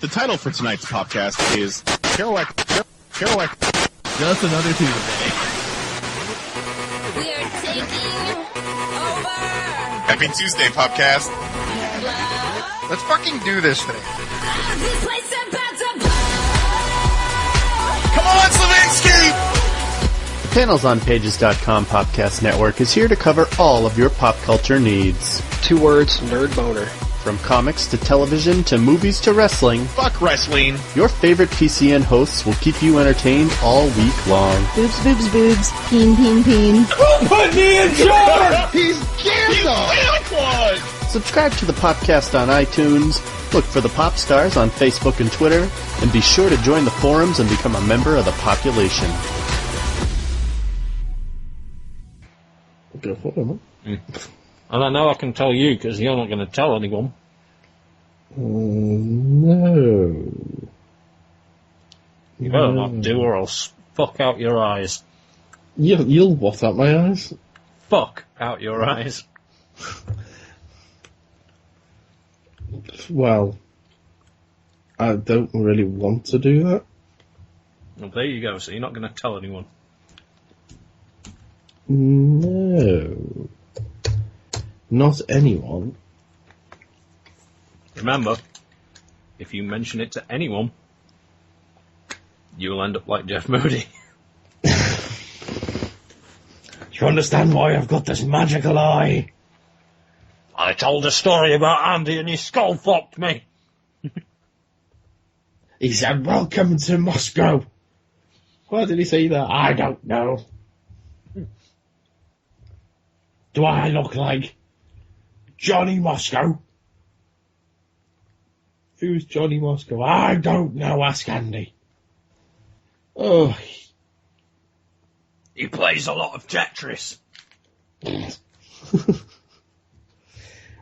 The title for tonight's podcast is Kerouac. Just another Tuesday. We are taking over. Happy Tuesday, podcast. Let's fucking do this thing. This place about to blow. Come on, Slavinsky! PanelsOnPages.com Podcast Network is here to cover all of your pop culture needs. 2 words, nerd boner. From comics to television to movies to wrestling, Fuck wrestling. your favorite PCN hosts will keep you entertained all week long. Boobs, boobs, boobs. Peen, peen, peen. Put me in charge! He's Gandalf! Subscribe to the podcast on iTunes, look for the Pop Stars on Facebook and Twitter, and be sure to join the forums and become a member of the population. Go for it, man. And I know I can tell you because you're not going to tell anyone. No. You better not do, or I'll fuck out your eyes. You'll waft out my eyes. Fuck out your eyes. Well, I don't really want to do that. Well, there you go. So you're not going to tell anyone. No. Not anyone. Remember, if you mention it to anyone, you'll end up like Jeff Moody. Do you understand why I've got this magical eye? I told a story about Andy and he skull fucked me. He said, "Welcome to Moscow." Why did he say that? I don't know. Do I look like Johnny Moscow? Who's Johnny Moscow? I don't know, ask Andy. Oh. He plays a lot of Tetris.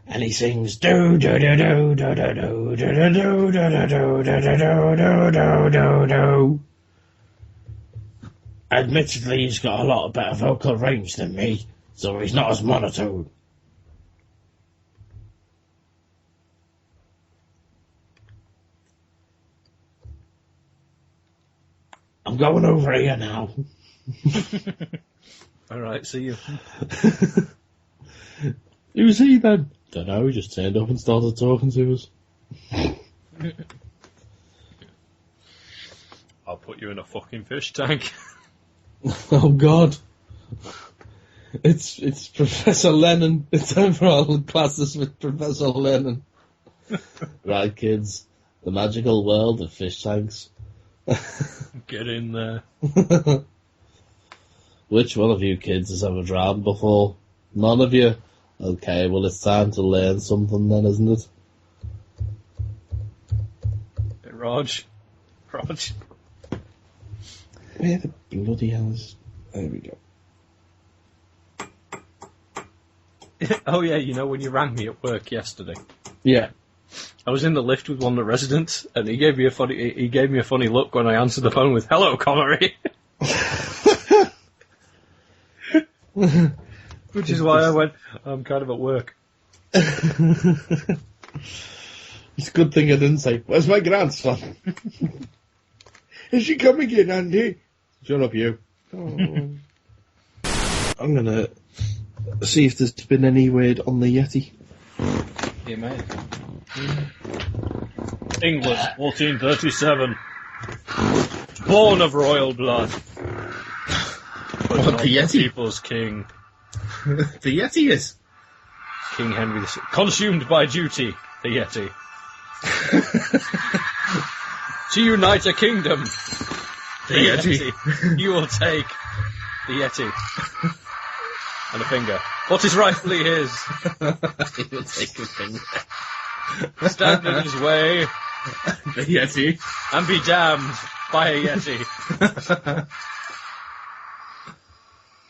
And he sings do do do do do do do do do do do do do do do do. Admittedly, he's got a lot of better vocal range than me, so he's not as monotone. I'm going over here now. Alright, see you. Who's he then? Dunno, he just turned up and started talking to us. I'll put you in a fucking fish tank. Oh God. It's Professor Lennon. It's time for our classes with Professor Lennon. Right, kids. The magical world of fish tanks. Get in there. Which one of you kids has ever drowned before? None of you? Okay, well it's time to learn something then, isn't it? Hey, Rog. Where the bloody hell is... There we go. Oh yeah, you know when you rang me at work yesterday? Yeah. I was in the lift with one of the residents, and he gave me a funny look when I answered the phone with "Hello, Connery," which is why I went, "I'm kind of at work." It's a good thing I didn't say, "Where's my grandson?" Is she coming in, Andy? Shut up, you. Oh. I'm gonna see if there's been any word on the Yeti. Yeah, mate. England, 1437. Born of royal blood. But What, not the Yeti? People's king. The Yeti is. King Henry VI. Consumed by duty, the Yeti. To unite a kingdom, the Yeti. You will take the Yeti. And a finger. What is rightfully his? He will take a finger. Stand in his way. The Yeti. And be damned by a Yeti.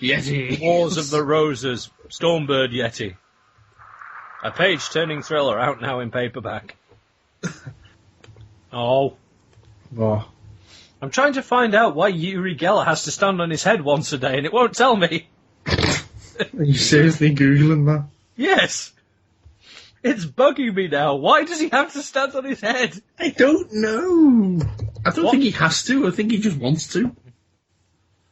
Yeti. Wars of the Roses. Stormbird Yeti. A page-turning thriller out now in paperback. Oh. Oh. I'm trying to find out why Uri Geller has to stand on his head once a day and it won't tell me. Are you seriously Googling that? Yes. It's bugging me now. Why does he have to stand on his head? I don't know. I don't think he has to. I think he just wants to.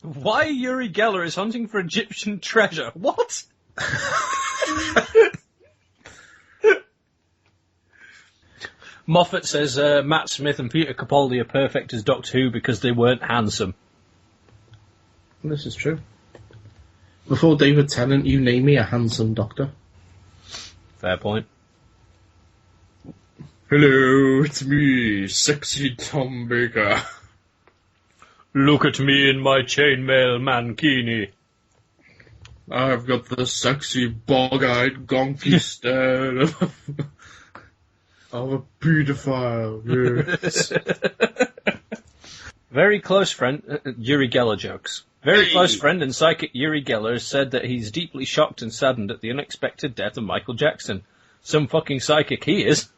Why Uri Geller is hunting for Egyptian treasure? What? Moffat says Matt Smith and Peter Capaldi are perfect as Doctor Who because they weren't handsome. This is true. Before David Tennant, you name me a handsome doctor. Fair point. Hello, it's me, sexy Tom Baker. Look at me in my chainmail mankini. I've got the sexy, bog-eyed, gonky stare of a paedophile, yes. Very close friend... Uri Geller jokes. Very close friend and psychic Uri Geller has said that he's deeply shocked and saddened at the unexpected death of Michael Jackson. Some fucking psychic he is.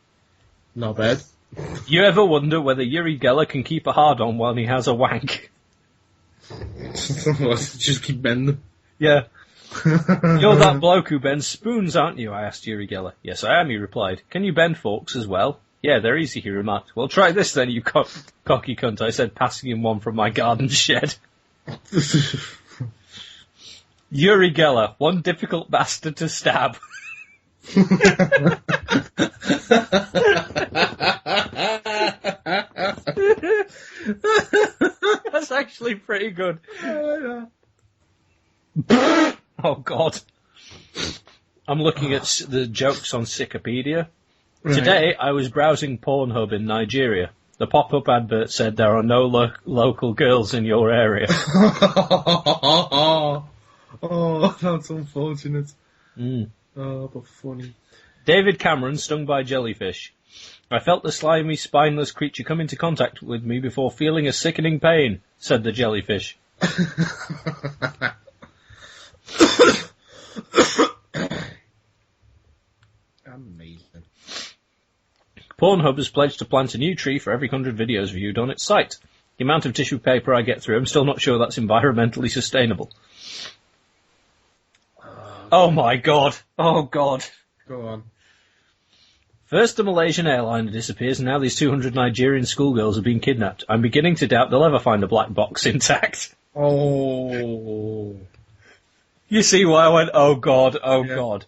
Not bad. You ever wonder whether Uri Geller can keep a hard-on while he has a wank? Just keep bending. Yeah. You're that bloke who bends spoons, aren't you? I asked Uri Geller. Yes, I am, he replied. Can you bend forks as well? Yeah, they're easy, he remarked. Well, try this then, you cocky cunt, I said, passing him one from my garden shed. Uri Geller, one difficult bastard to stab. That's actually pretty good. Oh, God. I'm looking at the jokes on Wikipedia. Right. Today, I was browsing Pornhub in Nigeria. The pop-up advert said there are no local girls in your area. Oh, that's unfortunate. Oh, but funny. David Cameron stung by jellyfish. I felt the slimy, spineless creature come into contact with me before feeling a sickening pain, said the jellyfish. Amazing. Pornhub has pledged to plant a new tree for every 100 videos viewed on its site. The amount of tissue paper I get through, I'm still not sure that's environmentally sustainable. Oh my God. Oh God. Go on. First the Malaysian airliner disappears and now these 200 Nigerian schoolgirls have been kidnapped. I'm beginning to doubt they'll ever find a black box intact. Oh. You see why I went, oh God, oh yeah. God.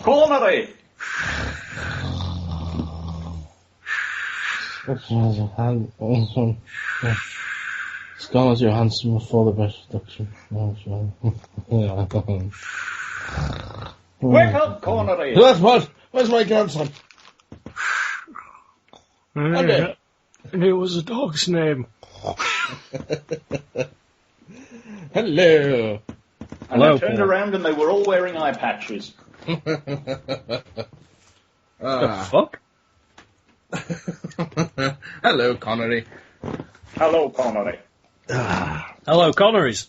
Cornery! Scholars, you're handsome for the best production. Wake up, Cornery! What? Where's my grandson? It was a dog's name. Hello. And I turned around and they were all wearing eye patches. The fuck? Hello, Connery. Hello, Connery. Hello, Connerys.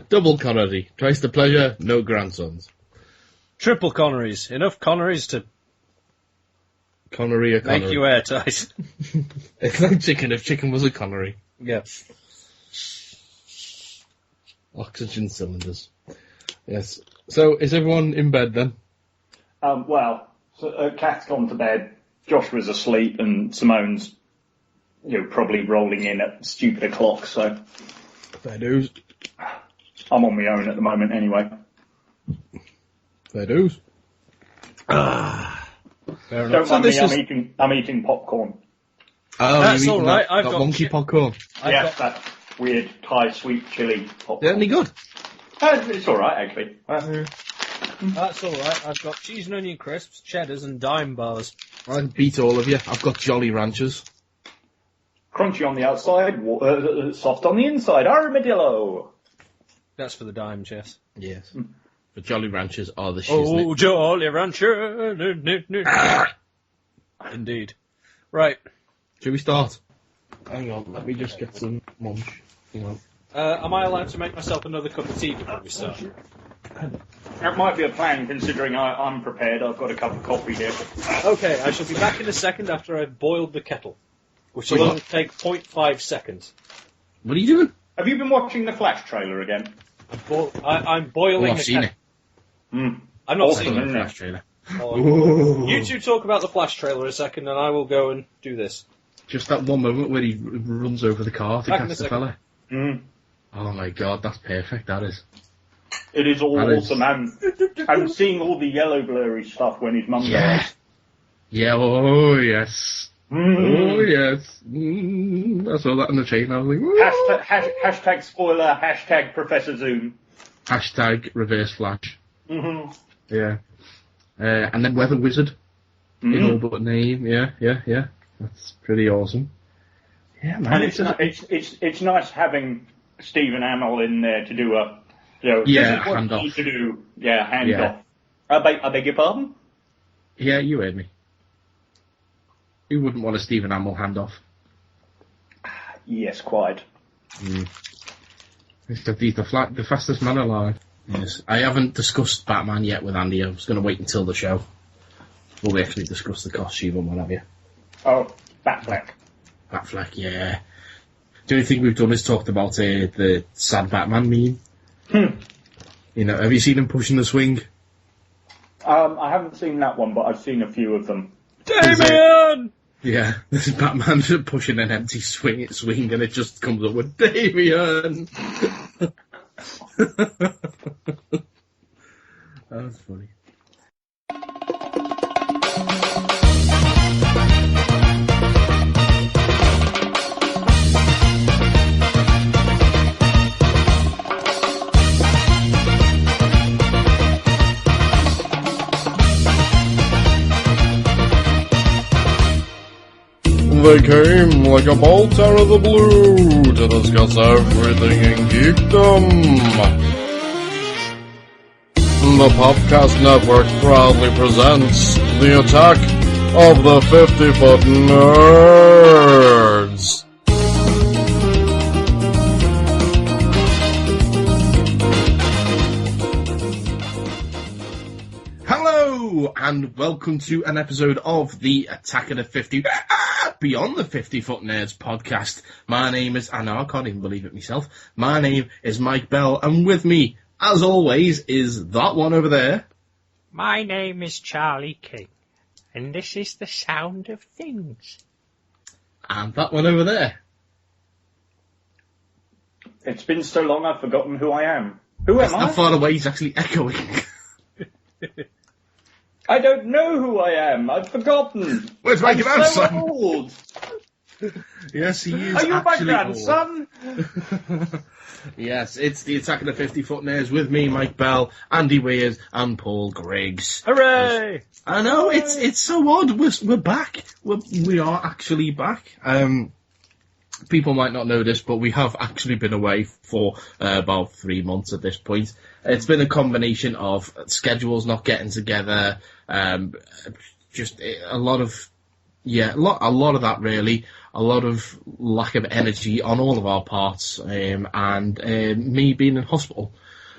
Double Connery. Twice the pleasure, no grandsons. Triple Connerys. Enough Connerys to Connery a Connery. make you airtight. It's like chicken if chicken was a Connery. Yes. Oxygen cylinders. Yes. So, is everyone in bed then? Kat's gone to bed, Joshua's asleep, and Simone's, probably rolling in at stupid o'clock, so... Fair dues. I'm on my own at the moment anyway. Fair dues. Fair enough. Don't mind me, I'm eating popcorn. Oh, that's all right. I've got wonky popcorn. That weird Thai sweet chili popcorn. Yeah, any good? It's all right, actually. That's all right. I've got cheese and onion crisps, cheddars, and dime bars. I beat all of you. I've got Jolly Ranchers. Crunchy on the outside, soft on the inside. Armadillo. That's for the dimes, yes. Yes. The Jolly Ranchers are the shiznit. Oh, Jolly Rancher. Indeed. Right. Should we start? Hang on, let me just get some munch. Am I allowed to make myself another cup of tea before we start? That might be a plan, considering I'm prepared. I've got a cup of coffee here. Okay, I shall be back in a second after I've boiled the kettle, which will only take 0.5 seconds. What are you doing? Have you been watching the Flash trailer again? I'm boiling. I've seen it. Mm. I'm not Awesome, seeing isn't it. it? Flash trailer. You two talk about the Flash trailer a second, and I will go and do this. Just that one moment where he runs over the car to Back in catch a the fella. Mm. Oh my god, that's perfect, that is. It is all That is- awesome. I'm seeing all the yellow blurry stuff when his mum dies. Yeah, oh yes. Mm. Oh yes. I saw that on the train, I was like, woo. Hashtag spoiler, hashtag Professor Zoom. Hashtag reverse flash. Mm-hmm. Yeah. And then Weather Wizard. In all but name, yeah. That's pretty awesome. Yeah, man. And it's nice having Stephen Amell in there to do a, this is what hand you need off. to do. Yeah, hand Yeah. off. I beg your pardon? Yeah, you heard me. Who wouldn't want a Stephen Amell handoff? Yes, quite. He's the fastest man alive. Yes. I haven't discussed Batman yet with Andy. I was going to wait until the show. Before we actually discuss the costume and what have you. Oh, Batfleck. Batfleck, yeah. The only thing we've done is talked about the sad Batman meme. You know, have you seen him pushing the swing? I haven't seen that one, but I've seen a few of them. Damien! Yeah, this is Batman pushing an empty swing and it just comes up with Damien! That was funny. They came like a bolt out of the blue to discuss everything in geekdom. The Popcast Network proudly presents the attack of the 50-foot nerds. Hello, and welcome to an episode of the Attack of the 50... Beyond the 50-Foot Nerds podcast. My name is... I know, I can't even believe it myself. My name is Mike Bell, and with me, as always, is that one over there. My name is Charlie King, and this is the sound of things. And that one over there. It's been so long I've forgotten who I am. Who am How I? far away he's actually echoing. I don't know who I am. I've forgotten. Where's my I'm grandson? so old. Yes, he is. Are you my actually grandson? old. Yes, it's the Attack of the 50-Foot Nerds with me, Mike Bell, Andy Weir, and Paul Griggs. Hooray! I know, it's so odd. We're back. We are actually back. People might not know this, but we have actually been away for about 3 months at this point. It's been a combination of schedules not getting together, just a lot of that really, a lot of lack of energy on all of our parts, and me being in hospital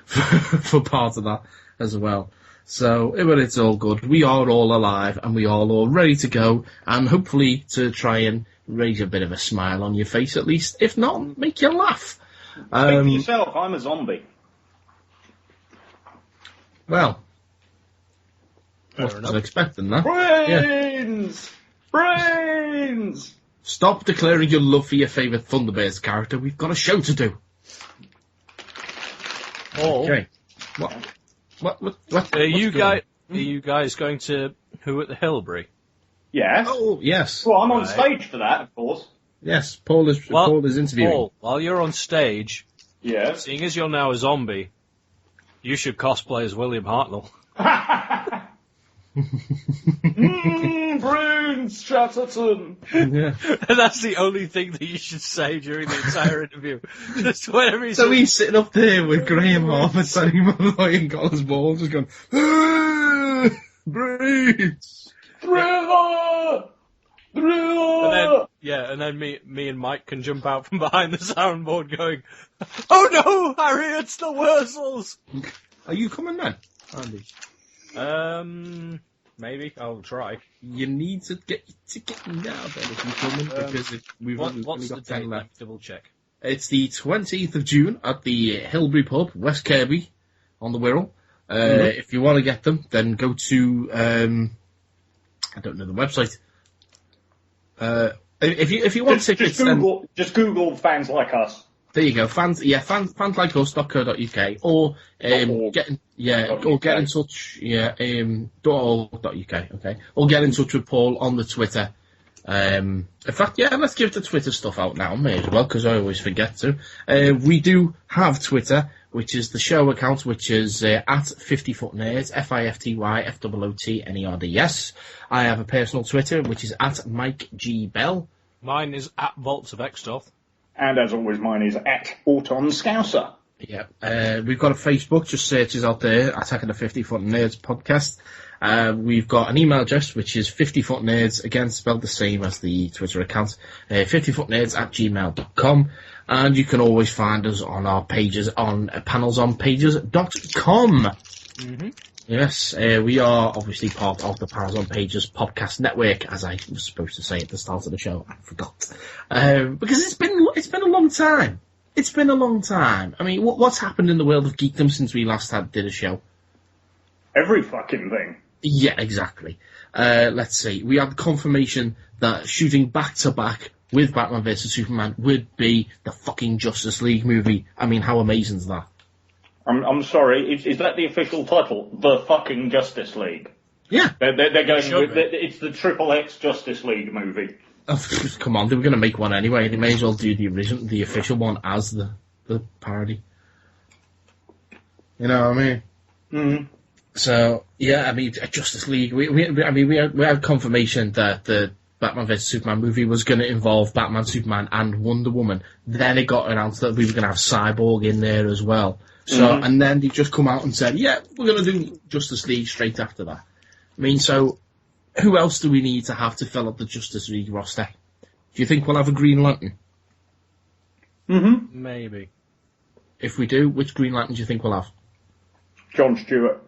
for part of that as well. So, but it's all good. We are all alive and we are all ready to go, and hopefully to try and raise a bit of a smile on your face at least. If not, make you laugh. Speak for yourself, I'm a zombie. Well, Fair wasn't enough. expecting that. Brains! Brains! Stop declaring your love for your favourite Thunderbirds character. We've got a show to do. Paul, Okay. What? are you guys going to Who at the Hillbury? Yes. Oh, yes. Well, I'm on Right. stage for that, of course. Yes, Paul is interviewing. Paul, while you're on stage, Yes. seeing as you're now a zombie, you should cosplay as William Hartnell. Brains, Chatterton! Yeah. And that's the only thing that you should say during the entire interview. Just whenever he's So he's sitting up there with Graham Harper standing by and Collins Ball just going, breathe! Thriller! Thriller! and then me and Mike can jump out from behind the soundboard going, "Oh no, Harry, it's the Wurzels!" Are you coming then, Andy? Maybe I'll try. You need to get your ticket now then if you're coming, because we've only What's the got date? 10 Let me left. double check. It's the 20th of June at the Hillbury Pub, West Kirby, on the Wirral. If you want to get them, then go to I don't know the website. If you want tickets, just Google fans like us. There you go, fanslikeus.co.uk or get in touch, .org.uk, okay, or get in touch with Paul on the Twitter. In fact, let's give the Twitter stuff out now, may as well, because I always forget to. We do have Twitter, which is the show account, which is at 50footnerds, FIFTYFOOTNERDS. I have a personal Twitter, which is at Mike G. Bell. Mine is at Vaults of Extoth. And as always, mine is at Auton Scouser. Yeah, we've got a Facebook, just search us out there, Attacking the 50-Foot Nerds podcast. We've got an email address, which is 50footnerds, again spelled the same as the Twitter account, 50footnerds@gmail.com. And you can always find us on our pages on panelsonpages.com. Mm-hmm. Yes, we are obviously part of the Panels on Pages podcast network, as I was supposed to say at the start of the show. I forgot. Because it's been a long time. It's been a long time. I mean, what's happened in the world of geekdom since we last did a show? Every fucking thing. Yeah, exactly. Let's see. We had confirmation that shooting back to back with Batman vs Superman would be the fucking Justice League movie. I mean, how amazing is that? I'm sorry, is that the official title? The fucking Justice League? Yeah. They're going with it's the XXX Justice League movie. Oh, come on, they were going to make one anyway. They may as well do the official one as the parody. You know what I mean? Mm-hmm. So, yeah, I mean, Justice League, we had confirmation that the Batman vs Superman movie was going to involve Batman, Superman, and Wonder Woman. Then it got announced that we were going to have Cyborg in there as well. So, and then they just come out and said, yeah, we're going to do Justice League straight after that. I mean, so, who else do we need to have to fill up the Justice League roster? Do you think we'll have a Green Lantern? Mm-hmm. Maybe. If we do, which Green Lantern do you think we'll have? John Stewart.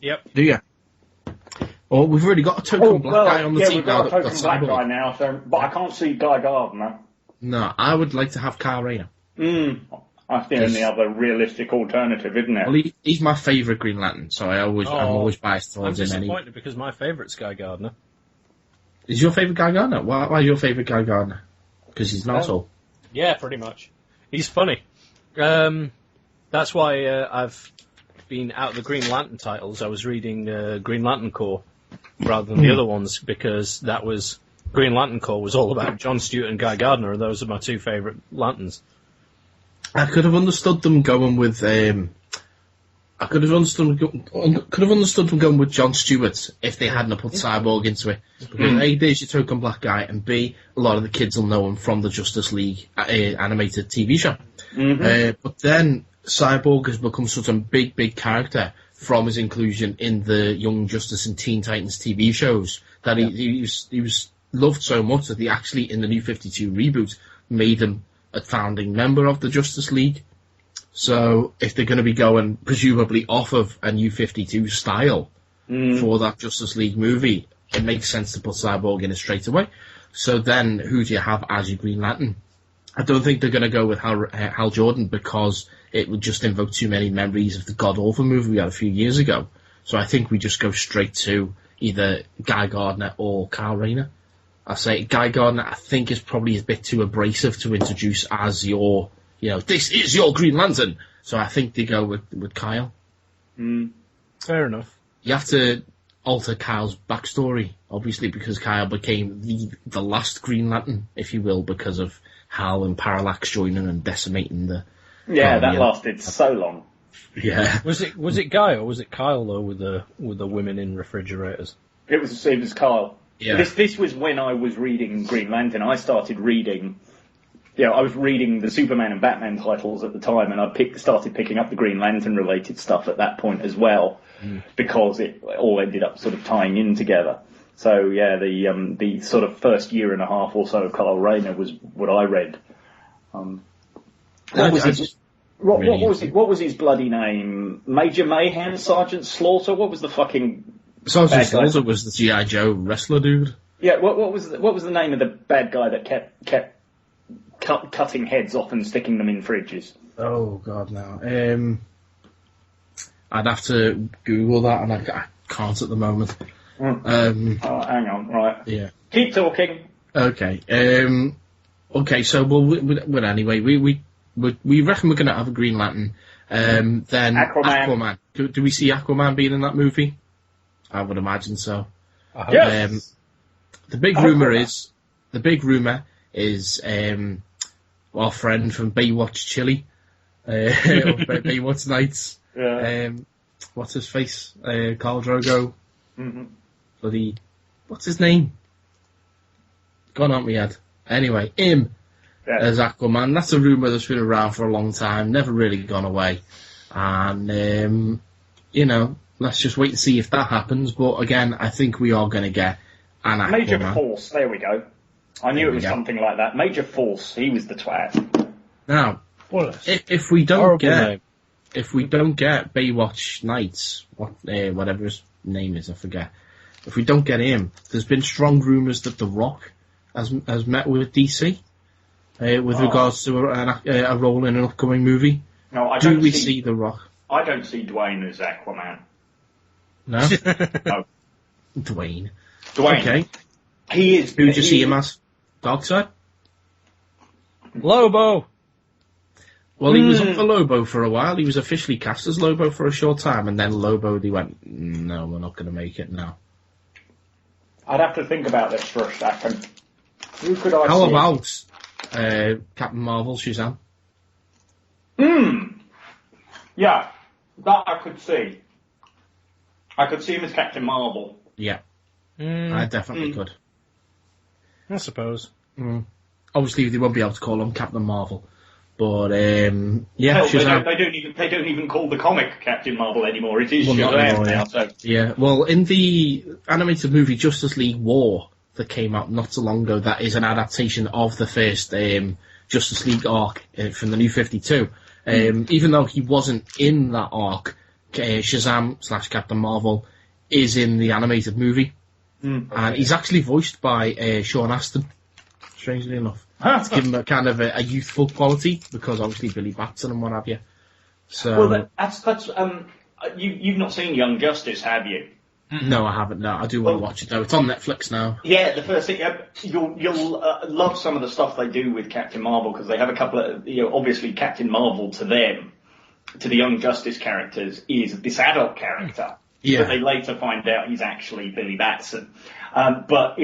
Yep. Do you? Oh, we've already got a token black guy on the team now. Yeah, we've got a token black guy now, but I can't see Guy Gardner. No, I would like to have Kyle Rayner. That's the only other realistic alternative, isn't it? Well, he's my favourite Green Lantern, so I'm always biased towards him. I'm disappointed because my favourite's Guy Gardner. Is your favourite Guy Gardner? Why is your favourite Guy Gardner? Because he's an asshole. Yeah, pretty much. He's funny. That's why I've been out of the Green Lantern titles. I was reading Green Lantern Corps rather than the other ones, because that was Green Lantern Corps was all about John Stewart and Guy Gardner, and those are my two favourite Lanterns. I could have understood them going with. I could have understood them going with John Stewart if they hadn't put Cyborg into it. Because A, there's your token black guy, and B, a lot of the kids will know him from the Justice League animated TV show. But then Cyborg has become such a big character from his inclusion in the Young Justice and Teen Titans TV shows that he was loved so much that they actually, in the New 52 reboot, made him a founding member of the Justice League. So if they're going to be going presumably off of a New 52 style for that Justice League movie, it makes sense to put Cyborg in it straight away. So then who do you have as your Green Lantern? I don't think they're going to go with Hal Jordan, because it would just invoke too many memories of the God-Awful movie we had a few years ago. So I think we just go straight to either Guy Gardner or Kyle Rayner. I say Guy Gardner, I think, is probably a bit too abrasive to introduce as your, this is your Green Lantern. So I think they go with Kyle. Fair enough. You have to alter Kyle's backstory, obviously, because Kyle became the last Green Lantern, if you will, because of Hal and Parallax joining and decimating the... Yeah, that lasted so long. Yeah. Was it Guy or was it Kyle, though, with the women in refrigerators? It was Kyle. Yeah. This was when I was reading Green Lantern. I started reading... I was reading the Superman and Batman titles at the time, and I started picking up the Green Lantern-related stuff at that point as well, because it all ended up sort of tying in together. So, yeah, the sort of first year and a half or so of Kyle Rayner was what I read. What was his bloody name? Major Mayhem? Sergeant Slaughter? What was the fucking... Sergeant Slaughter was the G.I. Joe wrestler dude. Yeah, what was the name of the bad guy that kept cutting heads off and sticking them in fridges. Oh God, no. I'd have to Google that, and I can't at the moment. Hang on, right. Yeah. Keep talking. Okay. Okay. So, well, anyway, we reckon we're going to have a Green Lantern. Then Aquaman. Do we see Aquaman being in that movie? I would imagine so. Yes. The big rumor is our friend from Baywatch Chile, Baywatch Nights. Yeah. What's his face? Khal Drogo. Mm-hmm. Bloody, what's his name? Gone on my head. Anyway, him as Aquaman. That's a rumour that's been around for a long time, never really gone away. And, let's just wait and see if that happens. But again, I think we are going to get an Aquaman. Major Force, there we go. I knew it was something like that. Major Force, he was the twat. Now, if we don't get Baywatch Nights, whatever his name is, I forget. If we don't get him, there's been strong rumours that The Rock has met with DC with regards to a role in an upcoming movie. No, I Do don't we see The Rock? I don't see Dwayne as Aquaman. No? No. Dwayne. Okay. He is. Who do you see him as? Darkseid? Lobo! Well, he was up for Lobo for a while. He was officially cast as Lobo for a short time, and then Lobo, they went, no, we're not going to make it now. I'd have to think about this for a second. Who could I see? How about Captain Marvel, Shazam? Yeah, that I could see. I could see him as Captain Marvel. Yeah. I definitely could. I suppose. Obviously, they won't be able to call him Captain Marvel. But, Hell, Shazam. they don't even call the comic Captain Marvel anymore. It is Well, not Shazam anymore, now. So. Yeah, well, in the animated movie Justice League War that came out not so long ago, that is an adaptation of the first Justice League arc from the New 52. Even though he wasn't in that arc, Shazam / Captain Marvel is in the animated movie. And he's actually voiced by Sean Astin, strangely enough. To give him a kind of a youthful quality, because obviously Billy Batson and what have you. So, well, that's you've not seen Young Justice, have you? No, I haven't. No, I do want to watch it though. It's on Netflix now. Yeah, the first thing you'll love some of the stuff they do with Captain Marvel, because they have a couple of obviously Captain Marvel to them, to the Young Justice characters, is this adult character. Yeah. But they later find out he's actually Billy Batson. But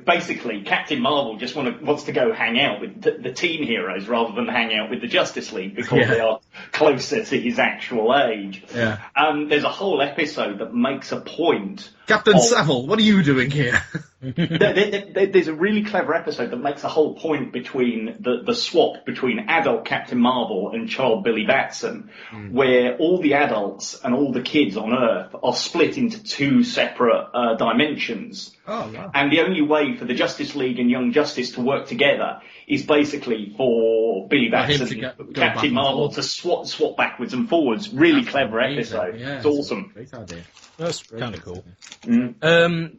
basically, Captain Marvel just wants to go hang out with the teen heroes rather than hang out with the Justice League, because they are closer to his actual age. Yeah. There's a whole episode that makes a point. Captain Savile, what are you doing here? There's a really clever episode that makes a whole point between the swap between adult Captain Marvel and child Billy Batson, where all the adults and all the kids on Earth are split into two separate dimensions. Oh, wow. And the only way for the Justice League and Young Justice to work together is basically for Billy Batson, Captain Marvel, to swap backwards and forwards. Really clever episode. Yeah, it's awesome. Great idea. That's kind of cool.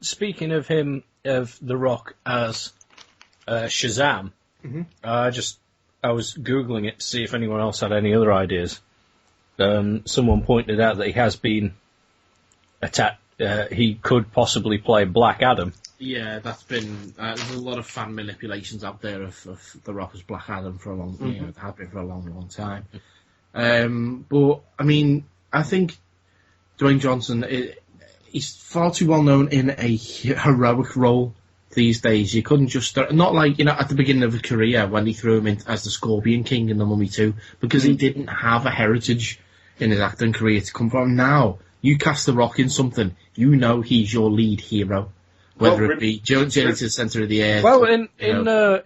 Speaking of him, of The Rock as Shazam, I was Googling it to see if anyone else had any other ideas. Someone pointed out that he has been attacked. He could possibly play Black Adam. Yeah, that's been there's a lot of fan manipulations out there of The Rock as Black Adam for a long, it had been for a long, long time. But I mean, I think Dwayne Johnson, he's far too well known in a heroic role these days. You couldn't just start, not like at the beginning of his career when he threw him in as the Scorpion King in The Mummy 2, because he didn't have a heritage in his acting career to come from. Now you cast The Rock in something, he's your lead hero. Whether it be Journey to the Centre of the Earth. Well, in the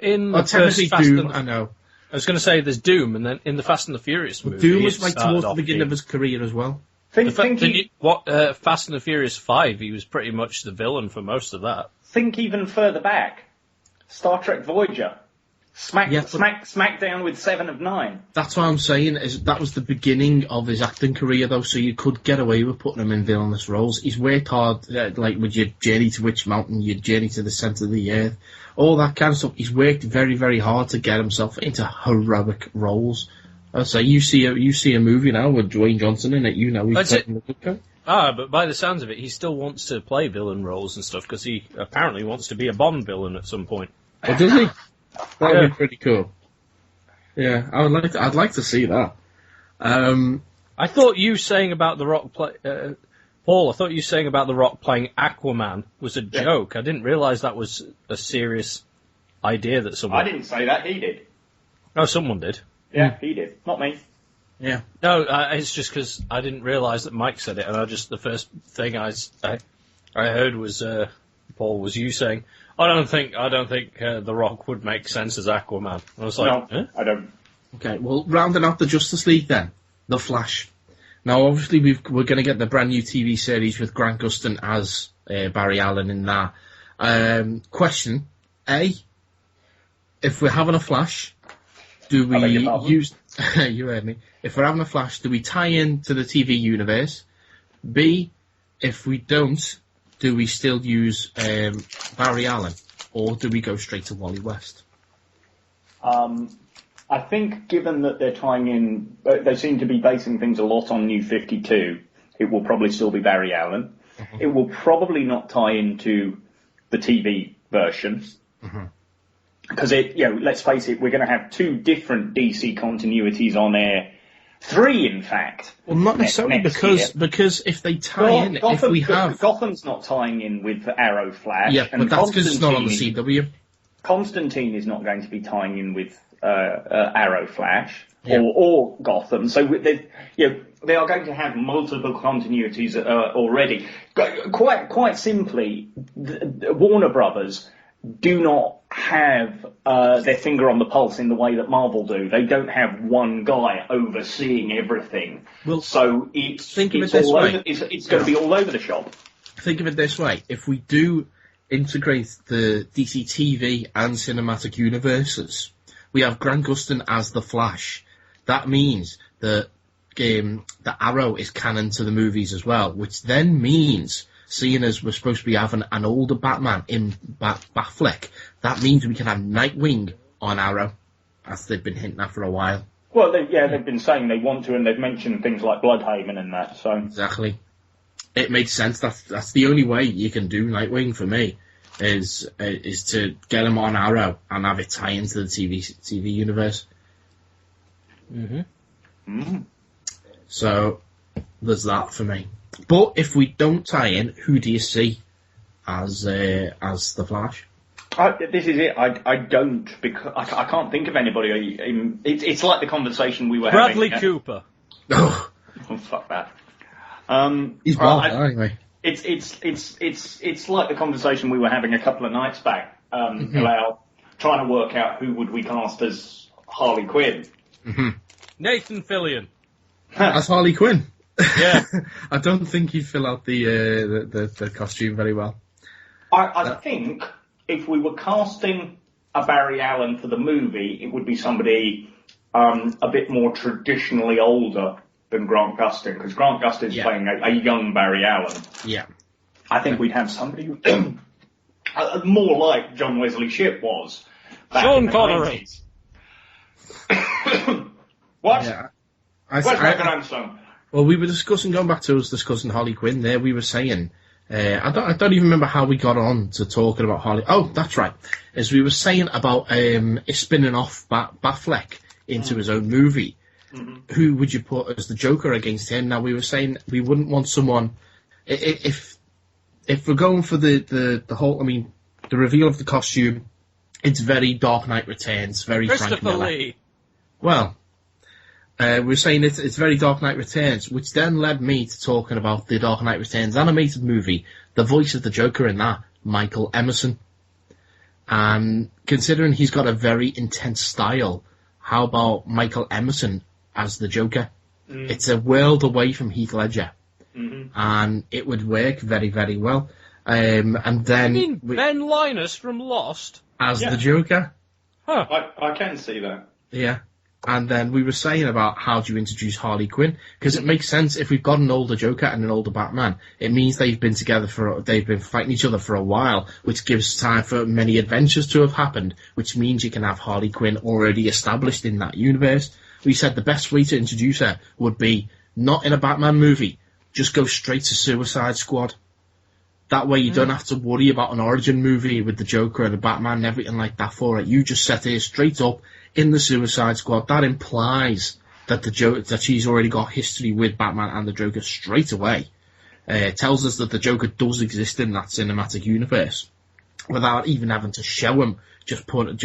technically first Doom, I know. I was going to say there's Doom, and then in the Fast and the Furious movie, Doom was like towards the beginning of his career as well. Fast and the Furious 5, he was pretty much the villain for most of that. Think even further back. Star Trek Voyager. SmackDown with 7 of 9. That's what I'm saying, is that was the beginning of his acting career, though, so you could get away with putting him in villainous roles. He's worked hard, like with your Journey to Witch Mountain, your Journey to the Centre of the Earth, all that kind of stuff. He's worked very, very hard to get himself into heroic roles. So you see a movie now with Dwayne Johnson in it, you know he's playing the good guy. But by the sounds of it, he still wants to play villain roles and stuff, because he apparently wants to be a Bond villain at some point. Oh, does he? That'd be pretty cool. Yeah, I'd like to see that. I thought you saying about The Rock Paul, I thought you saying about The Rock playing Aquaman was a joke. I didn't realise that was a serious idea that someone... I didn't say that, he did. No, someone did. Yeah, he did. Not me. Yeah. No, it's just because I didn't realise that Mike said it, and the first thing I heard was Paul, was you saying, I don't think The Rock would make sense as Aquaman. I was like, no, I don't. Okay, well, rounding out the Justice League then, The Flash. Now, obviously, we're going to get the brand new TV series with Grant Gustin as Barry Allen in that. Question: A, if we're having a Flash, do we use? You heard me. If we're having a Flash, do we tie in to the TV universe? B, if we don't, do we still use Barry Allen, or do we go straight to Wally West? I think, given that they're tying in, they seem to be basing things a lot on New 52, it will probably still be Barry Allen. Mm-hmm. It will probably not tie into the TV version. Because, let's face it, we're going to have 2 different DC continuities on air. 3, in fact. Well, not necessarily, because if they tie in, if we have... Gotham's not tying in with Arrow Flash. Yeah, but that's because it's not on the CW. Constantine is not going to be tying in with Arrow Flash or Gotham. So they are going to have multiple continuities already. Quite simply, Warner Brothers do not have their finger on the pulse in the way that Marvel do. They don't have one guy overseeing everything. Well, so it's going to be all over the shop. Think of it this way: if we do integrate the DC TV and cinematic universes, we have Grant Gustin as the Flash. That means that the Arrow is canon to the movies as well, which then means, seeing as we're supposed to be having an older Batman in Batfleck, that means we can have Nightwing on Arrow, as they've been hinting at for a while. Well, they've been saying they want to, and they've mentioned things like Bloodhaven and that. So exactly, it makes sense. That's the only way you can do Nightwing for me, is to get him on Arrow and have it tie into the TV universe. So there's that for me. But if we don't tie in, who do you see as the Flash? This is it. I don't, because I can't think of anybody. It's like the conversation we were having. Bradley Cooper. Oh, fuck that. He's bald anyway. It's like the conversation we were having a couple of nights back about trying to work out who would we cast as Harley Quinn. Nathan Fillion as Harley Quinn. Yeah, I don't think he'd fill out the costume very well. I think if we were casting a Barry Allen for the movie, it would be somebody a bit more traditionally older than Grant Gustin, because Grant Gustin's playing a young Barry Allen. Yeah. I think we'd have somebody more like John Wesley Shipp was. Sean Connery. What? Yeah. Where's my grandson? Well, we were going back to us discussing Harley Quinn there, we were saying, I don't even remember how we got on to talking about Harley. Oh, that's right. As we were saying about spinning off Batfleck into his own movie. Who would you put as the Joker against him? Now, we were saying we wouldn't want someone... If we're going for the whole... I mean, the reveal of the costume, it's very Dark Knight Returns, very Frank Miller. Lee. Well, we're saying it's very Dark Knight Returns, which then led me to talking about the Dark Knight Returns animated movie, the voice of the Joker in that, Michael Emerson. And considering he's got a very intense style, how about Michael Emerson as the Joker? It's a world away from Heath Ledger, and it would work very, very well. And then Ben Linus from Lost as the Joker. Huh. I can see that. Yeah. And then we were saying about how do you introduce Harley Quinn, because it makes sense if we've got an older Joker and an older Batman. It means they've been fighting each other for a while, which gives time for many adventures to have happened, which means you can have Harley Quinn already established in that universe. We said the best way to introduce her would be not in a Batman movie, just go straight to Suicide Squad. That way you don't have to worry about an origin movie with the Joker and the Batman and everything like that for it. You just set her straight up in the Suicide Squad. That implies that that she's already got history with Batman and the Joker straight away. It tells us that the Joker does exist in that cinematic universe without even having to show him. Just put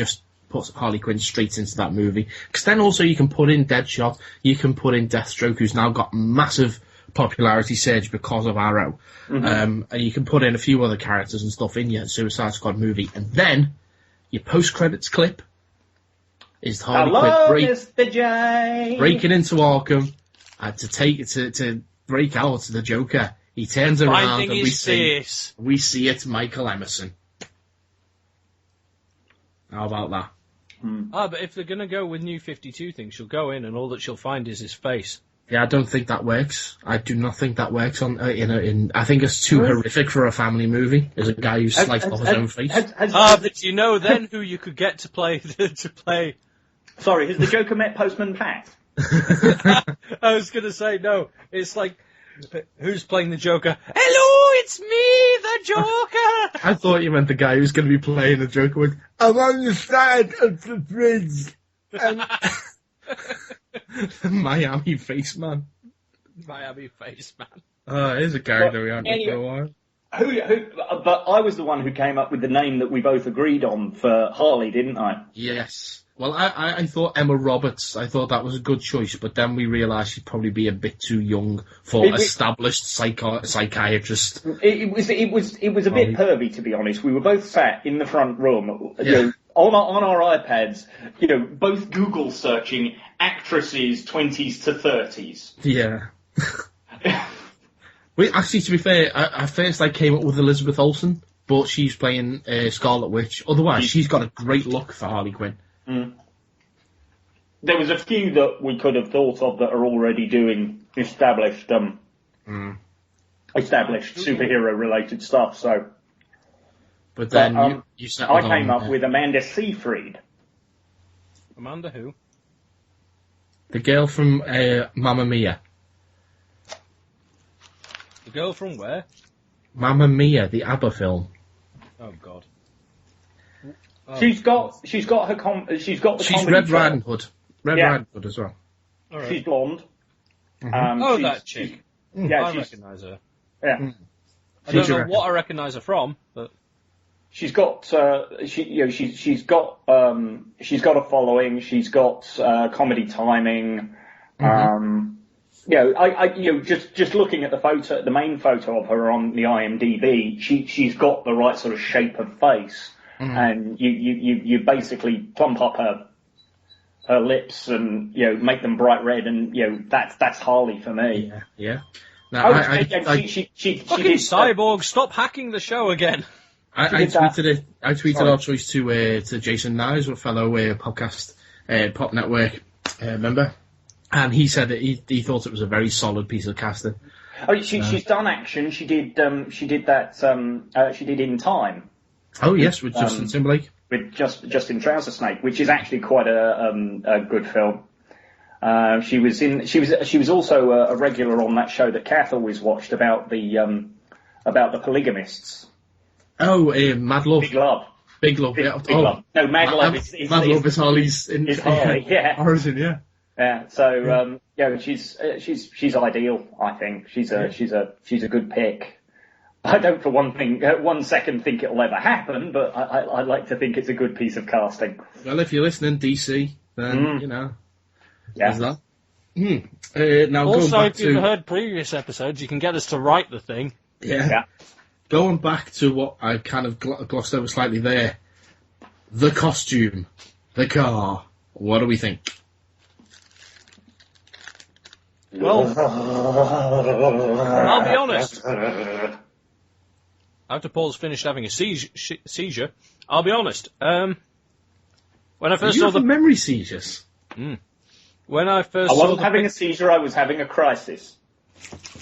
Harley Quinn straight into that movie. Because then also you can put in Deadshot, you can put in Deathstroke, who's now got massive popularity surge because of Arrow. And you can put in a few other characters and stuff in your Suicide Squad movie. And then your post-credits clip is Harley Quinn Mr. J. breaking into Arkham to break out the Joker. He turns around and we see it's Michael Emerson. How about that? But if they're going to go with New 52 thing, she'll go in and all that she'll find is his face. Yeah, I don't think that works. I do not think that works on I think it's too horrific for a family movie. As a guy who sliced off his own face. But you know then who you could get to play Sorry, has the Joker met Postman Pat? I was going to say, no, it's like, who's playing the Joker? Hello, it's me, the Joker! I thought you meant the guy who's going to be playing the Joker with, I'm on the side of the bridge. Miami Face Man. Miami Face Man. Here's a character we haven't done for a while. But I was the one who came up with the name that we both agreed on for Harley, didn't I? Yes. Well, I thought Emma Roberts. I thought that was a good choice, but then we realised she'd probably be a bit too young for established psychiatrist. It was a bit pervy, to be honest. We were both sat in the front room, you know, on our iPads, you know, both Google searching actresses 20s to 30s. Yeah. Actually, to be fair, at first I came up with Elizabeth Olsen, but she's playing Scarlet Witch. Otherwise, she's got a great look for Harley Quinn. There was a few that we could have thought of that are already doing established superhero-related stuff. So, but then you I came up with Amanda Seyfried. Amanda who? The girl from Mamma Mia. The girl from where? Mamma Mia, the ABBA film. Oh God. She's got the comedy. She's Red Riding Hood. Riding Hood as well. Right. She's blonde. That chick. I recognise her. Yeah. I don't know what I recognise her from, but she's got she's got a following. She's got comedy timing. Just looking at the main photo of her on the IMDb, she's got the right sort of shape of face. And you basically plump up her lips and make them bright red, and that's Harley for me. Yeah. Now, she fucking Cyborg, stop hacking the show again. I tweeted our choice to Jason Nyes, a fellow podcast Pop Network member, and he said that he thought it was a very solid piece of casting. Oh, she's done action. She did In Time. Oh yes, with Justin Timberlake. With Justin Trouser Snake, which is actually quite a good film. She was also a regular on that show that Kath always watched about the polygamists. Oh, Mad Love. Big Love. Big Love. No, Mad Love is Harley's Harley. Yeah. Origin. Yeah. Yeah. So she's ideal. I think she's a good pick. I don't for one second think it'll ever happen, but I like to think it's a good piece of casting. Well, if you're listening, DC, then there's that. Now also, going back if you've heard previous episodes, you can get us to write the thing. Yeah. Going back to what I kind of glossed over slightly there, the costume, the car. What do we think? Well, I'll be honest. After Paul's finished having a seizure, I'll be honest. When I Are first you saw the having memory seizures? when I first I saw wasn't the having a seizure, I was having a crisis.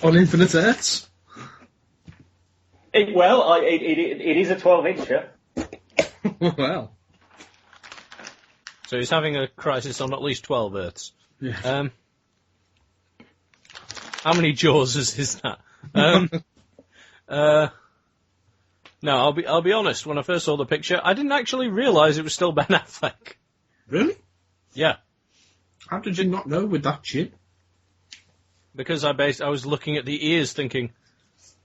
On Infinite Earths? It is a 12-incher. Well. So he's having a crisis on at least 12 Earths. Yeah. How many Jawses is that? No, I'll be honest. When I first saw the picture, I didn't actually realise it was still Ben Affleck. Really? Yeah, How did you not know with that chin? because I was looking at the ears, thinking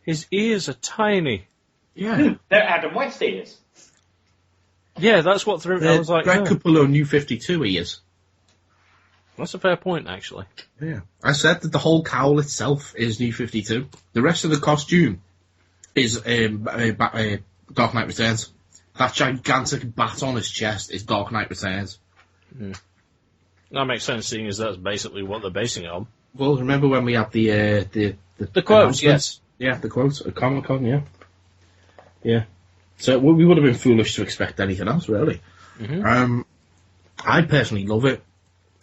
his ears are tiny. Yeah. They're Adam West ears. Yeah, that's what threw me. I was like, Greg oh, Capullo New 52 ears. that's a fair point, actually. Yeah. I said that the whole cowl itself is New 52. The rest of the costume is Dark Knight Returns. That gigantic bat on his chest is Dark Knight Returns. That makes sense, seeing as that's basically what they're basing it on. Well, remember when we had the quotes, announcements? yes. Yeah, the quotes at Comic-Con, yeah. Yeah. So we would have been foolish to expect anything else, really. I personally love it.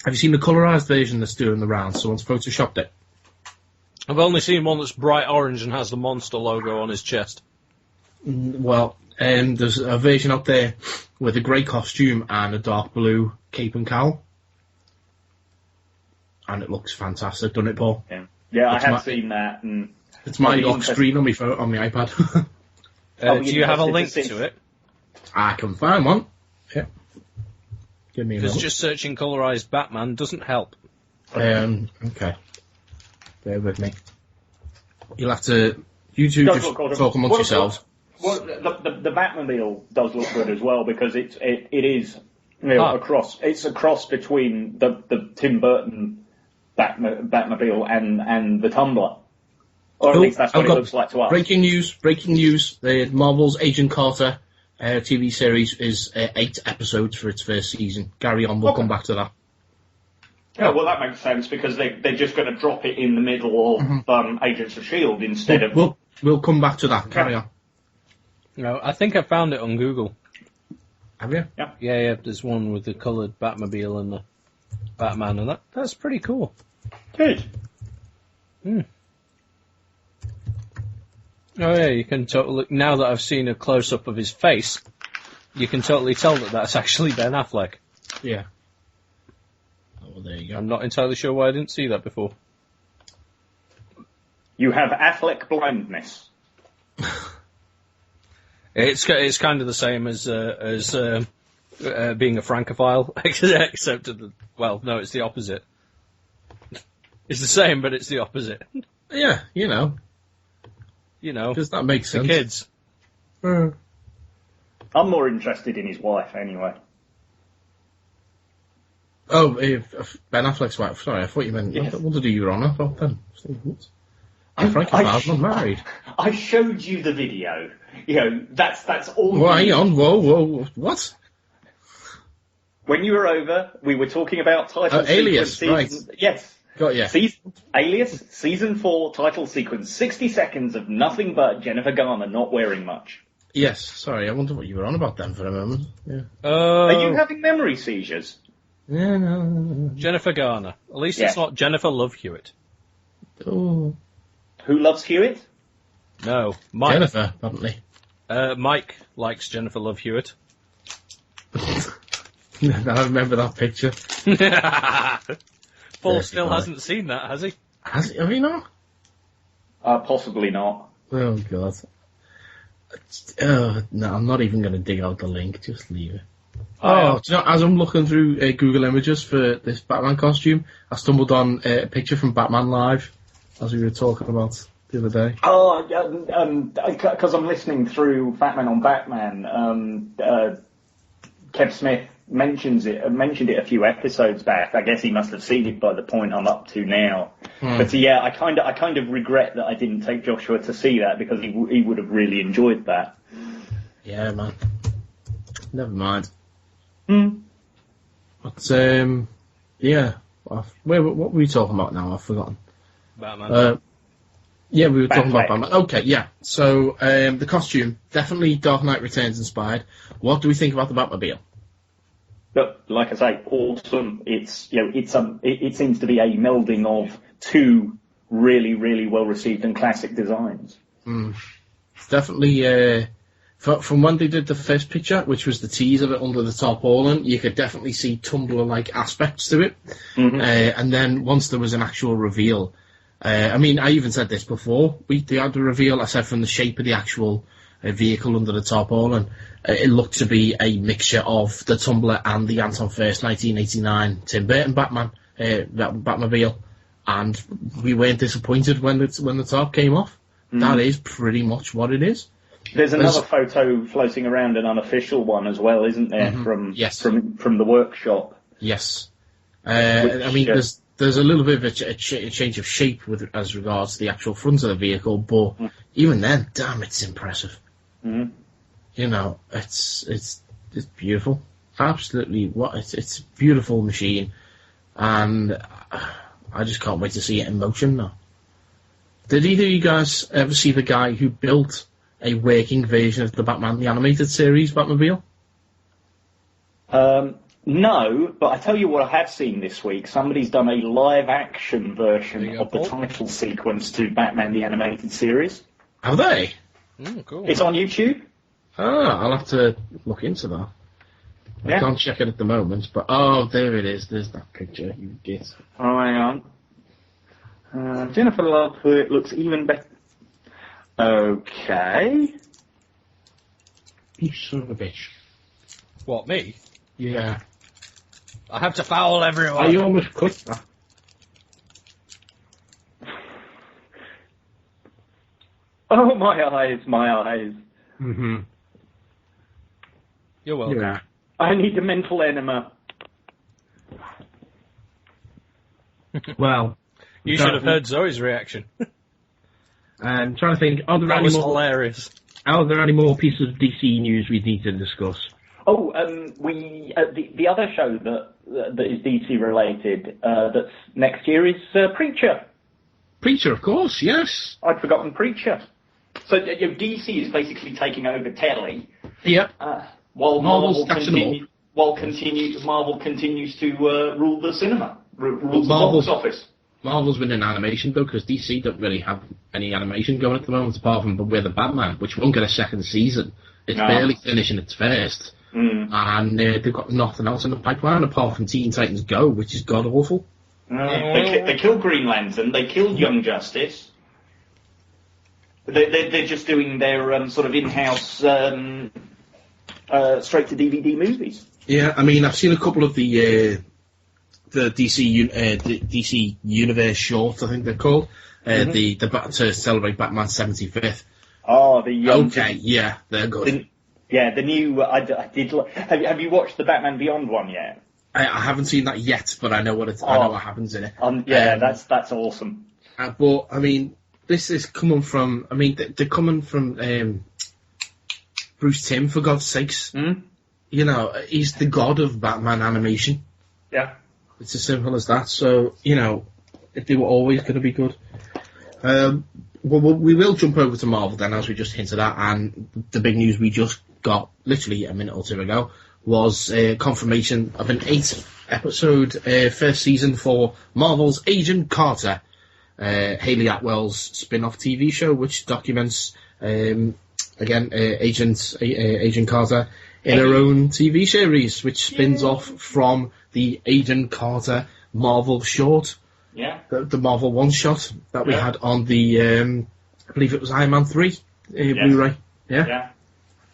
Have you seen the colorized version that's doing the rounds? Someone's photoshopped it. I've only seen one that's bright orange and has the monster logo on his chest. Well, there's a version out there with a grey costume and a dark blue cape and cowl. And it looks fantastic, doesn't it, Paul? Yeah, It's I have seen that. And It's my I'll be lock interested- screen on my phone, on my iPad. Do you have a link interested to see- to it? I can find one. Yeah. Give me a Because moment. just searching colorized Batman doesn't help. Okay. Bear with me. You'll have to... You two Does just look good. talk amongst yourselves. Well, the Batmobile does look good as well because it is a cross between the Tim Burton Batmobile and the Tumbler, or at least that's what it looks like to us. Breaking news! The Marvel's Agent Carter TV series is 8 episodes for its first season. Carry on, we'll come back to that. Yeah, well, that makes sense because they're just going to drop it in the middle of Agents of S.H.I.E.L.D. instead of... We'll come back to that. Carry on. No, I think I found it on Google. Have you? Yeah, there's one with the coloured Batmobile and the Batman, and that's pretty cool. Good. Oh yeah, you can totally... Now that I've seen a close-up of his face, you can totally tell that that's actually Ben Affleck. Yeah. Oh, well, there you go. I'm not entirely sure why I didn't see that before. You have Affleck blindness. It's kind of the same as being a Francophile, except no, it's the opposite. It's the same, but it's the opposite. Yeah, you know. Because that makes sense. The kids. I'm more interested in his wife, anyway. Oh, Ben Affleck's wife. Sorry, I thought you meant... Yes. What did you were on about then? I'm Frankie not married. I showed you the video. That's all. Well, hang on. Whoa. What? When you were over, we were talking about title Alias, sequence. right. Yes. Got ya. Alias, Season 4, title sequence, 60 seconds of nothing but Jennifer Garner not wearing much. Yes, sorry, I wonder what you were on about then for a moment. Yeah. Are you having memory seizures? Yeah, no. Jennifer Garner. At least Yeah. it's not Jennifer Love Hewitt. Oh. Who loves Hewitt? No, Mike. Jennifer, apparently. Mike likes Jennifer Love Hewitt. I remember that picture. Paul Dirty still boy. hasn't seen that, has he? Have you not? Possibly not. Oh, God. Oh, no, I'm not even going to dig out the link. Just leave it. Do you know, as I'm looking through Google Images for this Batman costume, I stumbled on a picture from Batman Live, as we were talking about the other day. Oh, because I'm listening through Batman on Batman. Kev Smith mentioned it a few episodes back. I guess he must have seen it by the point I'm up to now. But yeah, I kind of regret that I didn't take Joshua to see that because he would have really enjoyed that. Yeah, man. Never mind. But yeah. What were we talking about now? I've forgotten. Batman. Yeah, we were talking about Batfleck. Batman. Okay, yeah. So the costume, definitely Dark Knight Returns inspired. What do we think about the Batmobile? But like I say, awesome. It's it seems to be a melding of two really, really well received and classic designs. It's definitely from when they did the first picture, which was the tease of it under the tarpaulin, you could definitely see Tumblr-like aspects to it. And then once there was an actual reveal, I mean, I even said this before they had the reveal. I said from the shape of the actual vehicle under the tarpaulin, it looked to be a mixture of the Tumblr and the Anton First 1989 Tim Burton Batmobile, and we weren't disappointed when the top came off. That is pretty much what it is. There's another photo floating around, an unofficial one as well, isn't there? From the workshop. Yes. I mean, there's a little bit of a change of shape as regards to the actual front of the vehicle, but even then, damn, it's impressive. You know, it's beautiful. Absolutely, it's a beautiful machine, and I just can't wait to see it in motion now. Did either of you guys ever see the guy who built a working version of the Batman the Animated Series Batmobile? No, but I tell you what I have seen this week. Somebody's done a live-action version of the title sequence to Batman the Animated Series. Have they? Cool. It's on YouTube. I'll have to look into that. I can't check it at the moment, but there it is. There's that picture, you git. Oh, hang on. Jennifer Love Hewitt looks even better. Okay. You son of a bitch. What, me? Yeah. I have to foul everyone. I almost cut that. Oh, my eyes, my eyes. You're welcome. Yeah. I need a mental enema. Well, you should have heard Zoe's reaction. I'm trying to think, are there That was hilarious. Are there any more pieces of DC news we need to discuss? Oh, the other show that is DC related that's next year is Preacher. Preacher, of course, yes. I'd forgotten Preacher. So DC is basically taking over telly. Yep. While Marvel continues to rule the cinema, rule the box office. Marvel's been in animation though, because DC don't really have any animation going at the moment, apart from We're the Batman, which won't get a second season. It's barely finishing its first, and they've got nothing else in the pipeline apart from Teen Titans Go, which is god awful. They killed Green Lantern. They killed Young Justice. They're just doing their sort of in-house straight-to-DVD movies. Yeah, I mean, I've seen a couple of the DC Universe shorts, I think they're called, to celebrate Batman's 75th. Oh, Yeah, they're good. The new. I did. Have you watched the Batman Beyond one yet? I haven't seen that yet, but I know what I know what happens in it. That's awesome. But I mean, this is coming from. I mean, they're coming from Bruce Timm, for God's sakes. You know, he's the god of Batman animation. Yeah. It's as simple as that. So, you know, they were always going to be good. Well, we will jump over to Marvel then, as we just hinted at, and the big news we just got literally a minute or two ago was confirmation of an 8-episode first season for Marvel's Agent Carter, Hayley Atwell's spin-off TV show, which documents, Agent Carter in her own TV series, which spins off from the Agent Carter Marvel short. Yeah. The Marvel one-shot that we had on the, I believe it was Iron Man 3 Blu-ray. Yeah.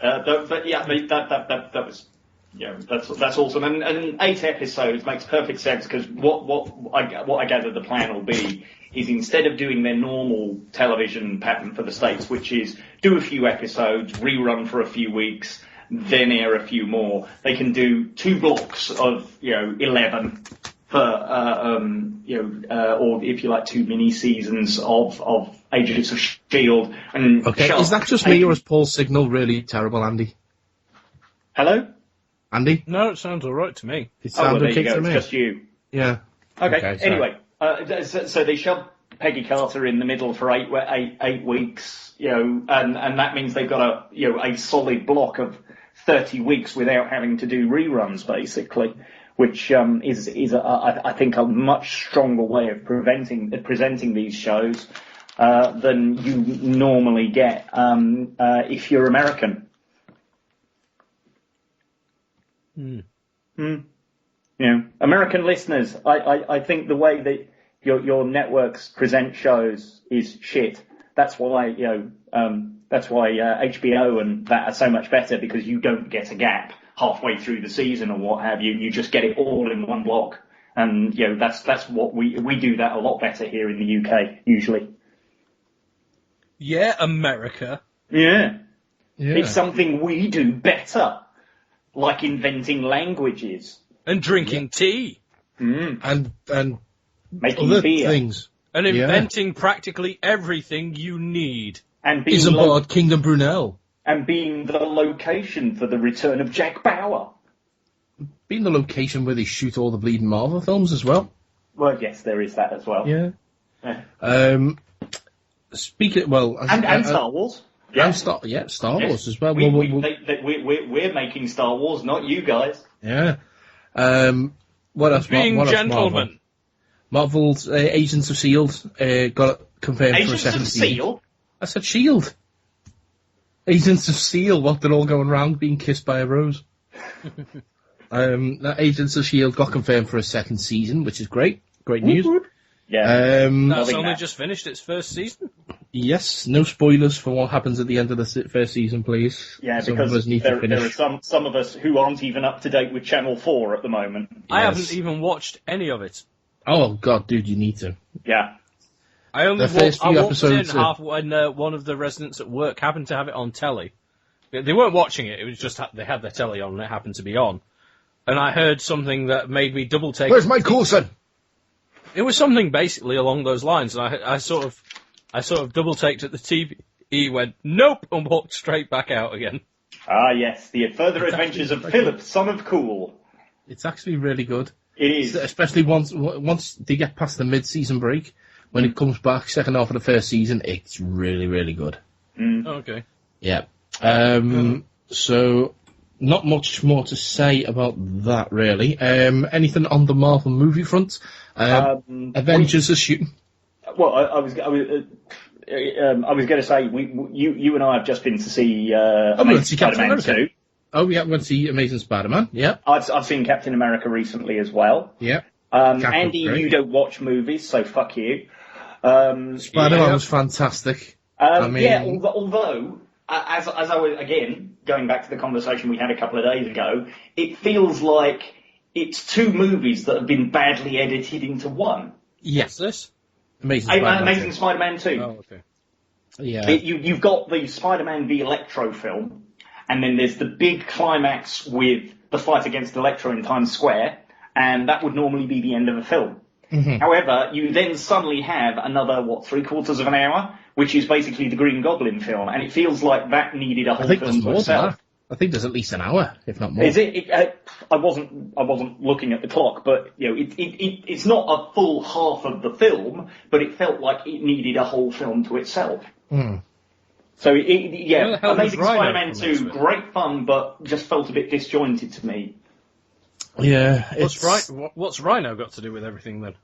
That was, that's awesome. And 8 episodes makes perfect sense, because what I gather the plan will be is, instead of doing their normal television pattern for the States, which is do a few episodes, rerun for a few weeks, then air a few more, they can do 2 blocks of 11 for or if you like 2 mini seasons of Agents of S.H.I.E.L.D. and is that just me, or is Paul's signal really terrible, Andy? Hello, Andy? No, it sounds all right to me. It sounds there okay you go. to me. It's just you. Yeah. Okay. Anyway, so they shoved Peggy Carter in the middle for 8 weeks, and that means they've got a solid block of 30 weeks without having to do reruns, basically, which is I think, a much stronger way of presenting these shows than you normally get if you're American. You know, American listeners, I think the way that your networks present shows is shit. That's why HBO and that are so much better, because you don't get a gap halfway through the season or what have you. You just get it all in one block, and you know that's what we do that a lot better here in the UK usually. Yeah, America. Yeah. Yeah. It's something we do better, like inventing languages And drinking tea. And making other beer things. And inventing practically everything you need. and being Isambard Kingdom Brunel. and being the location for the return of Jack Bauer. Being the location where they shoot all the bleeding Marvel films as well. Well, yes, there is that as well. Yeah. Yeah. Speaking, well... And Star Wars. Yeah. And Star Wars as well. We're making Star Wars, not you guys. Yeah. What else? Being what else gentlemen. Marvel's Agents of S.H.I.E.L.D. got confirmed for a second season. Agents of S.H.I.E.L.D.? I said S.H.I.E.L.D. Agents of S.H.I.E.L.D. What, they're all going around being kissed by a rose. Agents of S.H.I.E.L.D. got confirmed for a second season, which is great. Great news. Yeah. That's only just finished its first season. Yes, no spoilers for what happens at the end of the first season, please. Yeah, some because of us need to finish. there are some of us who aren't even up to date with Channel 4 at the moment. I haven't even watched any of it. Oh, God, dude, you need to. Yeah. I only The first few walked episodes in half when one of the residents at work happened to have it on telly. They weren't watching it, it was just they had their telly on and it happened to be on. And I heard something that made me double take... Where's my Coulson? It was something basically along those lines, and I sort of double taked at the TV, went nope, and walked straight back out again. Ah, yes, the further adventures of Philip, son of Cool. It's actually really good. It is, especially once they get past the mid-season break. When it comes back, second half of the first season, it's really, really good. Okay. Yeah. So, not much more to say about that, really. Anything on the Marvel movie front? Avengers are shooting. Well, I was going to say you and I have just been to see Amazing Spider-Man 2. Oh, yeah, went to see Amazing Spider-Man. Yeah. I've seen Captain America recently as well. Yeah. Andy, you don't watch movies, so fuck you. Spider-Man was fantastic. Yeah, although as I was, again, going back to the conversation we had a couple of days ago, it feels like it's two movies that have been badly edited into one. Yes. This? Amazing Spider-Man 2. Oh, okay. Yeah. You've got the Spider-Man v Electro film, and then there's the big climax with the fight against Electro in Times Square, and that would normally be the end of a film. Mm-hmm. However, you then suddenly have another, 3/4 of an hour, which is basically the Green Goblin film, and it feels like that needed a whole film to itself. I think there's at least an hour, if not more. Is it? I wasn't looking at the clock, but you know, it's not a full half of the film, but it felt like it needed a whole film to itself. Mm. So Where the hell Amazing was Rhino Spider-Man from 2, this bit? great fun, but just felt a bit disjointed to me. Yeah. What's Rhino got to do with everything then?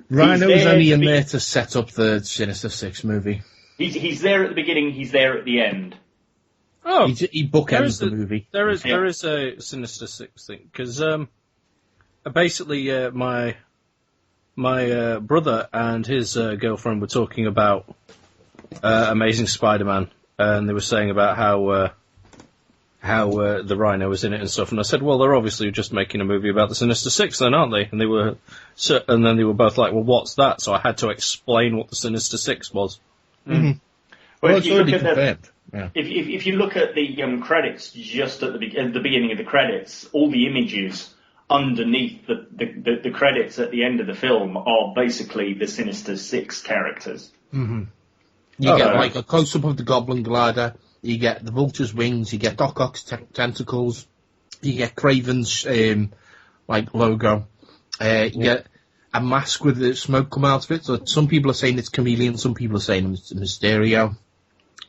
Rhino is only in there to set up the Sinister Six movie. He's there at the beginning, he's there at the end. Oh, he bookends the movie. There is a Sinister Six thing because basically my brother and his girlfriend were talking about Amazing Spider-Man, and they were saying about how the Rhino was in it and stuff. And I said, well, they're obviously just making a movie about the Sinister Six, then, aren't they? And then they were both like, well, what's that? So I had to explain what the Sinister Six was. Mm-hmm. Well, it's already confirmed. Yeah. If you look at the credits, just at the beginning of the credits, all the images underneath the credits at the end of the film are basically the Sinister Six characters. Mm-hmm. You get like a close-up of the Goblin Glider, you get the Vulture's wings, you get Doc Ock's tentacles, you get Kraven's logo, you get a mask with the smoke come out of it. So some people are saying it's Chameleon, some people are saying it's Mysterio.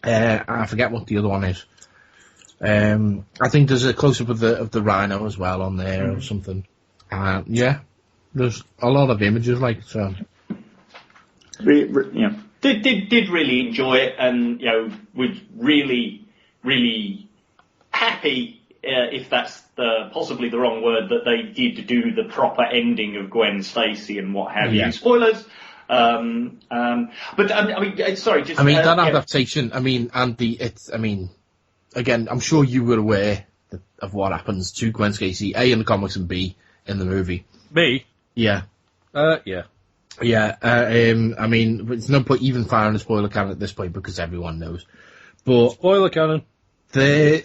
I forget what the other one is. I think there's a close-up of the Rhino as well on there or something. Yeah, there's a lot of images like so. Did really enjoy it, and was really happy. If that's possibly the wrong word, that they did do the proper ending of Gwen Stacy and what have you. Spoilers. But sorry. Just that adaptation. Again, I'm sure you were aware of what happens to Gwen Stacy, A, in the comics, and B, in the movie. B? Yeah. Yeah. Yeah, it's no point even firing a spoiler cannon at this point because everyone knows. But spoiler cannon. The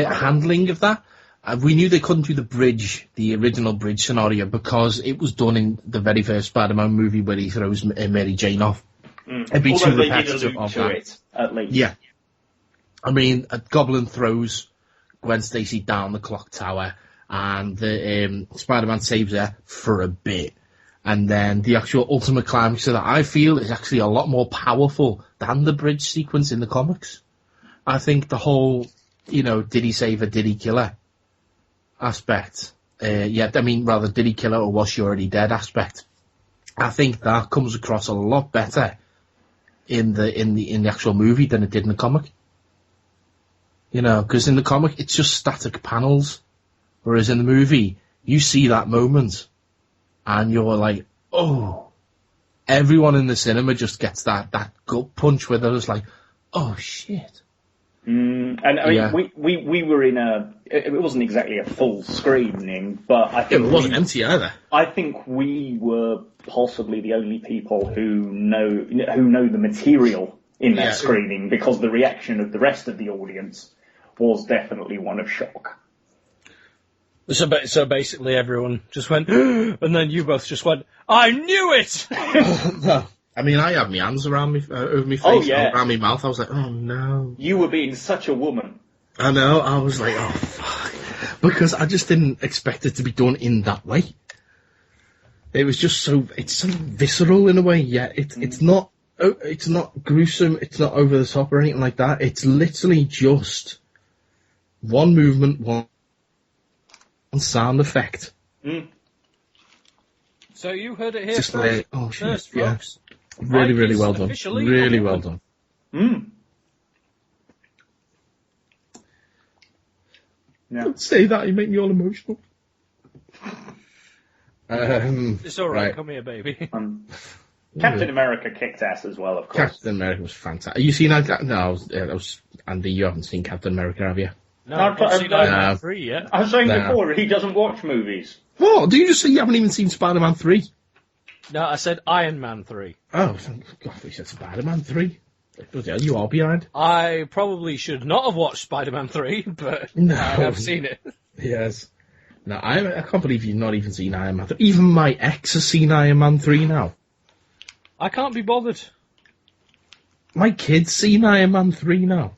handling of that, we knew they couldn't do the original bridge scenario, because it was done in the very first Spider-Man movie where he throws Mary Jane off. It'd be too repetitive of that. It, at least. Yeah. A Goblin throws Gwen Stacy down the clock tower, and the Spider-Man saves her for a bit. And then the actual ultimate climax of that, I feel, is actually a lot more powerful than the bridge sequence in the comics. I think the whole, did he save her, did he kill her aspect, did he kill her or was she already dead aspect, I think that comes across a lot better in the actual movie than it did in the comic. Because in the comic, it's just static panels. Whereas in the movie, you see that moment, and you're like, oh, everyone in the cinema just gets that gut punch where they're just like, oh, shit. We were in it wasn't exactly a full screening, but I think it wasn't empty either. I think we were possibly the only people who know the material in that screening, because the reaction of the rest of the audience was definitely one of shock. So basically everyone just went, and then you both just went, I knew it! No. I had my hands around me, over my face, around my mouth. I was like, oh no. You were being such a woman. I know, I was like, oh fuck. Because I just didn't expect it to be done in that way. It was just it's so visceral in a way, it's not gruesome, it's not over the top or anything like that. It's literally just one movement, one sound effect. So you heard it here just first, like, oh shit, folks. yeah. Really, really well done. Really well done. Yeah. Don't say that, you make me all emotional. It's alright, right. Come here, baby. Captain America kicked ass as well, of course. Captain America was fantastic. Have you seen that? No, Andy, you haven't seen Captain America, have you? No, I've not seen Iron Man 3 yet. I was saying before, he doesn't watch movies. What? Did you just say you haven't even seen Spider-Man 3? No, I said Iron Man 3. Oh, God, you said Spider-Man 3? You are behind. I probably should not have watched Spider-Man 3, but no. I have seen it. Yes. No, I can't believe you've not even seen Iron Man 3. Even my ex has seen Iron Man 3 now. I can't be bothered. My kid's seen Iron Man 3 now.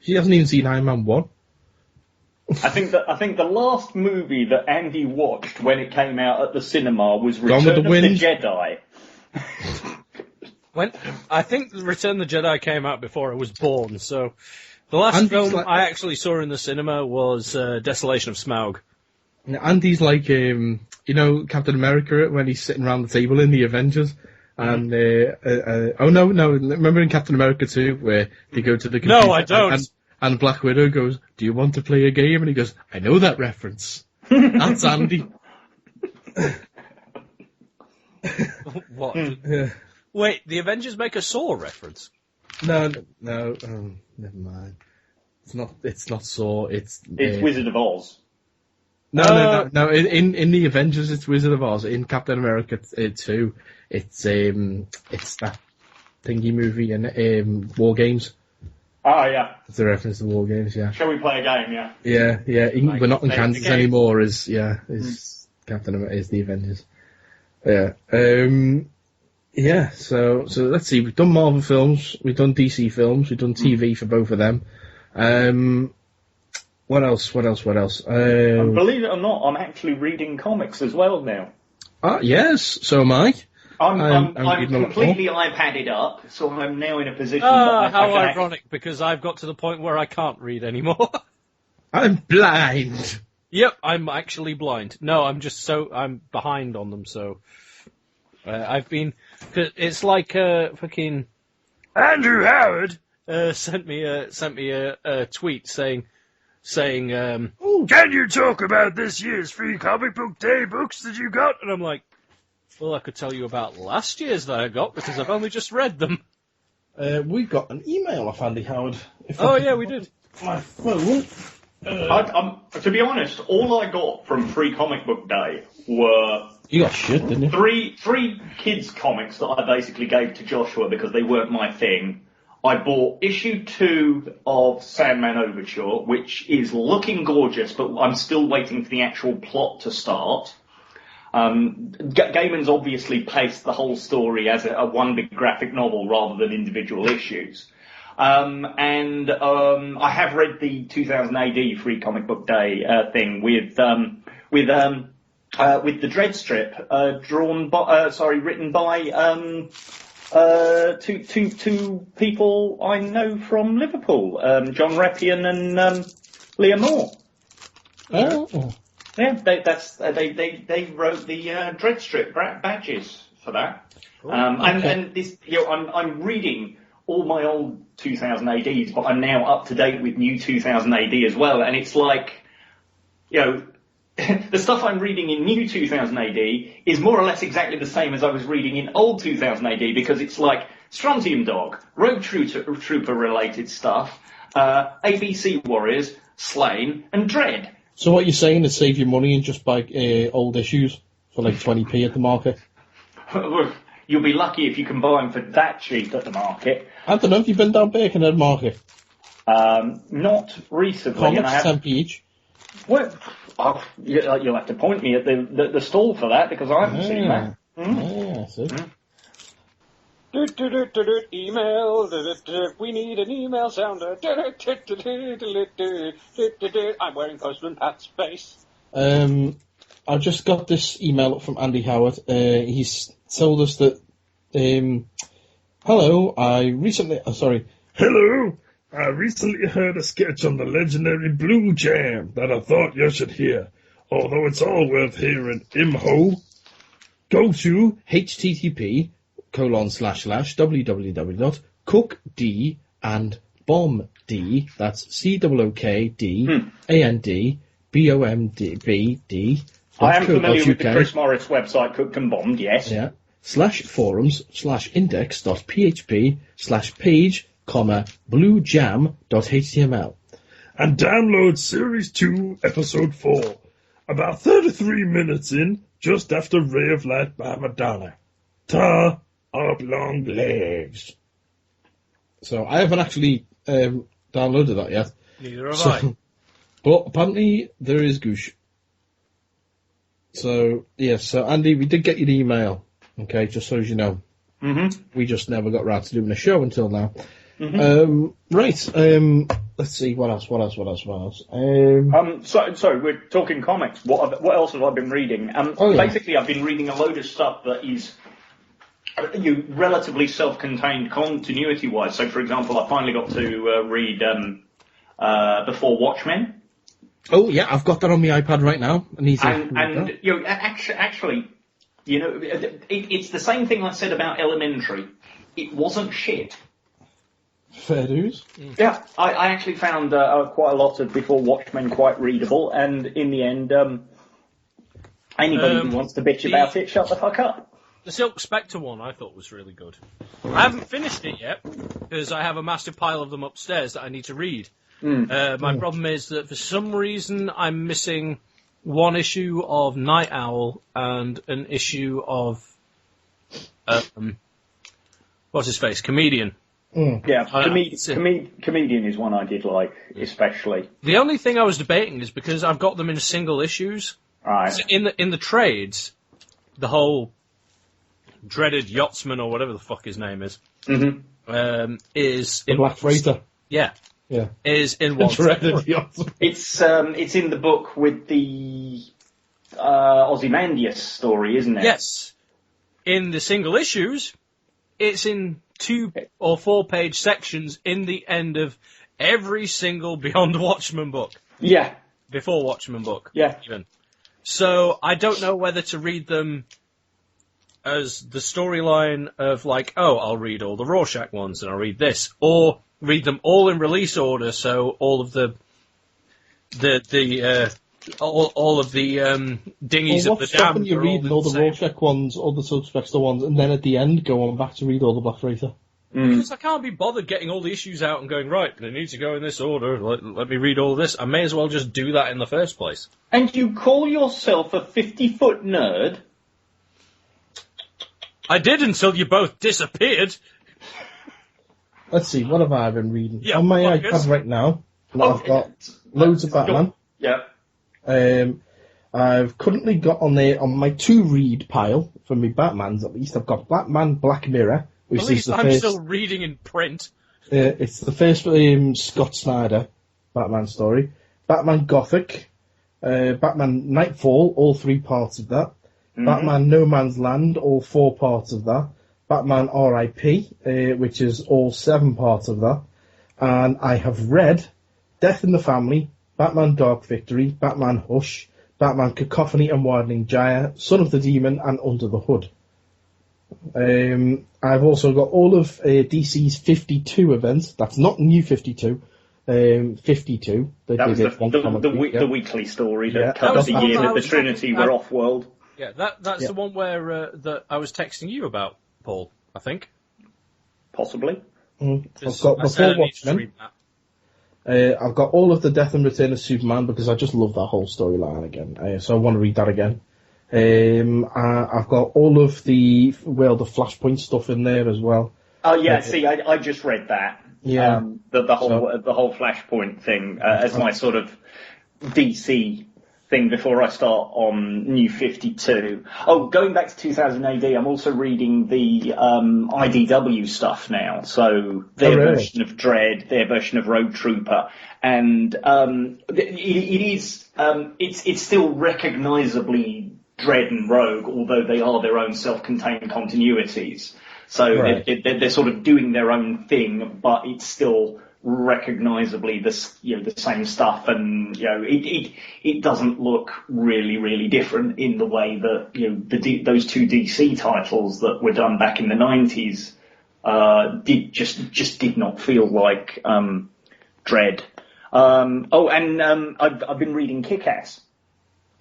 She hasn't even seen Iron Man 1. I think the last movie that Andy watched when it came out at the cinema was Return of the Jedi. I think Return of the Jedi came out before I was born, so the last film I actually saw in the cinema was Desolation of Smaug. Andy's like, Captain America when he's sitting around the table in the Avengers. And, remember in Captain America 2 where they go to the computer? No, I don't. And Black Widow goes, do you want to play a game? And he goes, I know that reference. That's Andy. What? Wait, the Avengers make a Saw reference? No, never mind. It's not Saw, it's Wizard of Oz. No. In the Avengers, it's Wizard of Oz. In Captain America 2, it's that thingy movie in War Games. Oh yeah, it's a reference to War Games. Yeah. Shall we play a game? Yeah. Yeah. We're not in Kansas anymore. Is Captain America is the Avengers? Yeah. Yeah. So let's see. We've done Marvel films. We've done DC films. We've done TV for both of them. What else? Believe it or not, I'm actually reading comics as well now. Ah, yes, so am I. I'm reading a lot completely iPadded up, so I'm now in a position that Ah, I how can ironic, because I've got to the point where I can't read anymore. I'm blind. Yep, I'm actually blind. No, I'm behind on them, so I've been. It's like fucking Andrew Howard sent me a tweet saying, can you talk about this year's free comic book day books that you got? And I'm like, well, I could tell you about last year's that I got because I've only just read them. We got an email off Andy Howard. We did. My phone. To be honest, all I got from Free Comic Book Day were You got shit, didn't you? three kids' comics that I basically gave to Joshua because they weren't my thing. I bought issue 2 of Sandman Overture, which is looking gorgeous, but I'm still waiting for the actual plot to start. Gaiman's obviously paced the whole story as a one big graphic novel rather than individual issues. And I have read the 2000 AD Free Comic Book Day thing with the Dread strip written by two people I know from Liverpool, John Reppion and Liam Moore. Oh. Yeah, they wrote the Dread strip badges for that. And this, I'm reading all my old 2000 ADs, but I'm now up to date with new 2000 AD as well, and it's like, the stuff I'm reading in new 2000 AD is more or less exactly the same as I was reading in old 2000 AD, because it's like Strontium Dog, Rogue Trooper related stuff, ABC Warriors, Slain, and Dread. So what you're saying is save your money and just buy old issues for like 20p at the market? You'll be lucky if you can buy them for that cheap at the market. I don't know, have you been down Birkenhead Market? Not recently. Comics, 10p each. Well, you'll have to point me at the stall for that, because I haven't seen that. Yeah, see. Email. We need an email sounder. I'm wearing Postman Pat's face. I just got this email from Andy Howard. He's told us that, hello, I recently heard a sketch on the legendary Blue Jam that I thought you should hear. Although it's all worth hearing, imho, go to http://www.cookdandbombd, that's COOKDANDBOMBD. I am familiar with the Chris Morris website, Cooked and Bombed, yes. Yeah. /forums/index.php/page, bluejam.html. And download Series 2, Episode 4. About 33 minutes in, just after Ray of Light by Madonna. Ta up long legs. So I haven't actually downloaded that yet. Neither have I. But apparently there is goosh. So, yes, so Andy, we did get your email, okay, just so as you know. Mm-hmm. We just never got round to doing a show until now. Mm-hmm. Right, let's see, what else? So we're talking comics. What else have I been reading? Basically, I've been reading a load of stuff that is relatively self-contained continuity-wise. So, for example, I finally got to read Before Watchmen. Oh yeah, I've got that on my iPad right now. Actually, it's the same thing I said about Elementary. It wasn't shit. Fair dues. Yeah, I actually found quite a lot of Before Watchmen quite readable, and in the end, anybody who wants to bitch about it, shut the fuck up. The Silk Spectre one I thought was really good. I haven't finished it yet, because I have a massive pile of them upstairs that I need to read. My problem is that for some reason I'm missing one issue of Night Owl and an issue of what's his face? Comedian. Yeah, Comedian is one I did like, especially. The only thing I was debating is because I've got them in single issues. Right. So in the trades, the whole dreaded yachtsman or whatever the fuck his name is, is the Black Freighter. Yeah. Yeah. Is in one. Dreaded yachtsman. It's in the book with the Ozymandias story, isn't it? Yes. in the single issues, it's in 2 or 4 page sections in the end of every single Beyond Watchmen book. Yeah. Before Watchmen book. Yeah. Even. So I don't know whether to read them as the storyline of like, oh, I'll read all the Rorschach ones and I'll read this, or read them all in release order, so all of the all of the dinghies of the dam. What's you reading all the Rorschach ones, all the Subspectre ones, and then at the end go on back to read all the Black Freighter? Because I can't be bothered getting all the issues out and going, right, they need to go in this order, let me read all of this. I may as well just do that in the first place. And you call yourself a 50-foot nerd? I did until you both disappeared. Let's see, what have I been reading? Yeah, on my fuckers. iPad right now, I've got loads of Batman. Yeah. I've currently got on there, on my to-read pile, for me Batmans at least, I've got Batman Black Mirror, which At is least the I'm first... still reading in print. It's the first Scott Snyder Batman story. Batman Gothic, Batman Nightfall, all 3 parts of that. Mm-hmm. Batman No Man's Land, all 4 parts of that. Batman R.I.P., which is all 7 parts of that. And I have read Death in the Family, Batman Dark Victory, Batman Hush, Batman Cacophony and Widening Gyre, Son of the Demon, and Under the Hood. I've also got all of DC's 52 events. That's not New 52. 52. That was the weekly story that covers the year that the Trinity were off-world. Yeah, that's the one where that I was texting you about, Paul, I think. Possibly. I've got Before Watchmen. I've got all of the Death and Return of Superman because I just love that whole storyline again. So I want to read that again. I've got all of the Flashpoint stuff in there as well. Oh yeah, see, I just read that. Yeah, the whole Flashpoint thing as my sort of DC thing before I start on New 52. Oh, going back to 2000 AD, I'm also reading the IDW stuff now. So their version of Dredd, their version of Road Trooper, and it's still recognisably Dredd and Rogue, although they are their own self-contained continuities. So they're sort of doing their own thing, but it's still recognisably the same stuff, and it doesn't look really different in the way that those 2 DC titles that were done back in the 90s did not feel like Dredd. I've been reading Kick-Ass.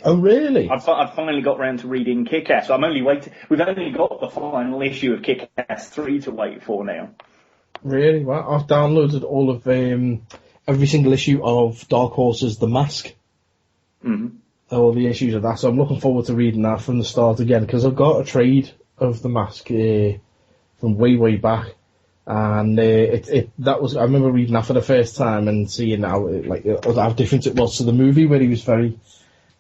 Oh, really? I've finally got round to reading Kick-Ass. I'm only waiting. We've only got the final issue of Kick-Ass 3 to wait for now. Really? Well, I've downloaded all of every single issue of Dark Horse's The Mask. Mm-hmm. All the issues of that. So I'm looking forward to reading that from the start again because I've got a trade of The Mask from way back, and I remember reading that for the first time and seeing how different it was to the movie where he was very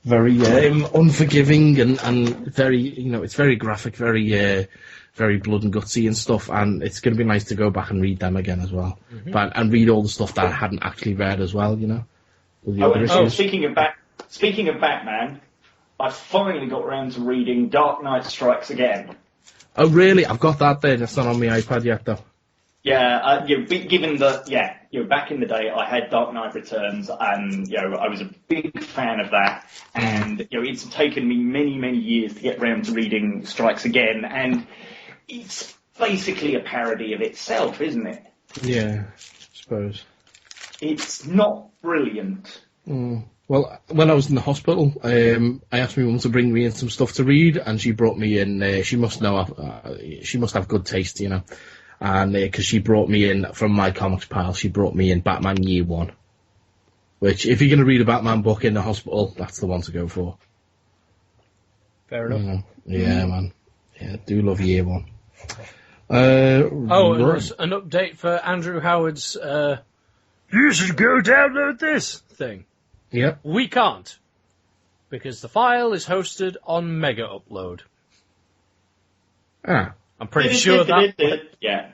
unforgiving and very, it's very graphic, very blood and gutsy and stuff, and it's going to be nice to go back and read them again as well. Mm-hmm. And read all the stuff that I hadn't actually read as well, Speaking of Batman, I finally got around to reading Dark Knight Strikes Again. Oh, really? I've got that there. That's not on my iPad yet, though. Yeah, given that, back in the day I had Dark Knight Returns, and I was a big fan of that, and it's taken me many years to get round to reading Strikes Again, and it's basically a parody of itself, isn't it? Yeah, I suppose. It's not brilliant. Well, when I was in the hospital, I asked my mum to bring me in some stuff to read, and she brought me in. She must have good taste, and because she brought me in from my comics pile, she brought me in Batman Year One, which, if you're going to read a Batman book in the hospital, that's the one to go for. Fair enough. Yeah, man. Yeah, I do love Year One. And there's an update for Andrew Howard's you should go download this thing. Yep. We can't, because the file is hosted on Mega Upload. I'm pretty sure that... Yeah.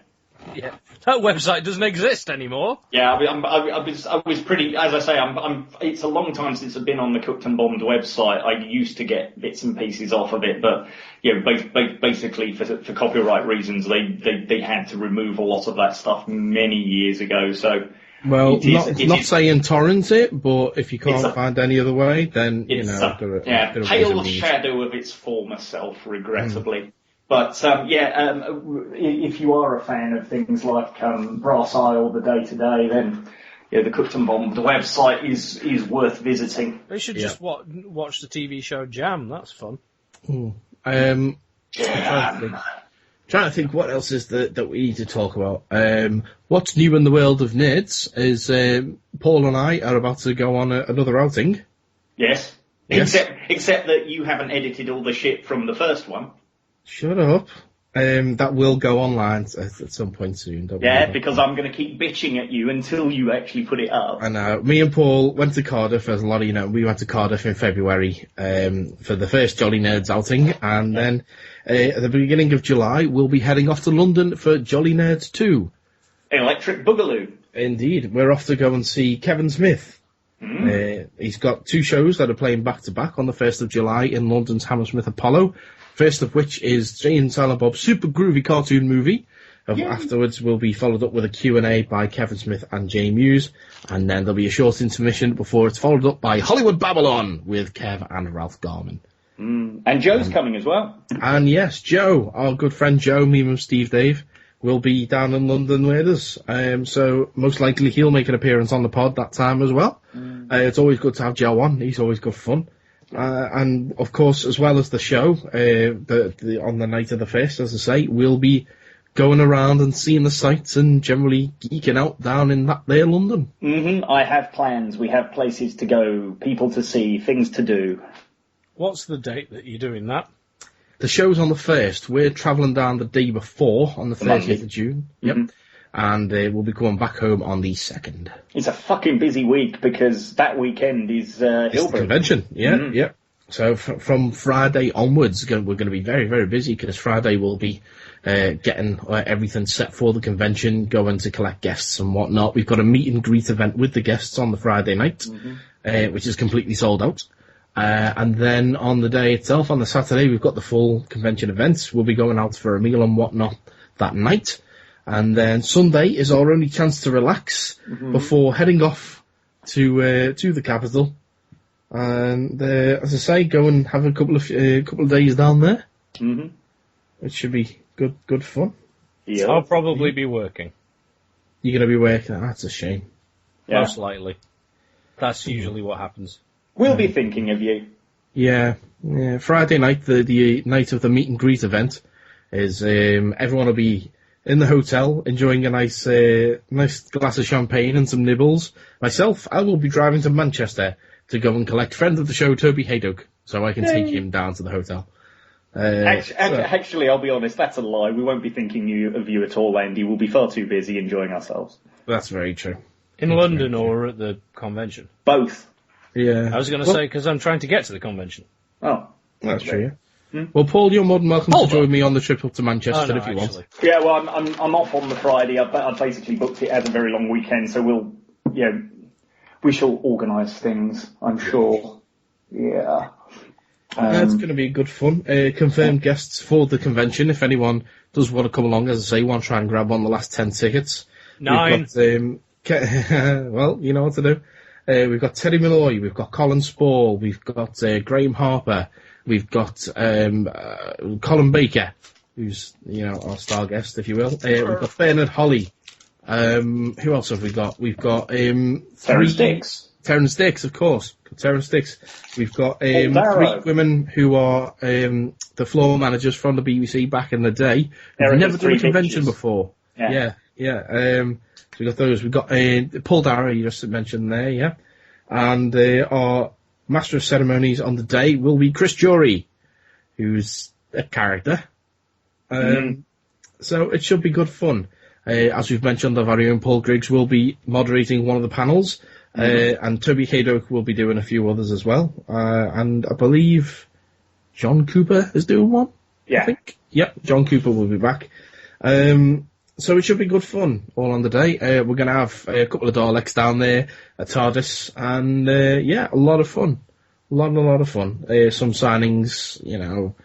Yeah, that website doesn't exist anymore. Yeah, I was pretty. As I say, it's a long time since I've been on the Cooked and Bombed website. I used to get bits and pieces off of it, but basically for copyright reasons, they had to remove a lot of that stuff many years ago. So, well, not saying torrent it, but if you can't find any other way, then pale shadow of its former self, regrettably. But if you are a fan of things like Brass Eye or the Day to Day, then the Cooked and Bombed website is worth visiting. They should just watch the TV show Jam. That's fun. Trying to think what else is that we need to talk about. What's new in the world of nerds is Paul and I are about to go on another outing. Yes. Except that you haven't edited all the shit from the first one. Shut up. That will go online at some point soon. Because I'm going to keep bitching at you until you actually put it up. I know. Me and Paul went to Cardiff, as a lot of you know. We went to Cardiff in February for the first Jolly Nerds outing, and then at the beginning of July, we'll be heading off to London for Jolly Nerds 2. Electric Boogaloo. Indeed. We're off to go and see Kevin Smith. He's got 2 shows that are playing back-to-back on the 1st of July in London's Hammersmith Apollo. First of which is Jay and Silent Bob's super groovy cartoon movie. Afterwards will be followed up with a Q&A by Kevin Smith and Jay Muse. And then there'll be a short intermission before it's followed up by Hollywood Babylon with Kev and Ralph Garman. And Joe's coming as well. And yes, Joe, our good friend Joe, me and Steve Dave, will be down in London with us. So most likely he'll make an appearance on the pod that time as well. It's always good to have Joe on. He's always good fun. And of course, as well as the show, on the night of the 1st, as I say, we'll be going around and seeing the sights and generally geeking out down in that there London. I have plans. We have places to go, people to see, things to do. What's the date that you're doing that? The show's on the 1st. We're travelling down the day before, on the 30th of June. Yep. And we'll be coming back home on the 2nd. It's a fucking busy week because that weekend is Hilbert. Convention, yeah. So from Friday onwards, we're going to be very, very busy because Friday we'll be getting everything set for the convention, going to collect guests and whatnot. We've got a meet and greet event with the guests on the Friday night, which is completely sold out. And then on the day itself, on the Saturday, we've got the full convention events. We'll be going out for a meal and whatnot that night. And then Sunday is our only chance to relax before heading off to the capital. And as I say, go and have a couple of days down there. It should be good fun. Yeah. I'll probably be working. You're going to be working? Oh, that's a shame. Yeah. Most likely. That's usually what happens. We'll be thinking of you. Yeah. Friday night, the night of the meet and greet event, is everyone will be in the hotel, enjoying a nice glass of champagne and some nibbles. Myself, I will be driving to Manchester to go and collect friend of the show, Toby Haydock, so I can take him down to the hotel. Actually, I'll be honest, that's a lie. We won't be thinking of you at all, Andy. We'll be far too busy enjoying ourselves. That's very true. In London or at the convention? Both. Yeah. I was going to say, because I'm trying to get to the convention. Oh. That's true, yeah. Well, Paul, you're more than welcome to join me on the trip up to Manchester if you want. Yeah, well, I'm off on the Friday. I've basically booked it as a very long weekend, so we shall organise things, I'm sure. Yeah. It's going to be good fun. Confirmed guests for the convention. If anyone does want to come along, as I say, want to try and grab on the last 10 tickets. 9. Well, you know what to do. We've got Teddy Malloy, we've got Colin Spall, we've got Graham Harper, we've got Colin Baker, who's our star guest, if you will. We've got Bernard Holly. Who else have we got? We've got Terrence Dix. Terrence Dix, of course. Terrence Dix. We've got 3 women who are the floor managers from the BBC back in the day. They've never done a convention before. Yeah. So we've got those. We've got Paul Darrow, you just mentioned there, yeah. And our Master of Ceremonies on the day will be Chris Jury, who's a character. So it should be good fun. As we've mentioned, our very own Paul Griggs will be moderating one of the panels, and Toby Haydock will be doing a few others as well. And I believe John Cooper is doing one. Yeah. I think. Yep, John Cooper will be back. So it should be good fun all on the day. We're going to have a couple of Daleks down there, a TARDIS, and yeah, a lot of fun. A lot of fun. Some signings, you know.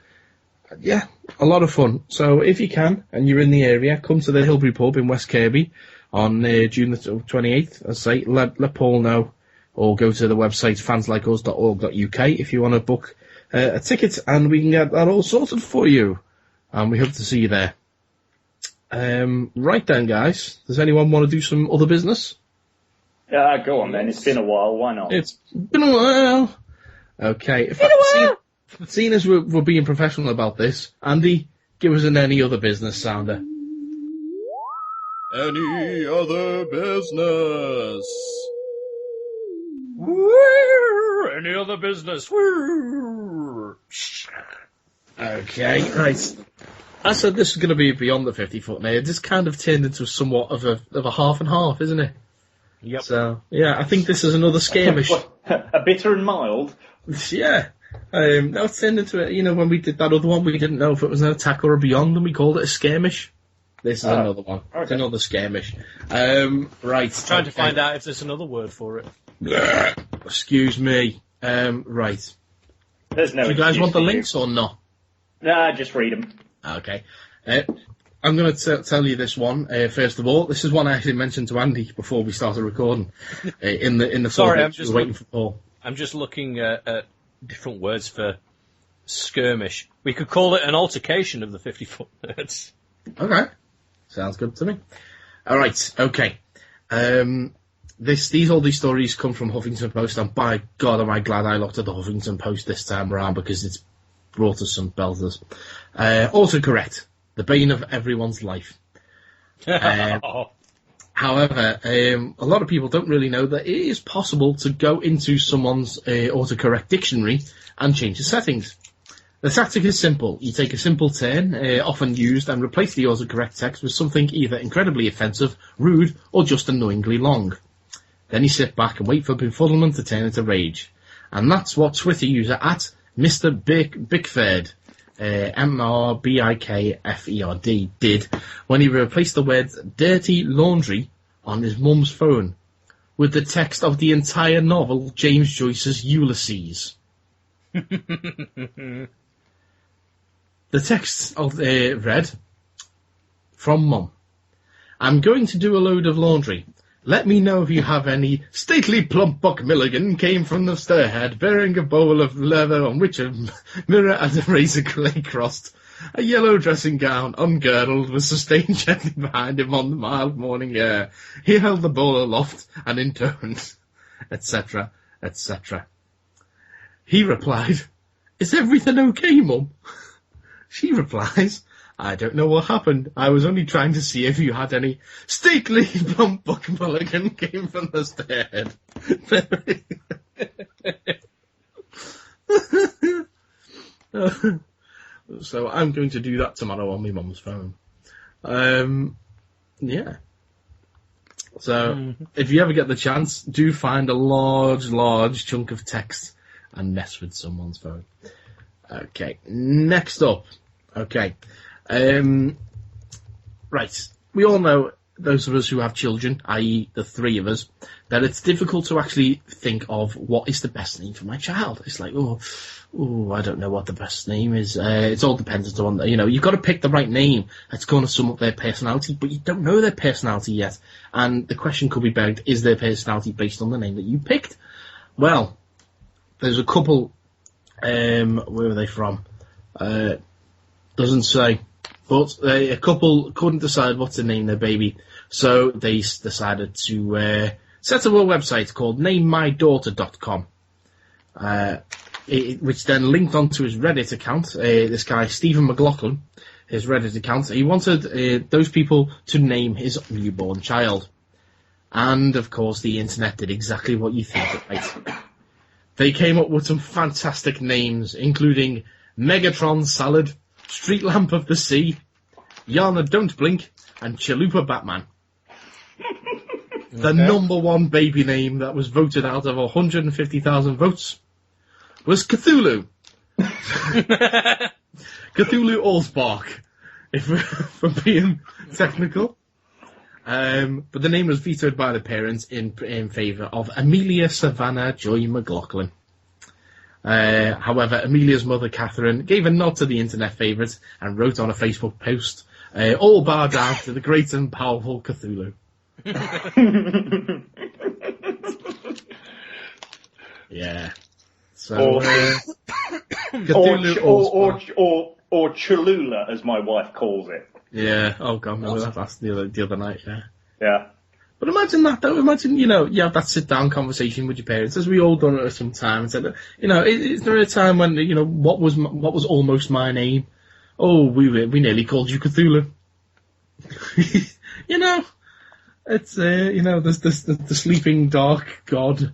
Yeah, a lot of fun. So if you can, and you're in the area, come to the Hilbury Pub in West Kirby on June the 28th. As I say, let Paul know, or go to the website fanslikeus.org.uk if you want to book a ticket, and we can get that all sorted for you. And we hope to see you there. Right then, guys. Does anyone want to do some other business? Go on then. It's been a while. Why not? It's been a while. Okay. Seeing as we're being professional about this, Andy, give us an any other business sounder. Any other business? Any other business? Okay, right. I said this is going to be beyond the 50-foot now. It just kind of turned into somewhat of a half and half, isn't it? Yep. So, yeah, I think this is another skirmish. A bitter and mild? Yeah. Now it's turned into it. You know, when we did that other one, we didn't know if it was an attack or a beyond, and we called it a skirmish. This is another one. Okay. It's another skirmish. Right. Trying to find out if there's another word for it. Excuse me. Right. There's no. Do you guys want the links or not? Nah, just read them. Okay. I'm going to tell you this one. First of all, this is one I actually mentioned to Andy before we started recording. In the Sorry, I'm just waiting for Paul. I'm just looking at different words for skirmish. We could call it an altercation of the 50-foot nerds. Okay. Sounds good to me. All right. Okay. All these stories come from Huffington Post, and by God, am I glad I looked at the Huffington Post this time around, because it's brought us some belters. Autocorrect, the bane of everyone's life. However, a lot of people don't really know that it is possible to go into someone's autocorrect dictionary and change the settings. The tactic is simple. You take a simple term, often used, and replace the autocorrect text with something either incredibly offensive, rude, or just annoyingly long. Then you sit back and wait for befuddlement to turn into rage. And that's what Twitter user at Mr. Bickford, MRBIKFERD, did when he replaced the words dirty laundry on his mum's phone with the text of the entire novel James Joyce's Ulysses. The text read, from Mum, I'm going to do a load of laundry. Let me know if you have any. Stately plump Buck Milligan came from the stairhead, bearing a bowl of leather on which a mirror and a razor clay crossed. A yellow dressing gown, ungirdled, was sustained gently behind him on the mild morning air. He held the bowl aloft and intoned, etc., etc. He replied, Is everything okay, Mum? She replies, I don't know what happened. I was only trying to see if you had any. Stately plump Buck Mulligan came from the stairhead. So I'm going to do that tomorrow on my mum's phone. Yeah. So if you ever get the chance, do find a large chunk of text and mess with someone's phone. Okay, next up. Okay. Right. We all know, those of us who have children, i.e. the three of us, that it's difficult to actually think of what is the best name for my child. It's like, I don't know what the best name is. It's all dependent on, you've got to pick the right name that's going to sum up their personality, but you don't know their personality yet. And the question could be begged, is their personality based on the name that you picked? Well, there's a couple, where are they from? Doesn't say. But a couple couldn't decide what to name their baby, so they decided to set up a website called NameMyDaughter.com, which then linked onto his Reddit account. This guy, Stephen McLaughlin, his Reddit account, he wanted those people to name his newborn child. And, of course, the internet did exactly what you think it might. They came up with some fantastic names, including Megatron Salad, Street Lamp of the Sea, Yana Don't Blink, and Chalupa Batman. The number one baby name that was voted out of 150,000 votes was Cthulhu. Cthulhu Allspark, if we're being technical. But the name was vetoed by the parents in favour of Amelia Savannah Joy McLaughlin. However, Amelia's mother, Catherine, gave a nod to the internet favourite and wrote on a Facebook post, all bow down to the great and powerful Cthulhu. Yeah. So, Cthulhu or Cholula, as my wife calls it. Yeah. Oh God, remember that? That's the other night. Yeah. Yeah. But imagine that, though. Imagine, you have that sit-down conversation with your parents, as we all done at some time, and said, is there a time when, what was almost my name? Oh, we nearly called you Cthulhu. It's there's the sleeping dark god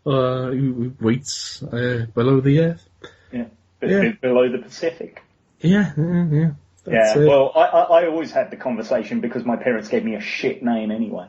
who waits below the earth. Yeah. Below the Pacific. Yeah. Yeah. Well, I always had the conversation because my parents gave me a shit name anyway.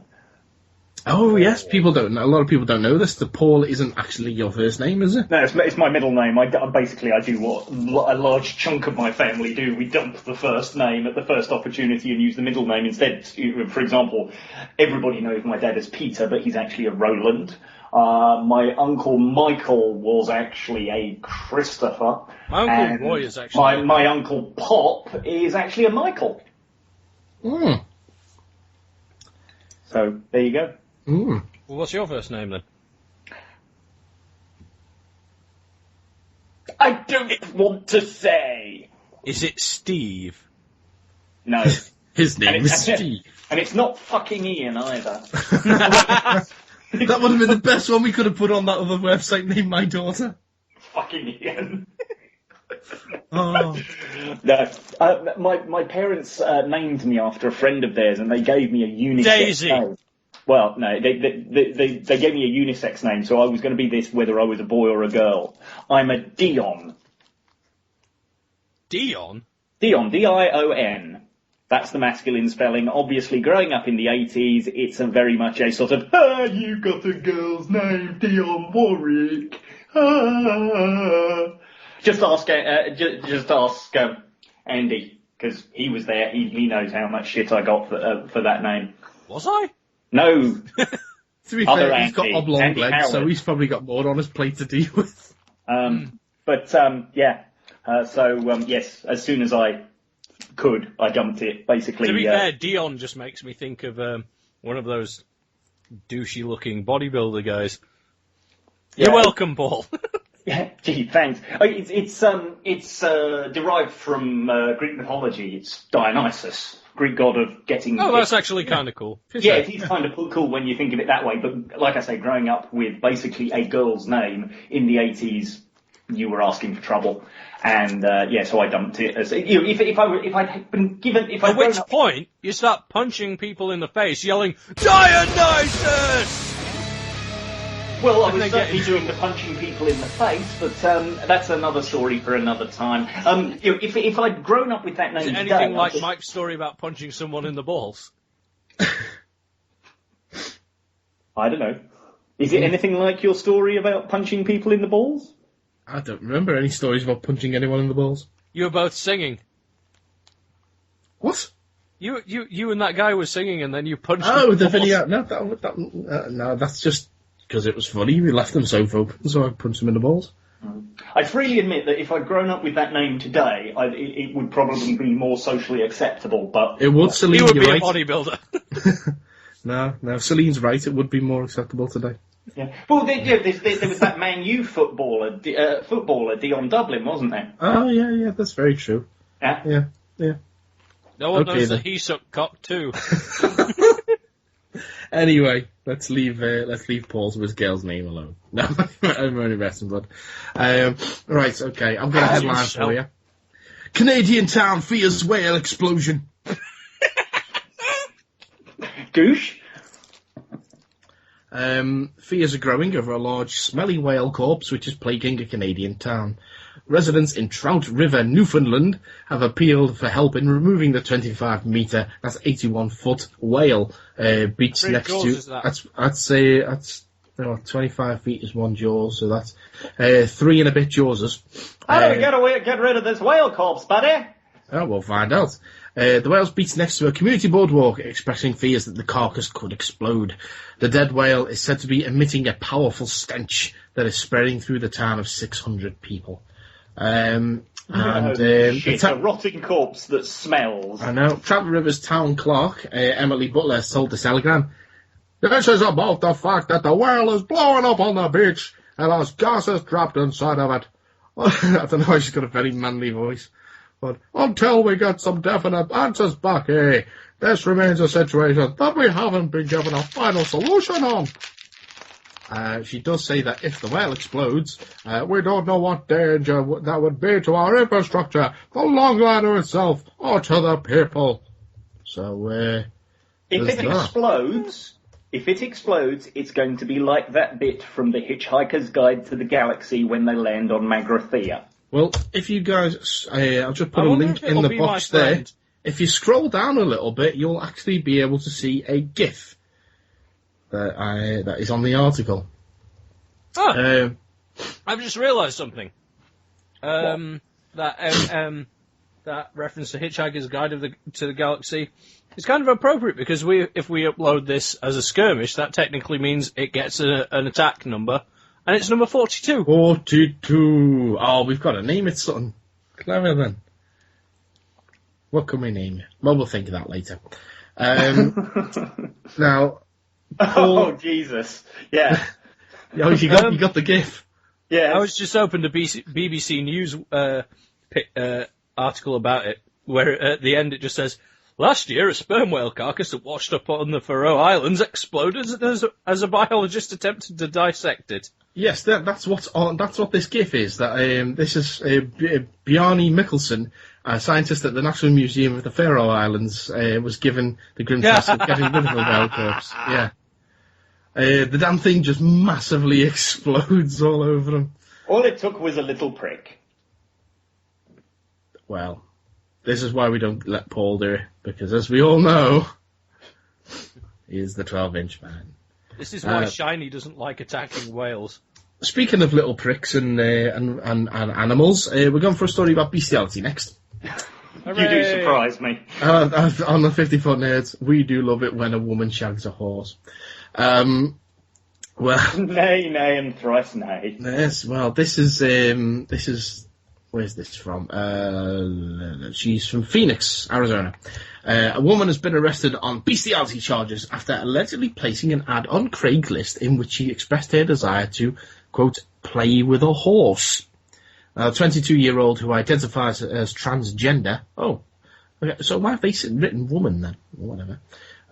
Oh yes, people don't know. A lot of people don't know this. The Paul isn't actually your first name, is it? No, it's my middle name. I do what a large chunk of my family do. We dump the first name at the first opportunity and use the middle name instead. For example, everybody knows my dad as Peter, but he's actually a Roland. My uncle Michael was actually a Christopher. My uncle Roy is actually... My uncle Pop is actually a Michael. Mm. So, there you go. Mm. Well, what's your first name, then? I don't want to say. Is it Steve? No. His name is Steve. And it's not fucking Ian either. That would have been the best one we could have put on that other website named My Daughter. Fucking Ian. Oh. No, my parents named me after a friend of theirs, and they gave me a unisex Daisy. name. Well, no, they gave me a unisex name, so I was going to be this whether I was a boy or a girl. I'm a Dion. Dion? Dion, D-I-O-N. That's the masculine spelling. Obviously, growing up in the 80s, it's very much a sort of, you got a girl's name, Dion Warwick. Just ask Andy, because he was there. He knows how much shit I got for that name. Was I? No. To be Other fair, he's got Andy, oblong Andy legs, Howard. so he's probably got more on his plate to deal with. Yeah. Yes, as soon as I could, I dumped it, basically. To be fair, Dion just makes me think of one of those douchey-looking bodybuilder guys. Yeah. You're welcome, Paul. Yeah, gee, thanks. It's derived from Greek mythology. It's Dionysus, Greek god of getting... Oh, that's actually kind of cool. Yeah, it is kind of cool when you think of it that way, but like I say, growing up with basically a girl's name in the 80s, you were asking for trouble. And, so I dumped it as... If I'd been given... At which point, you start punching people in the face, yelling, Dionysus! Well, I was certainly doing the punching people in the face, but that's another story for another time. If I'd grown up with that name Is it today... anything like Mike's story about punching someone in the balls? I don't know. Is it anything like your story about punching people in the balls? I don't remember any stories about punching anyone in the balls. You were both singing. What? You and that guy were singing, and then you punched him in Oh, the balls. video. No, that's just because it was funny. We left them so open, so I punched them in the balls. I freely admit that if I'd grown up with that name today, it would probably be more socially acceptable, but... It would, Celine, He would be you're a right. bodybuilder. No, Celine's right. It would be more acceptable today. Yeah. Well, there was that Man U footballer, Dion Dublin, wasn't there? Oh, yeah, that's very true. Yeah. Yeah. No one Okay, knows then. that he sucked cock too. Anyway, let's leave Paul's with his girl's name alone. No, I'm only messing, bud. Right, okay, I've got a headline for you. Canadian town fears whale explosion. Goosh? Fears are growing over a large smelly whale corpse which is plaguing a Canadian town. Residents in Trout River, Newfoundland, have appealed for help in removing the 25-metre, that's 81-foot whale beach How many next jaws to. is that? I'd say that's 25 feet is one jaws, so that's 3 and a bit jawses. How do we get rid of this whale corpse, buddy? Oh, we'll find out. The whale speaks next to a community boardwalk, expressing fears that the carcass could explode. The dead whale is said to be emitting a powerful stench that is spreading through the town of 600 people. Shit, a rotting corpse that smells. I know. Trap River's town clerk, Emily Butler, told the Telegram, "This is about the fact that the whale is blowing up on the beach and there's gases trapped inside of it." I don't know, she's got a very manly voice. But until we get some definite answers back, this remains a situation that we haven't been given a final solution on. She does say that if the whale explodes, we don't know what danger that would be to our infrastructure, the long ladder itself, or to the people. So, if it explodes, it's going to be like that bit from The Hitchhiker's Guide to the Galaxy when they land on Magrathea. Well, if you guys, I'll just put a link in the box there. If you scroll down a little bit, you'll actually be able to see a GIF that is on the article. I've just realised something. That reference to Hitchhiker's Guide to the Galaxy is kind of appropriate because if we upload this as a skirmish, that technically means it gets an attack number, and it's number 42. 42. Oh, we've got to name it something clever then. What can we name it? Well, we'll think of that later. Now. Oh, Jesus. Yeah. Oh, you got the GIF. Yeah. I was just opened a BBC News article about it, where at the end it just says, "Last year, a sperm whale carcass that washed up on the Faroe Islands exploded as a biologist attempted to dissect it." Yes, that's what this GIF is. That this is Bjarni Mikkelsen, a scientist at the National Museum of the Faroe Islands, was given the grim task of getting rid of a whale corpse. Yeah. The damn thing just massively explodes all over him. All it took was a little prick. Well, this is why we don't let Paul do it, because as we all know, he is the 12-inch man. This is why Shiny doesn't like attacking whales. Speaking of little pricks and animals, we're going for a story about bestiality next. Hooray! You do surprise me. On the 50-foot nerds, we do love it when a woman shags a horse. Well, nay, and thrice nay. Yes, well, this is where's this from? She's from Phoenix, Arizona. A woman has been arrested on bestiality charges after allegedly placing an ad on Craigslist in which she expressed her desire to, quote, play with a horse. A 22-year-old who identifies as transgender. Oh, okay, so why have they written woman then? Or whatever.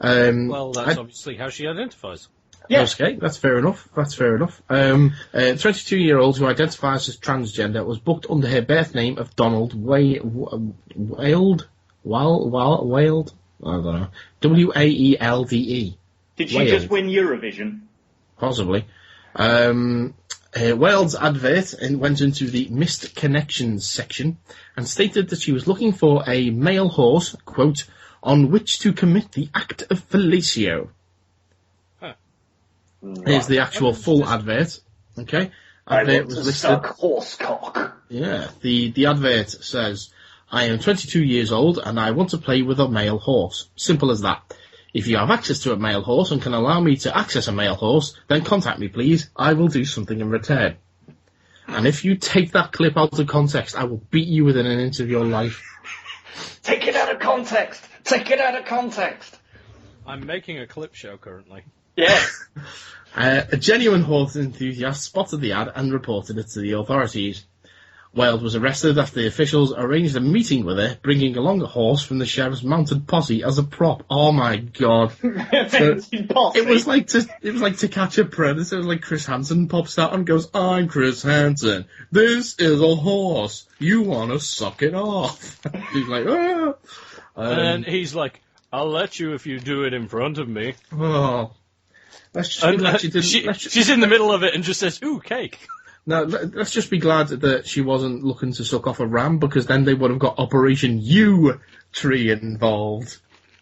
Well, that's obviously how she identifies. Yeah. Okay, that's fair enough. 22-year-old who identifies as transgender was booked under her birth name of Donald Wailde. I don't know. Waelde. Did she just win Eurovision? Possibly. Wailde's advert went into the missed connections section and stated that she was looking for a male horse, quote, on which to commit the act of fellatio. Huh. Here's the actual full advert. Okay. Advert was listed. Suck horse cock. Yeah. The advert says, "I am 22 years old and I want to play with a male horse. Simple as that. If you have access to a male horse and can allow me to access a male horse, then contact me, please. I will do something in return. And if you take that clip out of context, I will beat you within an inch of your life." Take it out of context. Take it out of context. I'm making a clip show currently. Yes. A genuine horse enthusiast spotted the ad and reported it to the authorities. Wild was arrested after the officials arranged a meeting with her, bringing along a horse from the sheriff's mounted posse as a prop. Oh my god! It was like to catch a predator. It was like Chris Hansen pops out and goes, "I'm Chris Hansen. This is a horse. You want to suck it off?" He's like, "Ah." And he's like, "I'll let you if you do it in front of me." Oh, she's in the middle of it and just says, "Ooh, cake." Now, let's just be glad that she wasn't looking to suck off a ram, because then they would have got Operation U-Tree involved.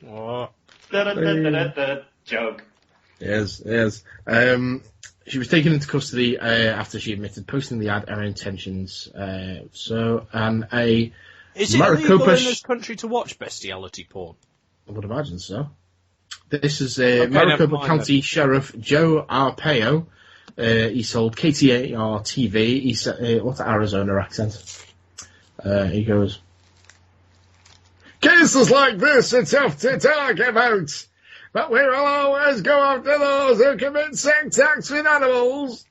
Oh. Joke. Yes. She was taken into custody after she admitted posting the ad her intentions. A Is it illegal Maricopa in this country to watch bestiality porn? I would imagine so. This is never Maricopa mind County Sheriff Joe Arpaio. He sold KTAR TV. What's the Arizona accent? He goes, cases like this are tough to talk about, but we will always go after those who commit sex acts with animals.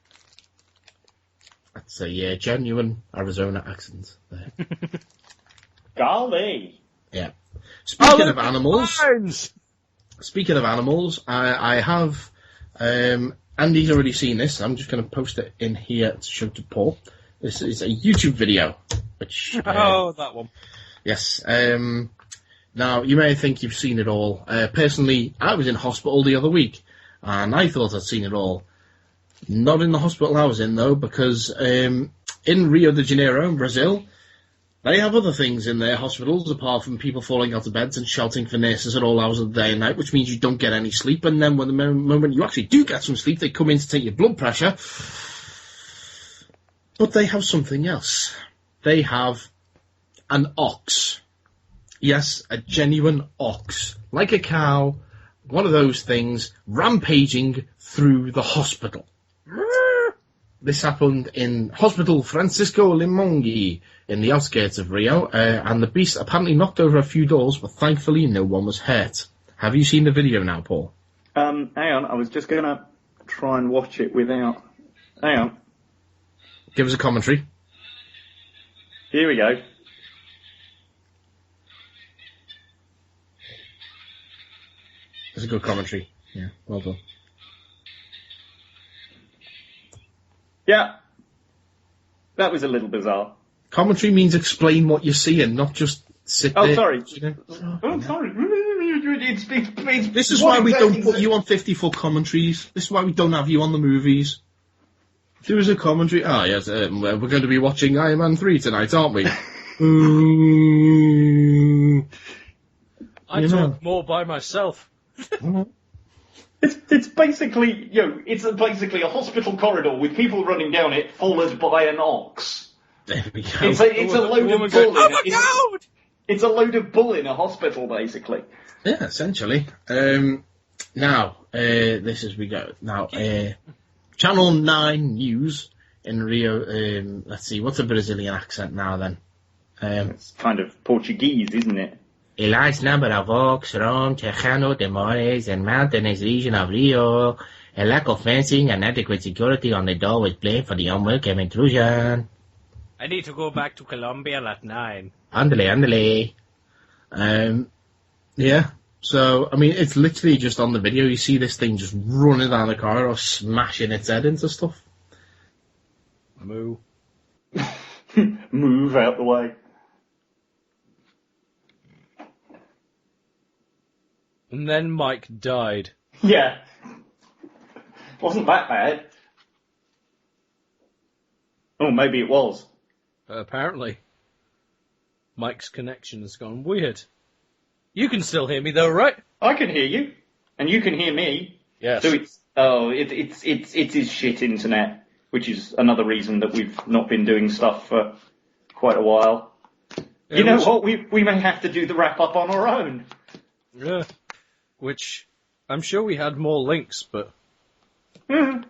That's a genuine Arizona accent there. Golly. Yeah. Speaking of animals, I have, Andy's already seen this. I'm just going to post it in here to show to Paul. This is a YouTube video, which... that one. Yes. Now, you may think you've seen it all. Personally, I was in hospital the other week, and I thought I'd seen it all. Not in the hospital I was in, though, because in Rio de Janeiro, in Brazil, they have other things in their hospitals apart from people falling out of beds and shouting for nurses at all hours of the day and night, which means you don't get any sleep. And then when the moment you actually do get some sleep, they come in to take your blood pressure. But they have something else. They have an ox. Yes, a genuine ox. Like a cow, one of those things, rampaging through the hospital. This happened in Hospital Francisco Limongi in the outskirts of Rio, and the beast apparently knocked over a few doors, but thankfully no one was hurt. Have you seen the video now, Paul? Hang on, I was just going to try and watch it without... Hang on. Give us a commentary. Here we go. It's a good commentary. Yeah, well done. Yeah. That was a little bizarre. Commentary means explain what you're seeing, not just sit there. Oh, sorry. You know? Oh, sorry. This is why we don't put you on 50-foot commentaries. This is why we don't have you on the movies. There was a commentary. Oh, yes, we're going to be watching Iron Man 3 tonight, aren't we? I talk more by myself. It's basically, it's basically a hospital corridor with people running down it, followed by an ox. There we go. It's a load of bull. It's a load of bull in a hospital, basically. Yeah, essentially. Now, this is we go. Now, Channel 9 News in Rio. Let's see, what's a Brazilian accent now then? It's kind of Portuguese, isn't it? A large number of oaks roam Tejano de Mores and mountainous region of Rio. A lack of fencing and adequate security on the door was blamed for the unwelcome intrusion. I need to go back to Colombia at 9. Andale. Yeah. So, I mean, it's literally just on the video. You see this thing just running down the corridor, smashing its head into stuff. Moo. Move out the way. And then Mike died. Yeah. Wasn't that bad. Oh, maybe it was. Apparently. Mike's connection has gone weird. You can still hear me though, right? I can hear you. And you can hear me. Yes. So it's his shit internet, which is another reason that we've not been doing stuff for quite a while. You know what? We may have to do the wrap up on our own. Yeah. Which I'm sure we had more links, but Mm.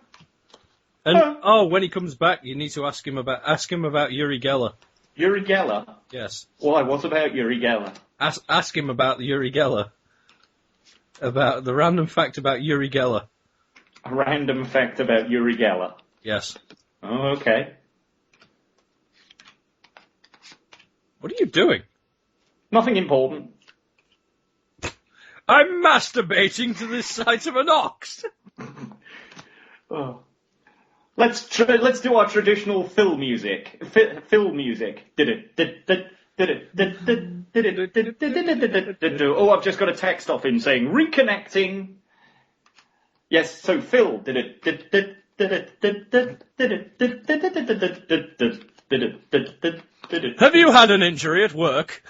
and when he comes back, you need to ask him about Uri Geller. Uri Geller? Yes. Why? What about Uri Geller? Ask him about Uri Geller. About the random fact about Uri Geller. A random fact about Uri Geller. Yes. Oh, okay. What are you doing? Nothing important. I'm masturbating to this sight of an ox. Oh. Let's do our traditional Phil music. Phil music. Oh, I've just got a text off him saying reconnecting. Yes, so Phil. Have you had an injury at work?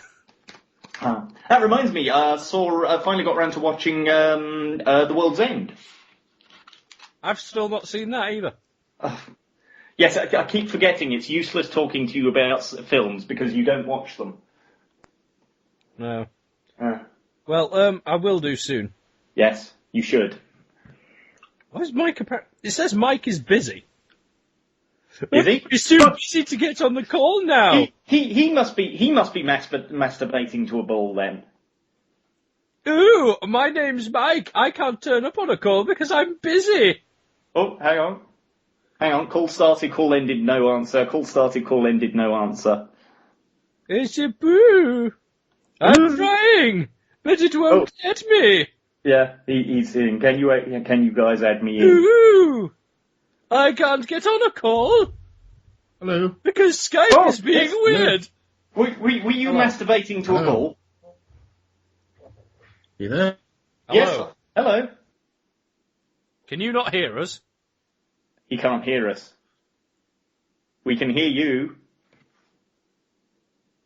That reminds me, finally got around to watching The World's End. I've still not seen that either. Yes, I keep forgetting it's useless talking to you about films because you don't watch them. No. Well, I will do soon. Yes, you should. Why is Mike It says Mike is busy. Is he? He's too busy to get on the call now. He must be masturbating to a ball then. Ooh, my name's Mike. I can't turn up on a call because I'm busy. Oh, hang on. Call started, call ended, no answer. Call started, call ended, no answer. It's a boo. I'm trying, but it won't let me. Yeah, he's in. Can you guys add me in? Ooh, I can't get on a call. Hello. Because Skype is being weird. Were you masturbating to a ball? You there? Yes. Hello. Can you not hear us? He can't hear us. We can hear you.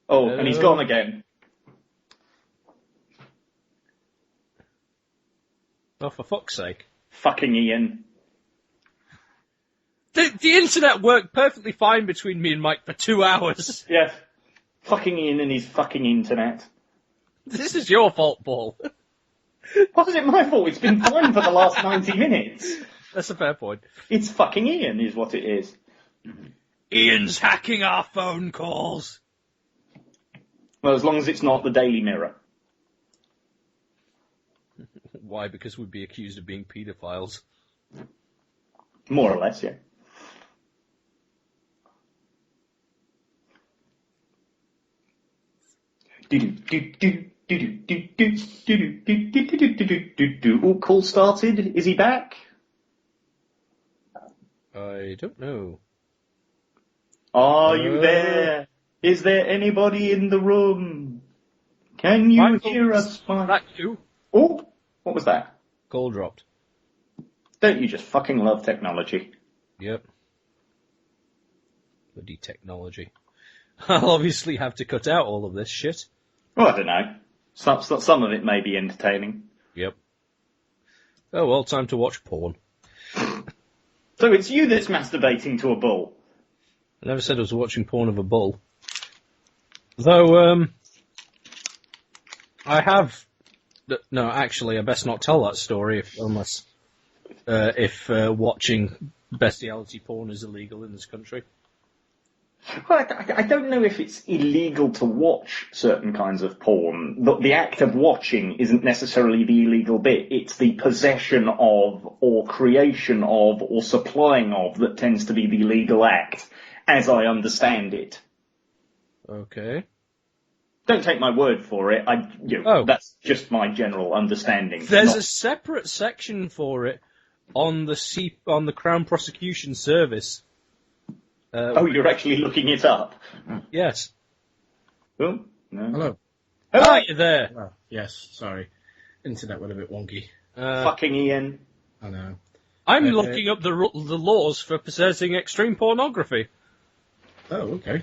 Oh, and he's gone again. Oh, for fuck's sake. Fucking Ian. The internet worked perfectly fine between me and Mike for 2 hours. Yes. Fucking Ian and his fucking internet. This is your fault, Paul. Why is it my fault? It's been fine for the last 90 minutes. That's a fair point. It's fucking Ian is what it is. Ian's hacking our phone calls. Well, as long as it's not the Daily Mirror. Why? Because we'd be accused of being paedophiles. More or less, yeah. Oh, call started. Is he back? I don't know. Are you there? Is there anybody in the room? Can you hear us? That too. Oh, what was that? Call dropped. Don't you just fucking love technology? Yep. Bloody technology. I'll obviously have to cut out all of this shit. Well, I don't know. Some of it may be entertaining. Yep. Oh well, time to watch porn. So it's you that's masturbating to a bull? I never said I was watching porn of a bull. Though, I have... No, actually, I best not tell that story unless watching bestiality porn is illegal in this country. Well, I don't know if it's illegal to watch certain kinds of porn. The act of watching isn't necessarily the illegal bit. It's the possession of, or creation of, or supplying of that tends to be the illegal act, as I understand it. Okay. Don't take my word for it. That's just my general understanding. There's a separate section for it on the Crown Prosecution Service. You're actually looking it up? Yes. Oh, no. Hello. Are you there? Oh, yes, sorry. Internet went a bit wonky. Fucking Ian. I know. I'm looking up the laws for possessing extreme pornography. Oh, okay.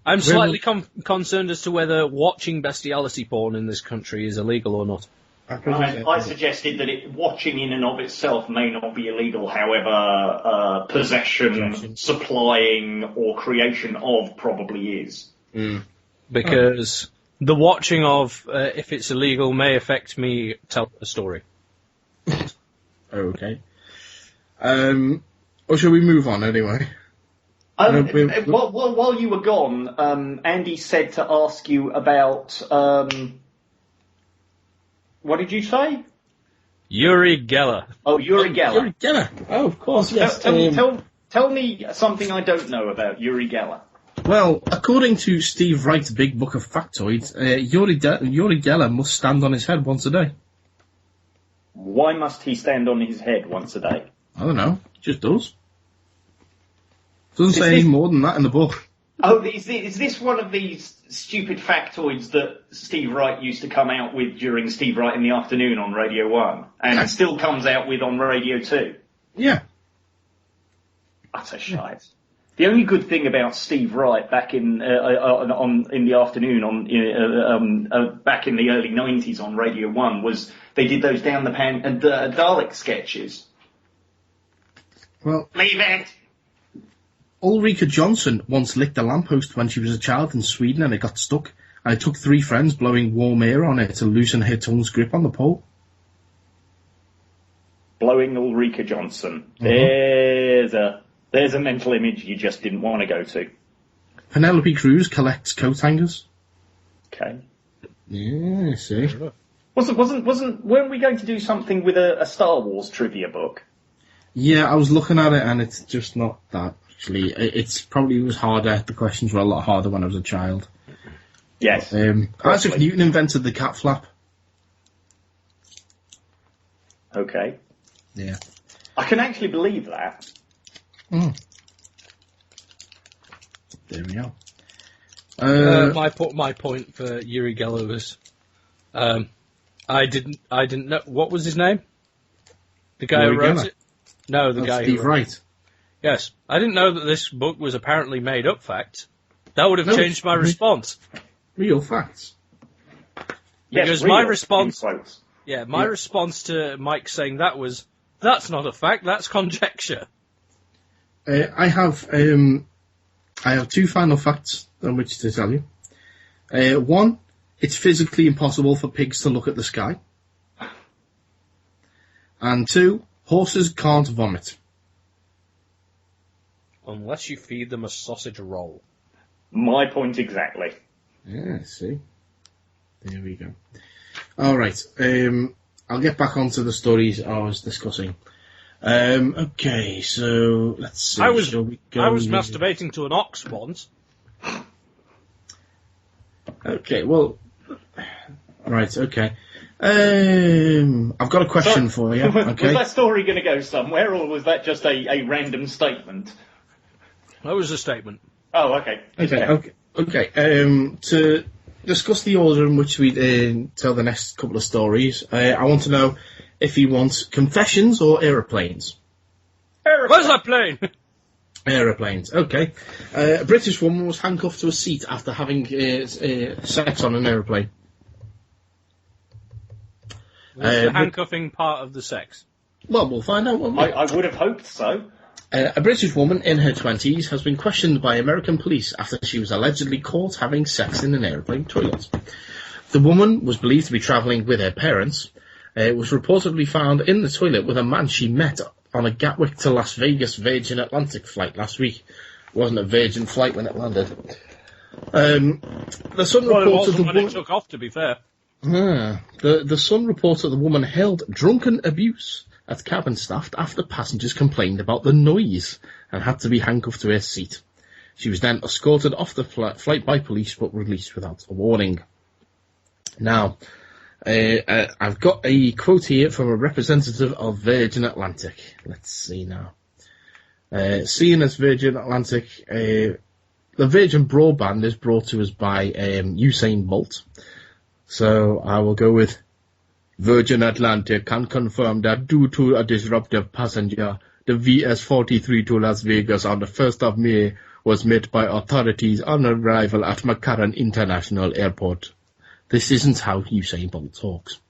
I'm slightly concerned as to whether watching bestiality porn in this country is illegal or not. I suggested that watching in and of itself may not be illegal, however, possession, supplying, or creation of probably is. Mm. Because the watching of, if it's illegal, may affect me tell a story. Okay. Or shall we move on anyway? While you were gone, Andy said to ask you about... what did you say? Uri Geller. Oh, Uri Geller. Uri Geller. Oh, of course, yes. Tell me something I don't know about Uri Geller. Well, according to Steve Wright's Big Book of Factoids, Uri Geller must stand on his head once a day. Why must he stand on his head once a day? I don't know. He just does. Doesn't say any more than that in the book. Oh, is this one of these stupid factoids that Steve Wright used to come out with during Steve Wright in the Afternoon on Radio 1, and it still comes out with on Radio 2? Yeah. Utter shite. The only good thing about Steve Wright back in the Afternoon back in the early 90s on Radio 1 was they did those down the pan Dalek sketches. Well, leave it. Ulrika Jonsson once licked a lamppost when she was a child in Sweden and it got stuck. I took 3 friends blowing warm air on it to loosen her tongue's grip on the pole. Blowing Ulrika Johnson. Mm-hmm. There's a mental image you just didn't want to go to. Penelope Cruz collects coat hangers. Okay. Yeah, see. Weren't we going to do something with a Star Wars trivia book? Yeah, I was looking at it and it's just not that, actually. It's probably was harder. The questions were a lot harder when I was a child. Yes. Isaac Newton invented the cat flap. Okay. Yeah. I can actually believe that. Mm. There we go. My point for Uri Geller was, I didn't know what was his name. The guy Uri who wrote Geller? it. No, the guy Steve who wrote Wright. it. Yes, I didn't know that this book was apparently made up fact. That would have No, changed my response. Real facts. Because Yes, my real, response, in quotes. my response to Mike saying that was, that's not a fact, that's conjecture. I have 2 final facts on which to tell you. 1, it's physically impossible for pigs to look at the sky. And 2, horses can't vomit. Unless you feed them a sausage roll. My point exactly. Yeah, see. There we go. Alright, I'll get back onto the stories I was discussing. Okay, so let's see. I was Shall we go masturbating to an ox once. Okay, well, right, okay. I've got a question for you. Okay. Was that story going to go somewhere, or was that just a random statement? That was a statement. Oh, okay. Okay. To discuss the order in which we tell the next couple of stories, I want to know if you want confessions or aeroplanes. Where's that plane? Aeroplanes, okay. A British woman was handcuffed to a seat after having sex on an aeroplane. Was the handcuffing part of the sex? Well, we'll find out, won't we? I would have hoped so. A British woman in her 20s has been questioned by American police after she was allegedly caught having sex in an aeroplane toilet. The woman was believed to be travelling with her parents. Was reportedly found in the toilet with a man she met on a Gatwick to Las Vegas Virgin Atlantic flight last week. It wasn't a Virgin flight when it landed. The Sun Well, it reported wasn't the when woman... it took off, to be fair. The Sun reported the woman held drunken abuse at cabin staff after passengers complained about the noise and had to be handcuffed to her seat. She was then escorted off the flight by police but released without a warning. Now, I've got a quote here from a representative of Virgin Atlantic. Let's see now. Seeing as Virgin Atlantic, the Virgin broadband is brought to us by Usain Bolt. So I will go with Virgin Atlantic can confirm that due to a disruptive passenger, the VS-43 to Las Vegas on the 1st of May was met by authorities on arrival at McCarran International Airport. This isn't how Usain Bolt talks.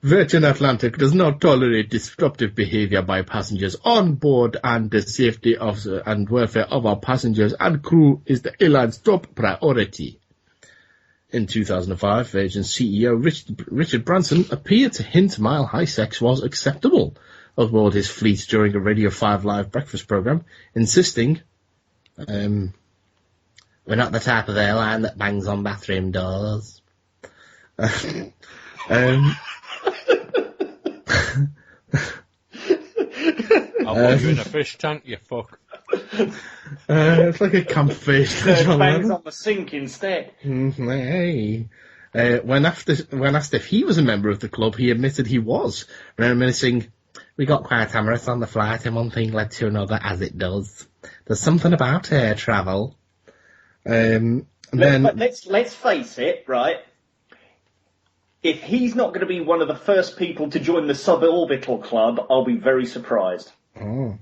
Virgin Atlantic does not tolerate disruptive behavior by passengers on board, and the safety of and welfare of our passengers and crew is the airline's top priority. In 2005, Virgin CEO Richard Branson appeared to hint mile-high sex was acceptable aboard his fleet during a Radio 5 Live breakfast programme, insisting, we're not the type of airline that bangs on bathroom doors. I'll put you in a fish tank, you fuck. It's like a camp fish. Bangs on the sink instead. Hey. When asked if he was a member of the club, he admitted he was, reminiscing, we got quite amorous on the flight and one thing led to another, as it does. There's something about air travel. But let's face it, right? If he's not going to be one of the first people to join the suborbital club, I'll be very surprised. Oh.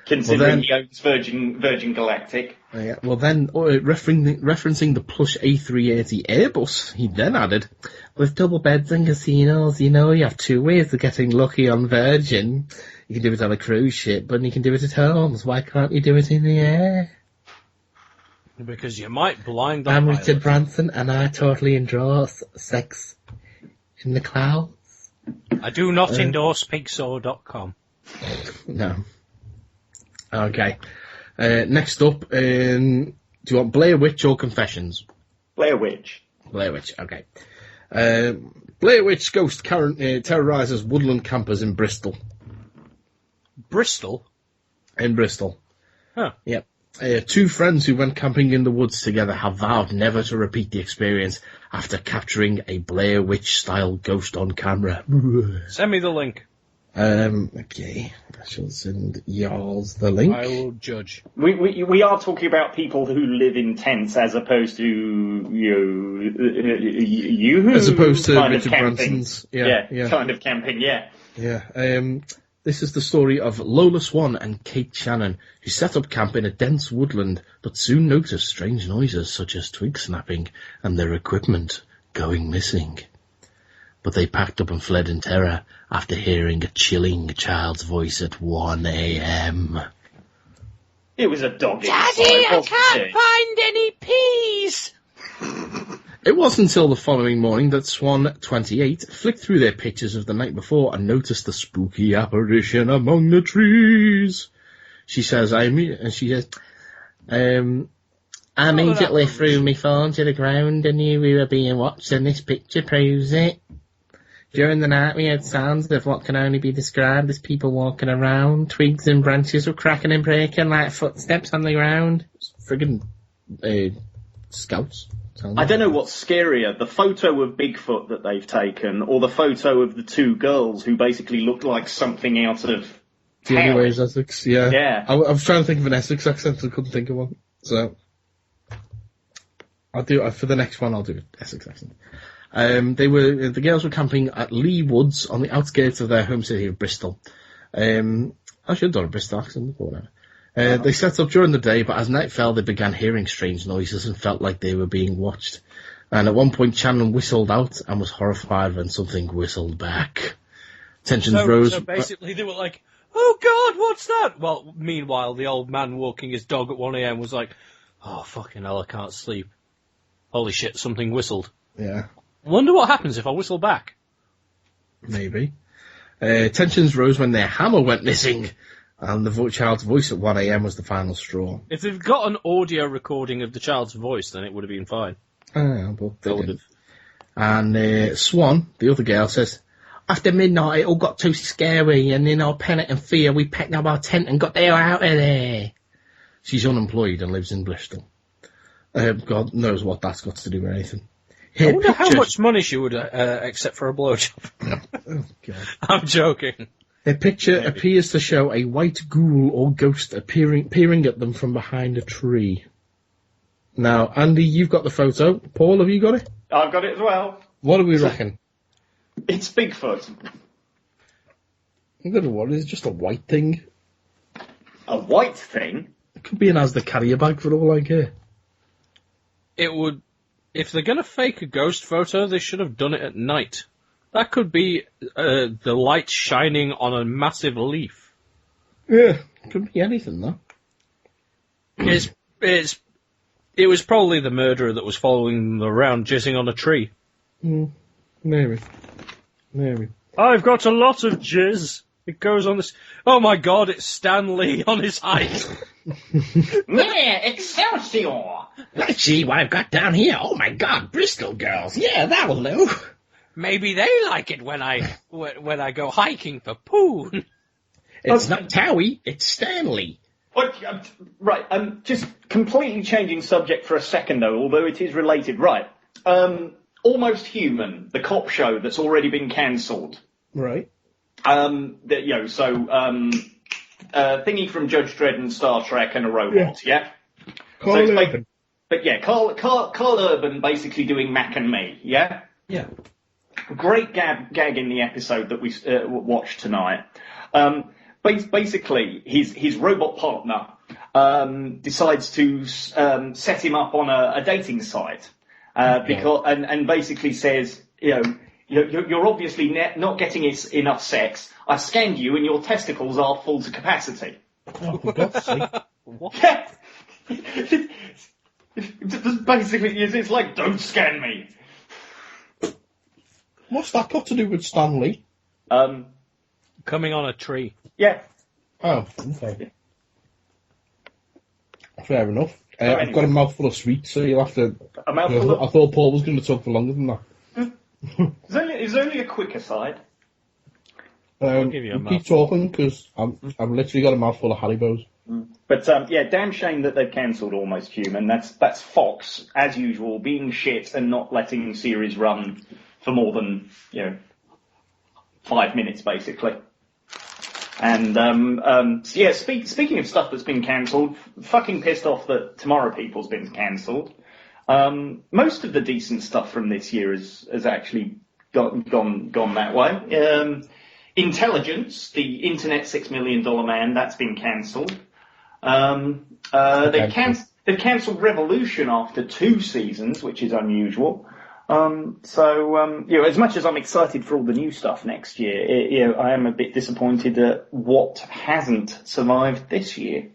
Considering he owns Virgin Galactic. Yeah, well then, referencing the plush A380 Airbus, he then added, with double beds and casinos, you have 2 ways of getting lucky on Virgin. You can do it on a cruise ship, but you can do it at home, so why can't you do it in the air? Because you might blind the I'm pilot. Richard Branson, and I totally enjoy sex in the clouds. I do not endorse pigsaw.com. No. Okay. Next up, do you want Blair Witch or Confessions? Blair Witch. Blair Witch, okay. Blair Witch ghost terrorises woodland campers in Bristol. Bristol? In Bristol. Huh. Yep. Two friends who went camping in the woods together have vowed never to repeat the experience after capturing a Blair Witch-style ghost on camera. Send me the link. Okay. I shall send y'all the link. I will judge. We are talking about people who live in tents as opposed to you As opposed to kind of Richard camping. Branson's. Yeah. Kind of camping, yeah. Yeah. This is the story of Lola Swan and Kate Shannon, who set up camp in a dense woodland, but soon noticed strange noises such as twig snapping and their equipment going missing. But they packed up and fled in terror after hearing a chilling child's voice at 1 a.m. It was a dog. Daddy, I can't find any peas! It wasn't until the following morning that Swan 28 flicked through their pictures of the night before and noticed the spooky apparition among the trees. She says, I immediately threw my phone to the ground and knew we were being watched, and this picture proves it. During the night we heard sounds of what can only be described as people walking around. Twigs and branches were cracking and breaking like footsteps on the ground. Friggin' scouts. I don't know what's scarier, the photo of Bigfoot that they've taken, or the photo of the two girls who basically looked like something out of The only way is Essex, yeah. Yeah. I was trying to think of an Essex accent, I couldn't think of one. So, for the next one, I'll do an Essex accent. The girls were camping at Lee Woods on the outskirts of their home city of Bristol. I should have done a Bristol accent before now. They set up during the day, but as night fell, they began hearing strange noises and felt like they were being watched. And at one point, Shannon whistled out and was horrified when something whistled back. Tensions rose. So basically, they were like, "Oh God, what's that?" Well, meanwhile, the old man walking his dog at 1 a.m. was like, "Oh fucking hell, I can't sleep. Holy shit, something whistled." Yeah. Wonder what happens if I whistle back. Maybe. Tensions rose when their hammer went missing. And the child's voice at 1 a.m. was the final straw. If they've got an audio recording of the child's voice, then it would have been fine. But they didn't. And Swan, the other girl, says, after midnight it all got too scary, and in our panic and fear we packed up our tent and got the hell out of there. She's unemployed and lives in Bristol. God knows what that's got to do with anything. I wonder how much money she would accept for a blowjob. Oh, God. I'm joking. A picture appears to show a white ghoul or ghost peering at them from behind a tree. Now, Andy, you've got the photo. Paul, have you got it? I've got it as well. What do we reckon? It's Bigfoot. I don't know what it is, just a white thing. A white thing? It could be an Asda carrier bag for all I care. It would... If they're going to fake a ghost photo, they should have done it at night. That could be the light shining on a massive leaf. Yeah, could be anything, though. It was probably the murderer that was following them around, jizzing on a tree. Maybe. I've got a lot of jizz. It goes on this... Oh my God, it's Stan Lee on his height. Yeah, Excelsior! Let's see what I've got down here. Oh my God, Bristol girls. Yeah, that'll do. Maybe they like it when I go hiking for poon. It's not Towie, it's Stanley. Right, just completely changing subject for a second though, although it is related. Right, Almost Human, the cop show that's already been cancelled. Right. Thingy from Judge Dredd and Star Trek and a robot, yeah? Carl Urban. But yeah, Carl Urban basically doing Mac and Me, yeah? Yeah. Great gag in the episode that we watched tonight. Basically, his robot partner decides to set him up on a dating site because and basically says, you're obviously not getting enough sex. I scanned you and your testicles are full to capacity. Oh, for God's sake. What? Yeah. Basically, it's like, don't scan me. What's that got to do with Stanley? Coming on a tree. Yeah. Oh, okay. Fair enough. Anyway. I've got a mouthful of sweets, so you'll have to... A mouthful of... I thought Paul was going to talk for longer than that. It's only a quick aside. give you a Keep talking, because I've literally got a mouthful of Haribos. But yeah, damn shame that they've cancelled Almost Human. That's Fox, as usual, being shit and not letting series run for more than 5 minutes, basically. And yeah, speaking of stuff that's been cancelled, fucking pissed off that Tomorrow People's been cancelled. Most of the decent stuff from this year has actually gone that way. Intelligence, the Internet $6 Million Man, that's been cancelled. They've cancelled Revolution after 2 seasons, which is unusual. As much as I'm excited for all the new stuff next year, I am a bit disappointed at what hasn't survived this year.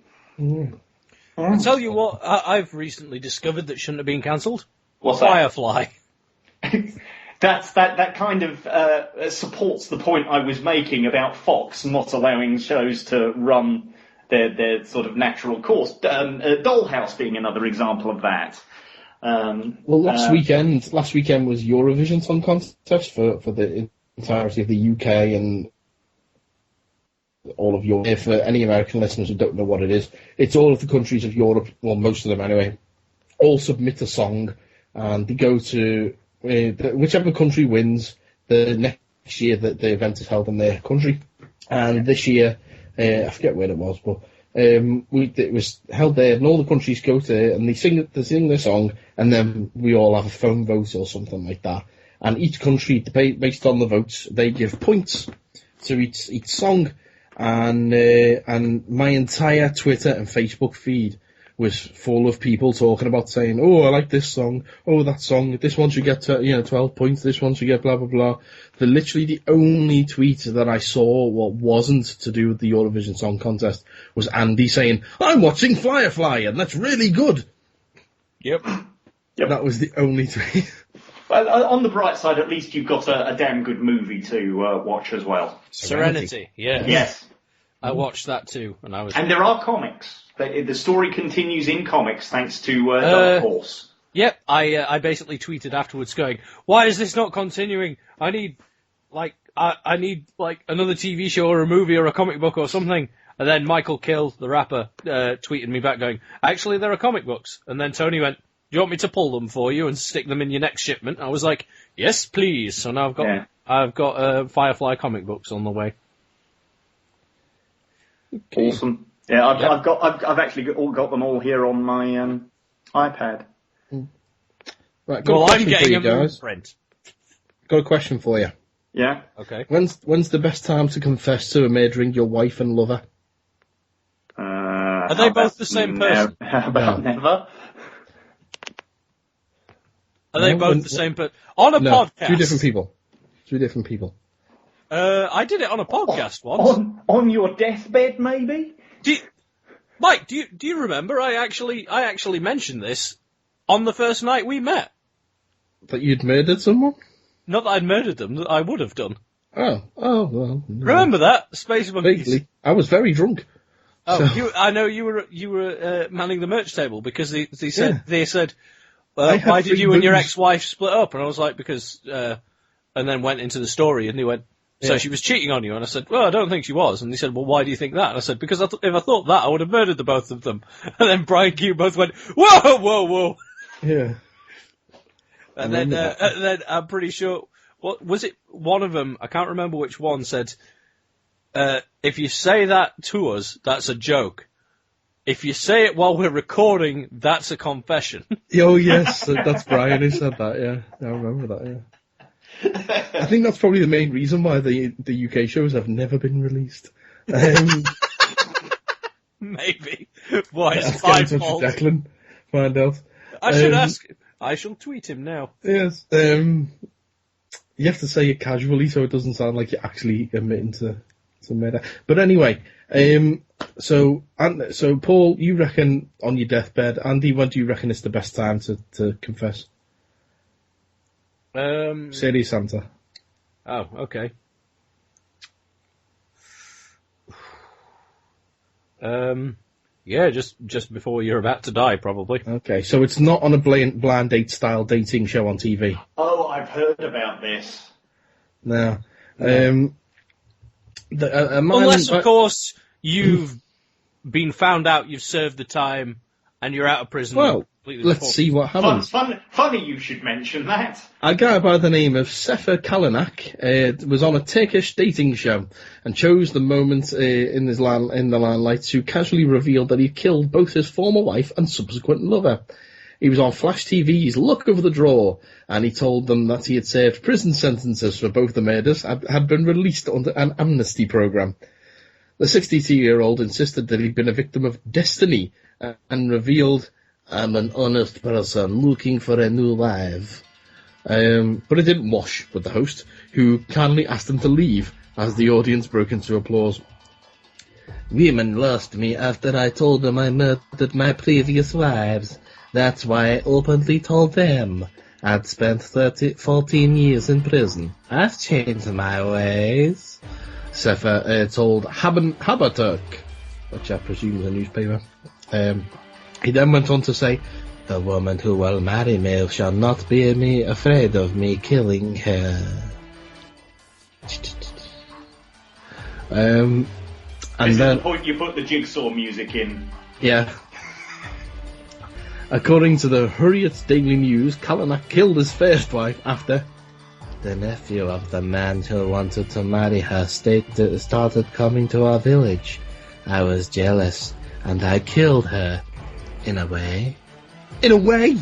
I'll tell you what I've recently discovered that shouldn't have been cancelled. What's that? Firefly. That kind of supports the point I was making about Fox not allowing shows to run their sort of natural course. Dollhouse being another example of that. Well, last weekend was Eurovision Song Contest for the entirety of the UK and all of Europe. For any American listeners who don't know what it is, it's all of the countries of Europe, well, most of them anyway, all submit a song, and they go to whichever country wins the next year that the event is held in their country. And this year, I forget where it was, but it was held there, and all the countries go to it, and they sing their song, and then we all have a phone vote or something like that. And each country, based on the votes, they give points to each song. And my entire Twitter and Facebook feed was full of people talking about saying, "Oh, I like this song. Oh, that song. This one should get 12 points. This one should get blah blah blah." Literally the only tweet that I saw what wasn't to do with the Eurovision Song Contest was Andy saying, "I'm watching Firefly, and that's really good." Yep. That was the only tweet. Well, on the bright side, at least you've got a damn good movie to watch as well. Serenity. Yeah. Yes. I watched that too, and And there are comics. The story continues in comics thanks to Dark Horse. Yep, I basically tweeted afterwards going, "Why is this not continuing? I need another TV show or a movie or a comic book or something." And then Michael Kill, the rapper, tweeted me back going, "Actually, there are comic books." And then Tony went, "Do you want me to pull them for you and stick them in your next shipment?" I was like, "Yes, please." So now I've got Firefly comic books on the way. Awesome. Yeah, I've actually got them all here on my iPad. Right, I'm getting a print. Got a question for you. Yeah. Okay. When's the best time to confess to murdering your wife and lover? Are they both the same person? How about never? Are they both the same person? On a podcast. Two different people. I did it on a podcast once. On your deathbed, maybe? Mike, do you remember? I actually mentioned this on the first night we met. That you'd murdered someone? Not that I'd murdered them. That I would have done. Oh, well. No. Remember that Space Monkeys? Vaguely. I was very drunk. Oh, so. I know you were manning the merch table because they said why did you and your ex-wife split up? And I was like, because and then went into the story and they went, so she was cheating on you. And I said, well, I don't think she was. And they said, well, why do you think that? And I said, because if I thought that, I would have murdered the both of them. And then Brian Q both went, whoa. Yeah. And then I'm pretty sure, what was it? One of them, I can't remember which one, said, if you say that to us, that's a joke. If you say it while we're recording, that's a confession. Oh, yes, that's Brian who said that, yeah. I remember that, yeah. I think that's probably the main reason why the UK shows have never been released. Maybe. Why is my fault? Declan, find out. I should ask. I shall tweet him now. Yes. You have to say it casually so it doesn't sound like you're actually admitting to It's a murder. But anyway, so Paul, you reckon on your deathbed, Andy, when do you reckon is the best time to confess? Sadie Santa. Oh, okay. Yeah, just before you're about to die, probably. Okay, so it's not on a blind date style dating show on TV. Oh, I've heard about this. No. Unless, of course, you've been found out, you've served the time, and you're out of prison. Well, let's see what happens. Funny you should mention that. A guy by the name of Sefer Kalanak was on a Turkish dating show and chose the moment in the limelight to casually reveal that he killed both his former wife and subsequent lover. He was on Flash TV's Look Over the Drawer, and he told them that he had served prison sentences for both the murders and had been released under an amnesty program. The 62-year-old insisted that he'd been a victim of destiny and revealed, "I'm an honest person looking for a new life." But it didn't wash with the host, who kindly asked him to leave as the audience broke into applause. "Women lost me after I told them I murdered my previous wives. That's why I openly told them I'd spent 14 years in prison. I've changed my ways," Sefer told Haberturk, which I presume is a newspaper. He then went on to say, "The woman who will marry me shall not be afraid of me killing her." And this is then the point you put the jigsaw music in. Yeah. According to the Hurriyet Daily News, Kalanak killed his first wife after the nephew of the man who wanted to marry her started coming to our village. I was jealous, and I killed her. In a way. In a way?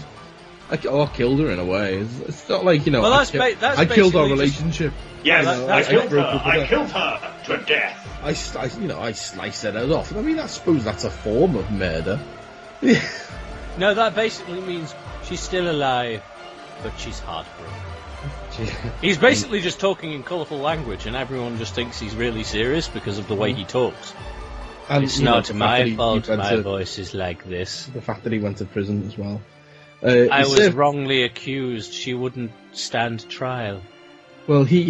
I killed her in a way. It's not like, Well, I killed our relationship. Yes, I killed her. broke up with I killed her to death. I sliced her head off. I mean, I suppose that's a form of murder. No, that basically means she's still alive, but she's heartbroken. He's basically just talking in colourful language, and everyone just thinks he's really serious because of the way he talks. And, it's not my fault my voice is like this. The fact that he went to prison as well. I was wrongly accused. She wouldn't stand trial. Well, he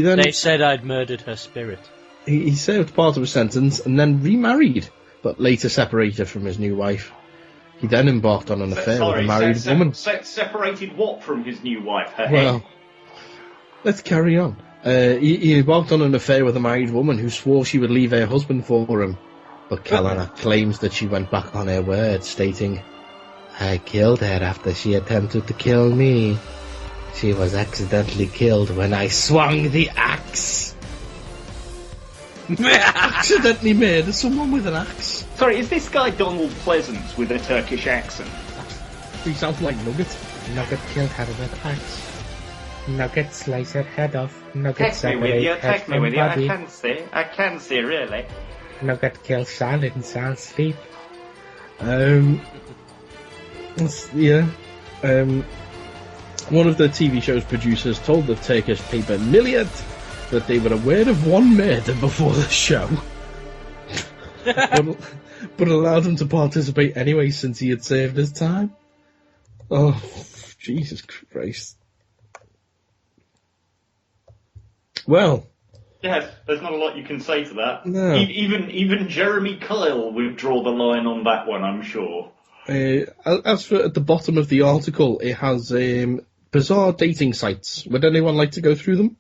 then... They said I'd murdered her spirit. He served part of his sentence and then remarried, but later separated from his new wife. He then embarked on an affair with a married woman. Separated what from his new wife? Her Well, head? let's carry on. He embarked on an affair with a married woman who swore she would leave her husband for him. But Kalanak claims that she went back on her word, stating, "I killed her after she attempted to kill me. She was accidentally killed when I swung the axe." Accidentally murdered someone with an axe. Sorry, is this guy Donald Pleasance with a Turkish accent? He sounds like Nugget. Nugget killed her with axe. Nugget slice her head off. Nugget Take me with you, separate head take me from with you. body. I can see, really. Nugget kills Sal in Sal's sleep. One of the TV show's producers told the Turkish paper Milliyet that they were aware of one murder before the show, but allowed him to participate anyway since he had served his time. Oh, Jesus Christ. Well. Yes, there's not a lot you can say to that. No. Even Jeremy Kyle would draw the line on that one, I'm sure. As for at the bottom of the article, it has bizarre dating sites. Would anyone like to go through them?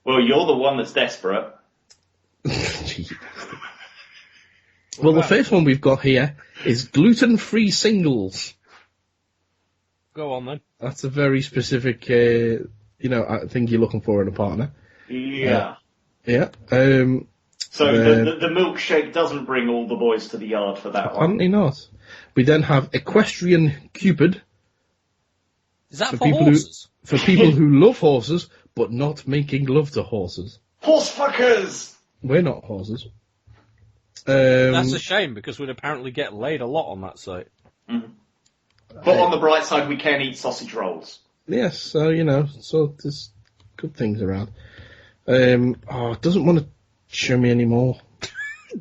Well, you're the one that's desperate. Well, the first one we've got here is gluten-free singles. Go on, then. That's a very specific, thing you're looking for in a partner. Yeah. Yeah. So the milkshake doesn't bring all the boys to the yard for that one. Apparently not. We then have Equestrian Cupid. Is that for people horses? For people who love horses, but not making love to horses. Horsefuckers! We're not horses. That's a shame, because we'd apparently get laid a lot on that site. Mm. But on the bright side, we can eat sausage rolls. Yes, so there's good things around. It doesn't want to show me any more.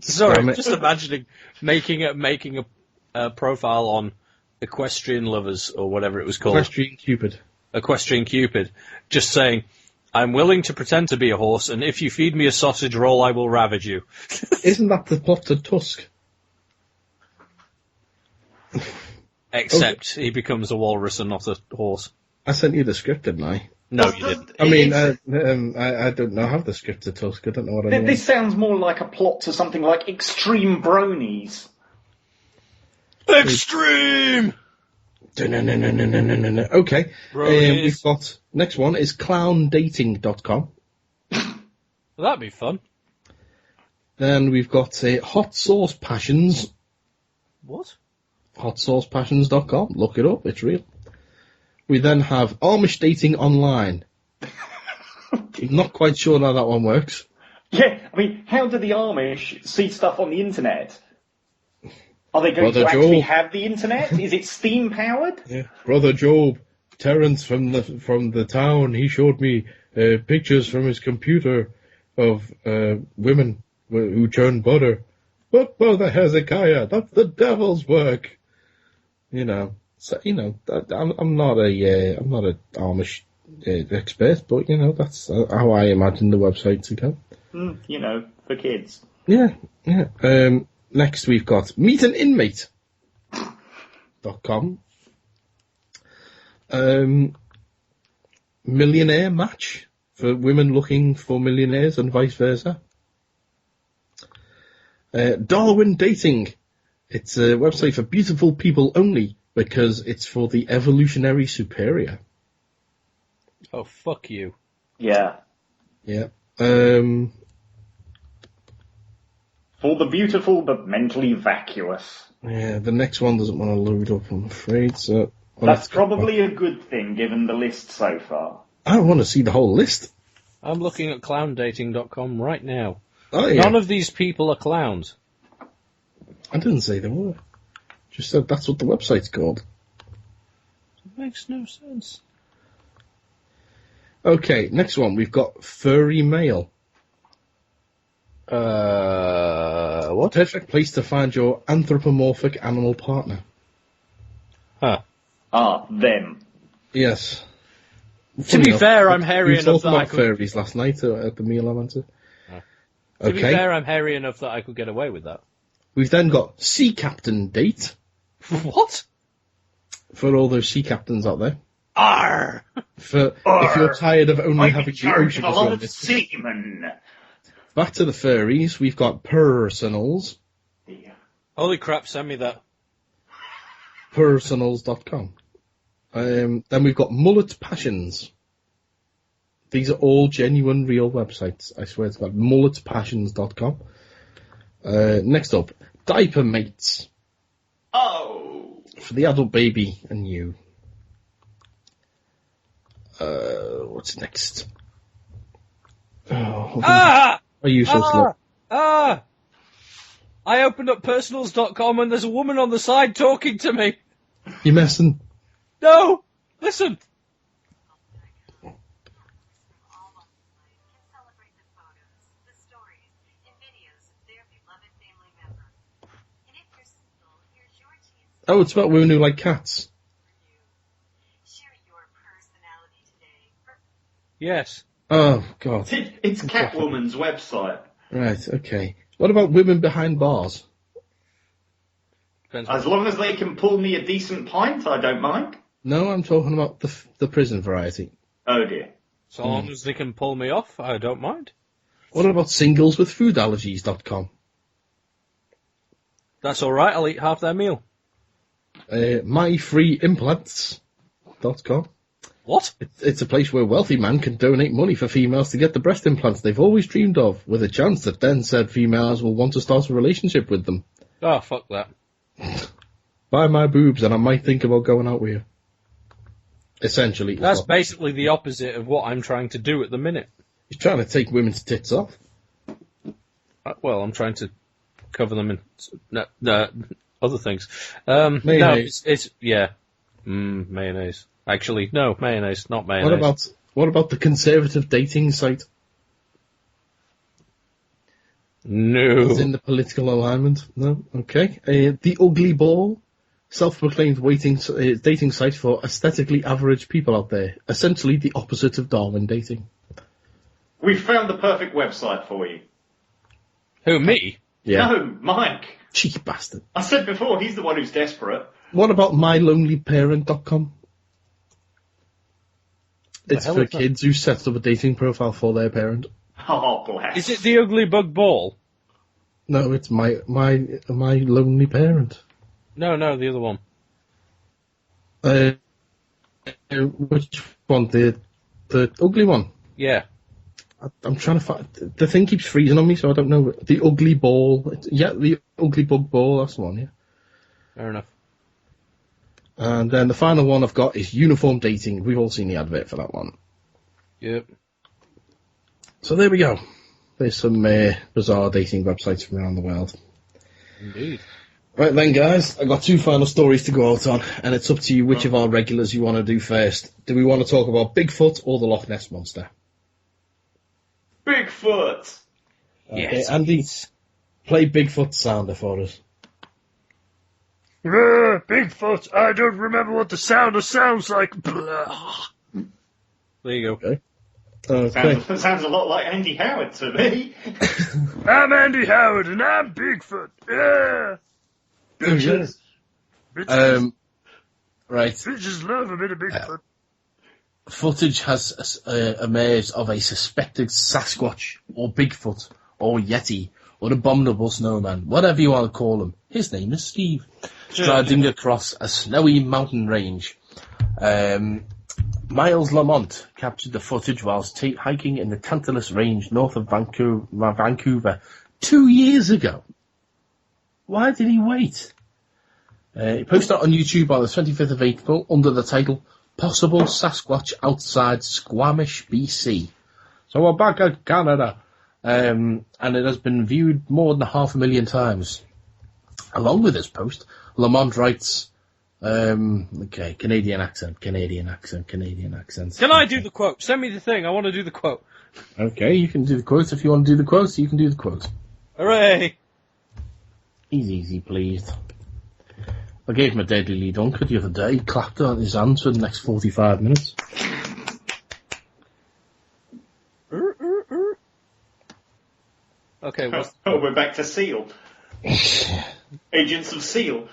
Sorry, Damn it. just imagining making a profile on Equestrian Lovers or whatever it was called. Equestrian Cupid. Just saying, I'm willing to pretend to be a horse, and if you feed me a sausage roll, I will ravage you. Isn't that the plot to Tusk? Except he becomes a walrus and not a horse. I sent you the script, didn't I? No, you didn't. I mean, I don't know how the script to Tusk. I don't know what I mean. This sounds more like a plot to something like Extreme Bronies. Extreme! No. Okay. We've got, next one is clowndating.com. Well, that'd be fun. Then we've got Hot Sauce Passions. What? HotSaucePassions.com. Look it up, it's real. We then have Amish Dating Online. Not quite sure how that one works. Yeah, I mean, how do the Amish see stuff on the internet? Are they going to actually have the internet? Is it steam powered? Yeah. Brother Job, Terence from the town, he showed me pictures from his computer of women who churn butter. But Brother Hezekiah, that's the devil's work. You know, so I'm not a Amish expert, but you know that's how I imagine the website to go. You know, for kids. Yeah. Next we've got meetaninmate.com. Millionaire Match for women looking for millionaires and vice versa. Darwin Dating. It's a website for beautiful people only because it's for the evolutionary superior. Oh, fuck you. Yeah. Yeah. For the beautiful but mentally vacuous. Yeah, the next one doesn't want to load up, I'm afraid. So that's probably a good thing, given the list so far. I want to see the whole list. I'm looking at clowndating.com right now. Oh, yeah. None of these people are clowns. I didn't say they were. Just said that's what the website's called. It makes no sense. Okay, next one. We've got Furry Mail. What? Perfect place to find your anthropomorphic animal partner. Huh. Them. Yes. To be fair, I'm hairy enough that I could... furries last night at the meal I went to. To be fair, I'm hairy enough that I could get away with that. We've then got Sea Captain Date. What? For all those sea captains out there. Arr! If you're tired of only having the ocean a lot of to seamen. Back to the furries, we've got Personals. Holy crap, send me that. Personals.com. Then we've got Mullet Passions. These are all genuine, real websites. I swear to God. Mulletpassions.com. Next up, Diaper Mates. Oh! For the adult baby and you. What's next? Are you so slow? I opened up personals.com and there's a woman on the side talking to me. You messing? No! Listen! Oh, it's about women who like cats. Yes. Oh, God. It's Catwoman's website. Right, okay. What about women behind bars? As long as they can pull me a decent pint, I don't mind. No, I'm talking about the prison variety. Oh, dear. So long as they can pull me off, I don't mind. What about singleswithfoodallergies.com? That's alright, I'll eat half their meal. myfreeimplants.com. What? It's a place where wealthy men can donate money for females to get the breast implants they've always dreamed of, with a chance that then said females will want to start a relationship with them. Oh, fuck that. Buy my boobs and I might think about going out with you. Essentially. That's basically the opposite of what I'm trying to do at the minute. He's trying to take women's tits off. Well, I'm trying to cover them in other things. Mayonnaise. No, it's yeah. Mayonnaise. Actually, no, mayonnaise, not mayonnaise. What about the conservative dating site? No. As in the political alignment? No? Okay. The Ugly Ball, self-proclaimed dating site for aesthetically average people out there. Essentially the opposite of Darwin dating. We found the perfect website for you. Who, me? Yeah. No, Mike. Cheeky bastard. I said before, he's the one who's desperate. What about mylonelyparent.com? It's hell for is that? kids who set up a dating profile for their parent. Oh, bless. Is it the ugly bug ball? No, it's my lonely parent. No, the other one. Which one? The ugly one? Yeah. I'm trying to find... The thing keeps freezing on me, so I don't know. The Ugly Ball. Yeah, the Ugly Bug Ball, that's the one, yeah. Fair enough. And then the final one I've got is Uniform Dating. We've all seen the advert for that one. Yep. So there we go. There's some bizarre dating websites from around the world. Indeed. Right then, guys, I've got 2 final stories to go out on, and it's up to you which of our regulars you want to do first. Do we want to talk about Bigfoot or the Loch Ness Monster? Bigfoot. Yes. Andy, play Bigfoot sounder for us. Bigfoot, I don't remember what the sounder sounds like. There you go. Okay. Sounds a lot like Andy Howard to me. I'm Andy Howard, and I'm Bigfoot. Yeah. Bitches. Right. Bitches love a bit of Bigfoot. Footage has emerged of a suspected Sasquatch, or Bigfoot, or Yeti, or Abominable Snowman, whatever you want to call him. His name is Steve. Striding across a snowy mountain range. Miles Lamont captured the footage whilst hiking in the Tantalus Range north of Vancouver 2 years ago. Why did he wait? He posted it on YouTube on the 25th of April under the title Possible Sasquatch Outside Squamish, BC. So we're back at Canada. And it has been viewed more than 500,000 times. Along with this post, Lamont writes, Canadian accent. Can I do the quote? Send me the thing. I want to do the quote. Okay, you can do the quote. If you want to do the quote, you can do the quote. Hooray! Easy, please. I gave him a deadly lead uncle the other day. He clapped on his hands for the next 45 minutes. Okay, we're back to Seal. Agents of Seal.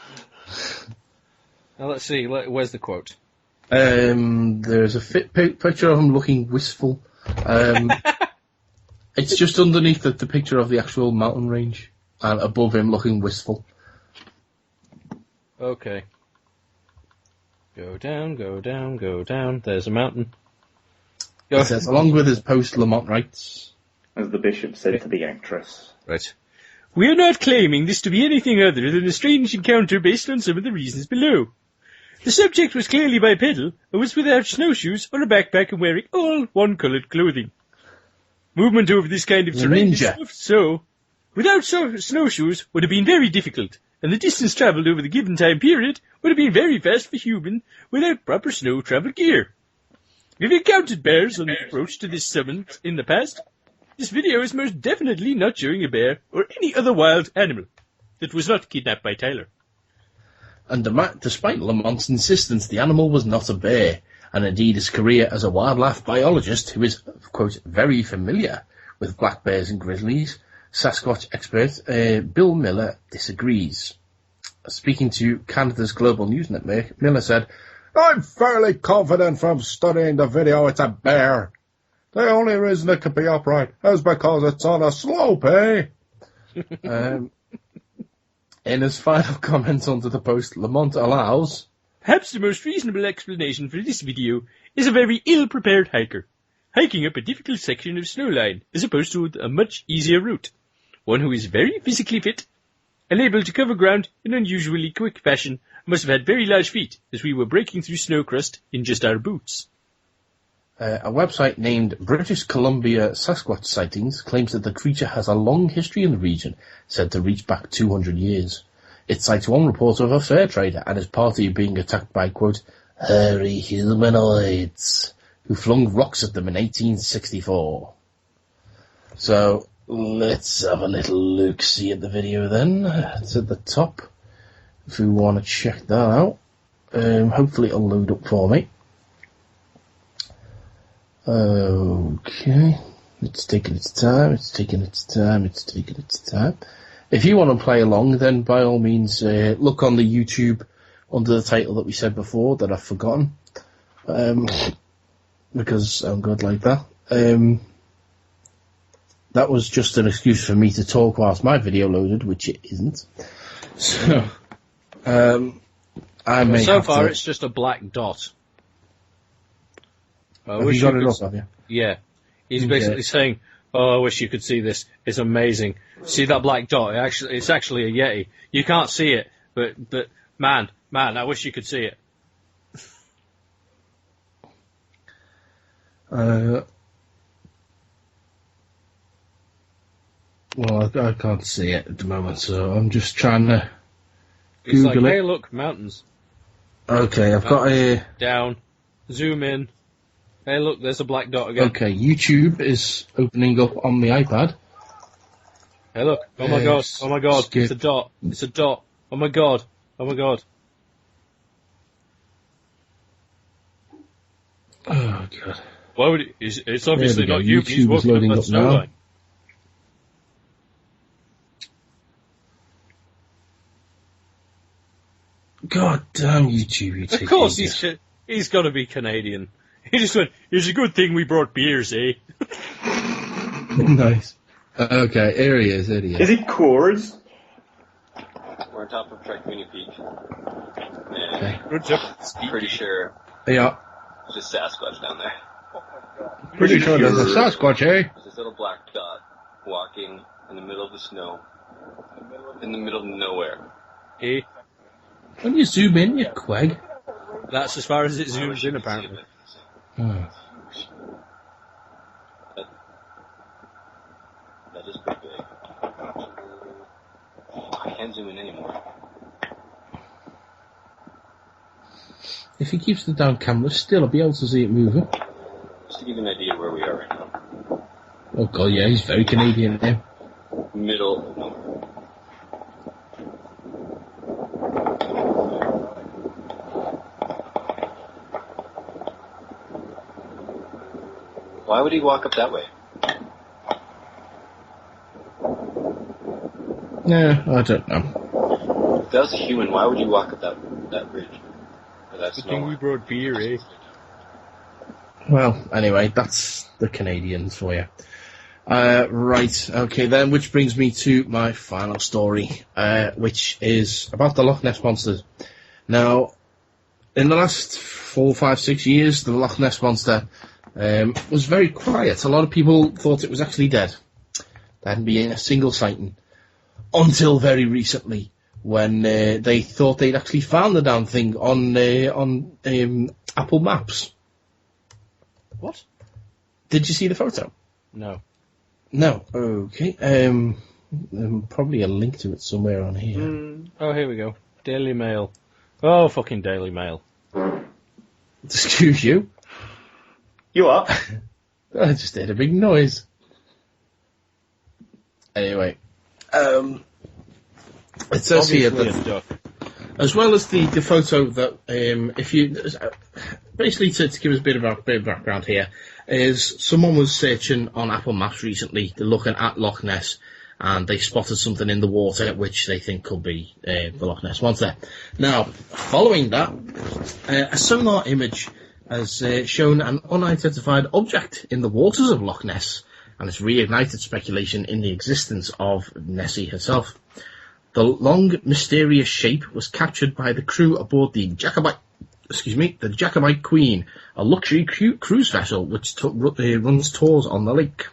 Now let's see. Where's the quote? There's a picture of him looking wistful. It's just underneath the picture of the actual mountain range, and above him looking wistful. Okay. Go down, go down, go down. There's a mountain. It says, along with his post, Lamont writes, as the bishop said to the actress. Right. We are not claiming this to be anything other than a strange encounter based on some of the reasons below. The subject was clearly bipedal and was without snowshoes or a backpack and wearing all one-coloured clothing. Movement over this kind of terrain is soft, so without snowshoes would have been very difficult, and the distance travelled over the given time period would have been very fast for human without proper snow travel gear. We've encountered bears on the approach to this summit in the past. This video is most definitely not showing a bear or any other wild animal that was not kidnapped by Tyler. And despite Lamont's insistence, the animal was not a bear, and indeed his career as a wildlife biologist, who is, quote, very familiar with black bears and grizzlies, Sasquatch expert Bill Miller disagrees. Speaking to Canada's Global News Network, Miller said, I'm fairly confident from studying the video it's a bear. The only reason it could be upright is because it's on a slope, eh? In his final comments under the post, Lamont allows, perhaps the most reasonable explanation for this video is a very ill-prepared hiker, hiking up a difficult section of snowline as opposed to a much easier route. One who is very physically fit and able to cover ground in unusually quick fashion must have had very large feet as we were breaking through snow crust in just our boots. A website named British Columbia Sasquatch Sightings claims that the creature has a long history in the region, said to reach back 200 years. It cites one report of a fur trader and his party being attacked by, quote, hairy humanoids, who flung rocks at them in 1864. So, let's have a little look-see at the video then. It's at the top, if we want to check that out. Hopefully it'll load up for me. Okay. It's taking its time, it's taking its time, it's taking its time. If you want to play along, then by all means, look on the YouTube under the title that we said before that I've forgotten. Because I'm good like that. That was just an excuse for me to talk whilst my video loaded, which it isn't. So, I may so have far, to... it's just a black dot. Have you got it up, have you? Yeah. He's basically saying, "Oh, I wish you could see this. It's amazing. See that black dot? It's actually a Yeti. You can't see it, but man, I wish you could see it." Well, I can't see it at the moment, so I'm just trying to It's like, Google it. hey, look, mountains. Okay, I've got a... Down. Zoom in. Hey, look, there's a black dot again. Okay, YouTube is opening up on the iPad. Hey, look. Oh, my God. Oh, my God. Skip. It's a dot. It's a dot. Oh, my God. Oh, my God. Oh, God. Why would it... It's obviously There not we you. go. He's YouTube is walking loading up that up snow now. line. God damn YouTube, you take Of course, ages. he's got to be Canadian. He just went, "It's a good thing we brought beers, eh?" Nice. Okay, here he is, here he is. Is it Coors? We're on top of Tricomania Peak. And Okay. Good job. pretty sure Yeah, there's just Sasquatch down there. pretty sure there's a Sasquatch, eh? There's this little black dot walking in the middle of the snow, in the middle of nowhere. Eh? When you zoom in, you quag. That's as far as it zooms in, apparently. Oh. That is pretty big. I can't zoom in anymore. If he keeps the down camera still, I'll be able to see it moving. Just to give you an idea where we are right now. Oh god, yeah, he's very Canadian now. Middle of nowhere. Why would he walk up that way? Yeah, I don't know. If that was a human, why would you walk up that bridge? Or that Good snow thing we line? brought beer, eh? Well, anyway, that's the Canadians for you. Right, okay then, which brings me to my final story, which is about the Loch Ness Monsters. Now, in the last 4, 5, 6 years, the Loch Ness Monster was very quiet. A lot of people thought it was actually dead. There hadn't been a single sighting. Until very recently, when they thought they'd actually found the damn thing on Apple Maps. What? Did you see the photo? No. No. Okay. Probably a link to it somewhere on here. Oh, here we go. Daily Mail. Oh, fucking Daily Mail. Excuse you. You are? I just heard a big noise. Anyway, it says here Obviously a that, duck. as well as the photo that, if you, basically to give us a bit of background here, is someone was searching on Apple Maps recently, looking at Loch Ness, and they spotted something in the water which they think could be the Loch Ness Monster. Now, following that, a sonar image has shown an unidentified object in the waters of Loch Ness, and it's reignited speculation in the existence of Nessie herself. The long, mysterious shape was captured by the crew aboard the Jacobite Queen, a luxury cruise vessel which runs tours on the lake.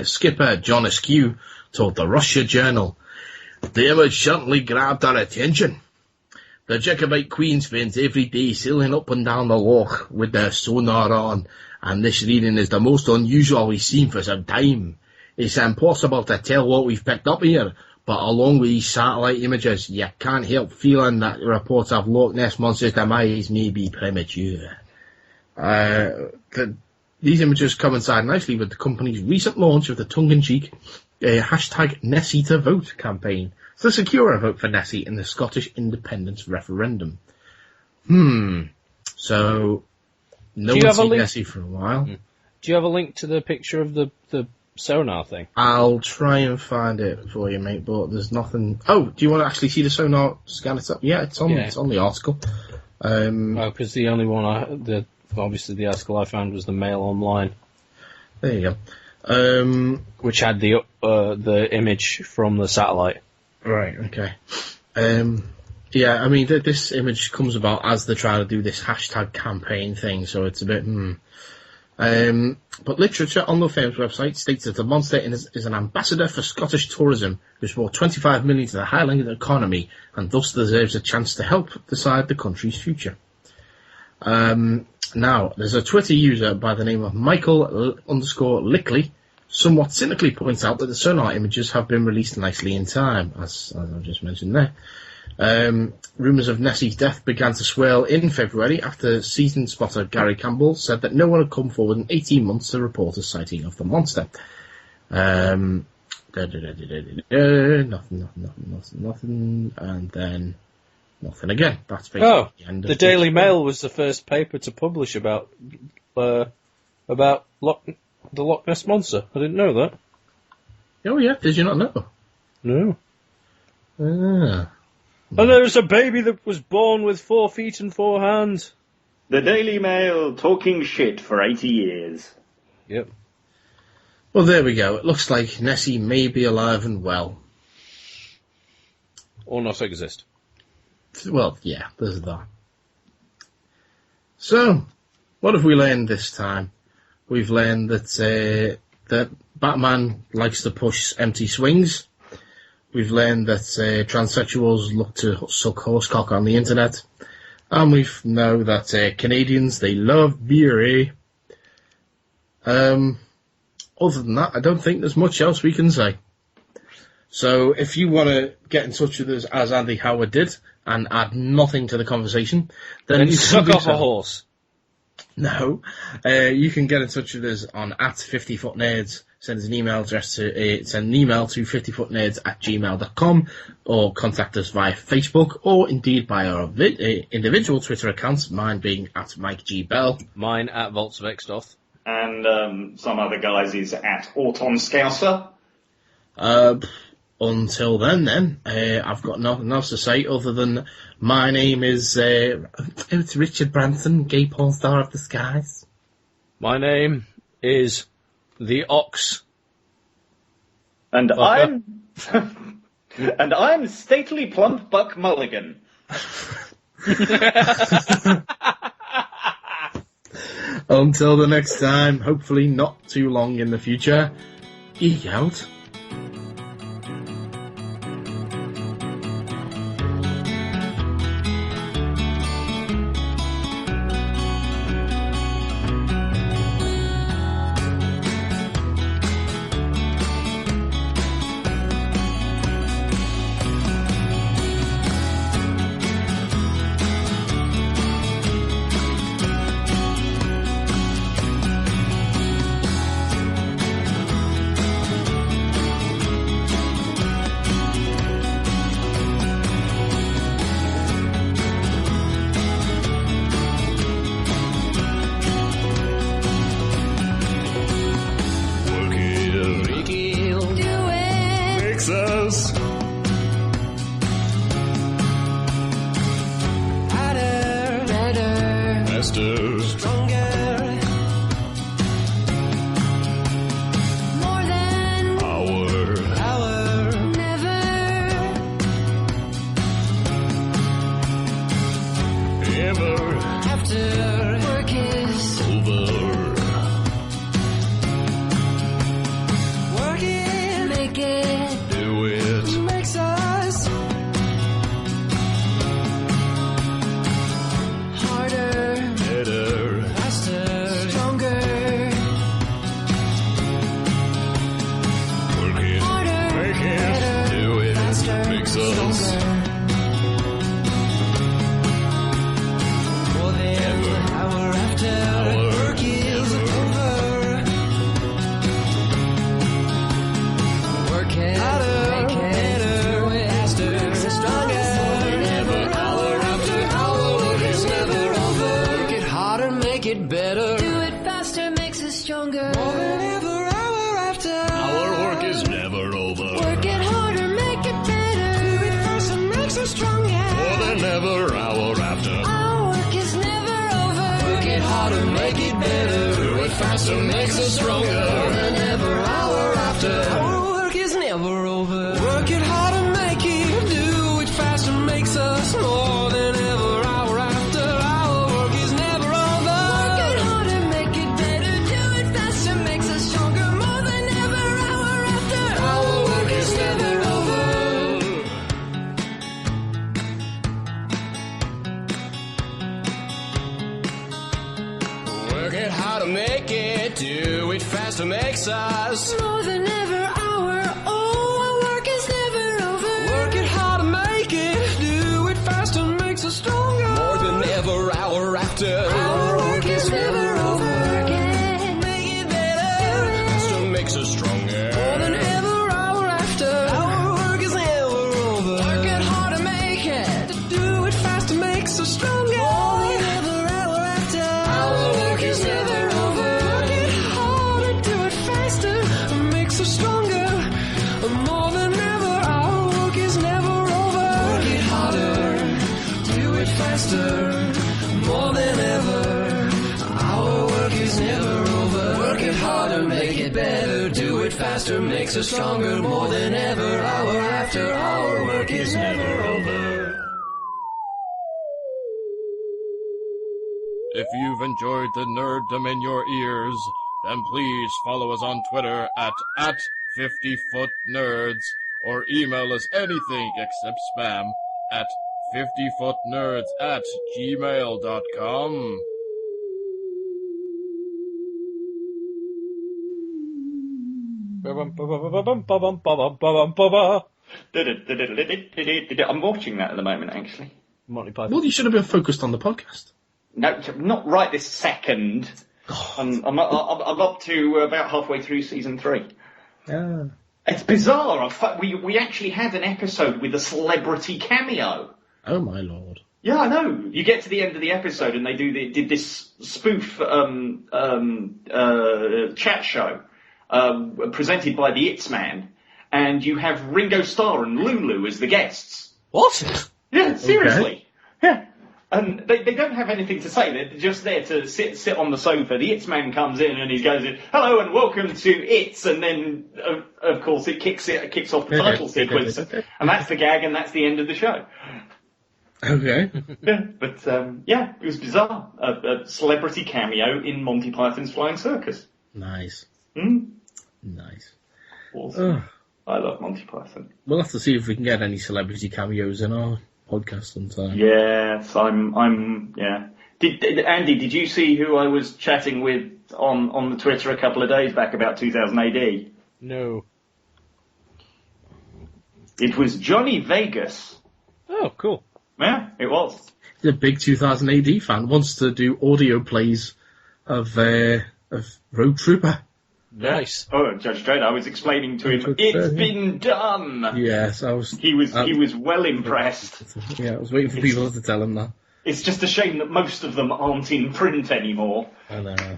Skipper John Askew told the Russia Journal, "The image certainly grabbed our attention. The Jacobite Queen spends every day sailing up and down the loch with their sonar on, and this reading is the most unusual we've seen for some time. It's impossible to tell what we've picked up here, but along with these satellite images, you can't help feeling that the reports of Loch Ness Monster's demise may be premature." These images coincide nicely with the company's recent launch of the tongue-in-cheek hashtag Nessie to Vote campaign to secure a vote for Nessie in the Scottish independence referendum. So, no one's seen Nessie for a while. Do you have a link to the picture of the sonar thing? I'll try and find it for you, mate, but there's nothing... Oh, do you want to actually see the sonar scan it up? Yeah, it's on the article. Because the only one obviously the article I found was the Mail Online. There you go. Which had the image from the satellite. Right, okay. Yeah, I mean, this image comes about as they try to do this hashtag campaign thing, so it's a bit, But literature on the firm's website states that the monster is an ambassador for Scottish tourism who's brought 25 million to the Highland economy and thus deserves a chance to help decide the country's future. Now, there's a Twitter user by the name of Michael_Lickley somewhat cynically points out that the sonar images have been released nicely in time, as I just mentioned there. Rumours of Nessie's death began to swirl in February after seasoned spotter Gary Campbell said that no one had come forward in 18 months to report a sighting of the monster. Nothing, and then nothing again. That's basically the end of the Daily Mail was the first paper to publish about the Loch Ness Monster. I didn't know that. Oh yeah, did you not know? No. And there was a baby that was born with 4 feet and 4 hands. The Daily Mail talking shit for 80 years. Yep. Well, there we go. It looks like Nessie may be alive and well. Or not exist. Well, yeah, there's that. So, what have we learned this time? We've learned that Batman likes to push empty swings. We've learned that transsexuals look to suck horsecock on the internet. And we know that Canadians, they love beer, Other than that, I don't think there's much else we can say. So if you want to get in touch with us, as Andy Howard did, and add nothing to the conversation, then you suck off a horse. No. You can get in touch with us on @50footnerds. Send us an email address to send an email to 50footnerds@gmail.com, or contact us via Facebook, or indeed by our individual Twitter accounts, mine being @MikeGBell. Mine @Voltsvexdoth. And some other guys is @AutonScouser. Until then, I've got nothing else to say other than my name is it's Richard Branson, gay porn star of the skies. My name is The Ox. And I'm stately plump Buck Mulligan. Until the next time, hopefully not too long in the future, geek out. it better. Do it faster makes us stronger. More than ever, hour after. Our work is never over. Work it harder, make it better. Do it faster makes us stronger. More than ever, hour after. Our work is never over. Work it harder, make it better. Do it faster, makes us stronger. More than ever, hour after. Our work is never over. Work it harder, make it. Do it faster makes us more than ever. Hour after. Our work is never over. Work it harder, make it better. Do it faster makes us stronger. More than ever. Hour after. Our work is never over. Work it harder, make it. Do it faster, makes us. More than ever, our work is never over. Work it harder, make it. Do it faster, makes us stronger. More than ever, hour after. Our work is never over. Work it, make it better. Faster makes us stronger. More than ever, hour after. Our work is never over. Work it harder, make it. Do it faster, makes us stronger. More than ever, hour after. Our work is never over. Work it harder, do it faster, makes us stronger. More than ever, our work is never over. Work it harder, do it faster. More than ever, our work is never over. Work it harder, make it better. Do it faster, makes us stronger. More than ever, hour after. Our work is never over. If you've enjoyed the nerddom in your ears, then please follow us on Twitter at 50footnerds or email us anything except spam at 50footnerds@gmail.com. I'm watching that at the moment, actually. Monty Python. Well, you should have been focused on the podcast. No, not right this second. I'm up to about halfway through season 3. Ah. It's bizarre. We actually had an episode with a celebrity cameo. Oh my lord. Yeah, I know. You get to the end of the episode and they did this spoof chat show presented by the It's Man, and you have Ringo Starr and Lulu as the guests. What? Yeah, seriously. Okay. Yeah. And they don't have anything to say. They're just there to sit on the sofa. The It's Man comes in and he goes, "Hello and welcome to It's," and then of course it kicks off the title sequence, and that's the gag, and that's the end of the show. Okay. Yeah, but yeah, it was bizarre. A celebrity cameo in Monty Python's Flying Circus. Nice. Nice. Awesome. I love Monty Python. We'll have to see if we can get any celebrity cameos in our podcast sometime. Yes, I'm. Yeah. Andy, did you see who I was chatting with on the Twitter a couple of days back about 2000 AD? No. It was Johnny Vegas. Oh, cool. Yeah, it was. He's a big 2000 AD fan. Wants to do audio plays of Road Trooper. Nice. Oh, Judge Dredd, I was explaining to him, it's been done! Yes, I was... He was well impressed. Yeah, I was waiting for people to tell him that. It's just a shame that most of them aren't in print anymore. I know.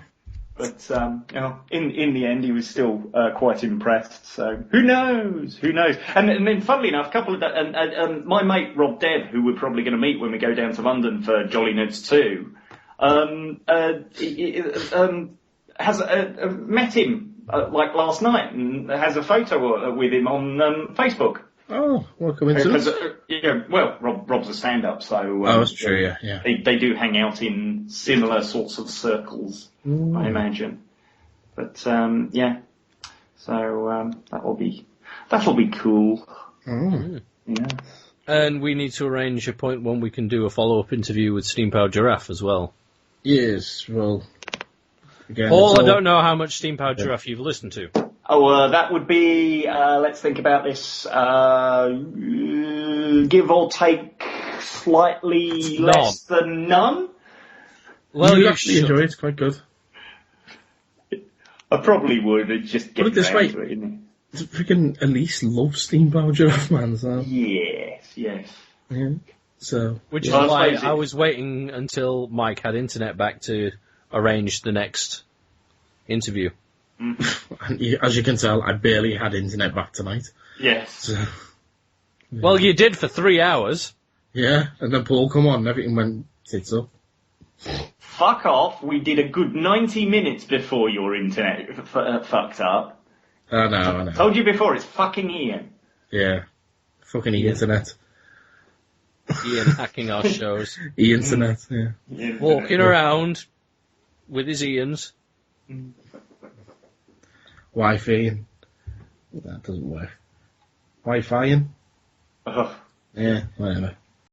But, you know, in the end, he was still quite impressed, so who knows? Who knows? And then, funnily enough, a couple of... my mate, Rob Deb, who we're probably going to meet when we go down to London for Jolly Nerds 2, has met him like last night and has a photo with him on Facebook. Oh, what coincidence? Well, Rob's a stand-up, so that's true. Yeah. They do hang out in similar sorts of circles, I imagine. But yeah, so that'll be cool. Yeah. And we need to arrange a point when we can do a follow-up interview with Steam Powered Giraffe as well. Yes, well... Again, Paul, I don't know how much Steam Powered Giraffe you've listened to. Oh, that would be, let's think about this, give or take slightly less than none. Well, you actually enjoy it, it's quite good. I probably would, it's just getting this way, to it, isn't it? Freaking Elise loves Steam Powered Giraffe, man, so... Yes. Yeah. So... Which is why I was waiting until Mike had internet back to arrange the next interview. And as you can tell, I barely had internet back tonight. Yes. So, yeah. Well, you did for 3 hours. Yeah, and then Paul come on, everything went tits up. Fuck off. We did a good 90 minutes before your internet fucked up. I know. Told you before, it's fucking Ian. Yeah. Fucking internet. Ian hacking our shows. Internet, yeah. Walking around with his Ians. Wi-Fi. That doesn't work. Wi-Fi. Oh. Yeah, whatever.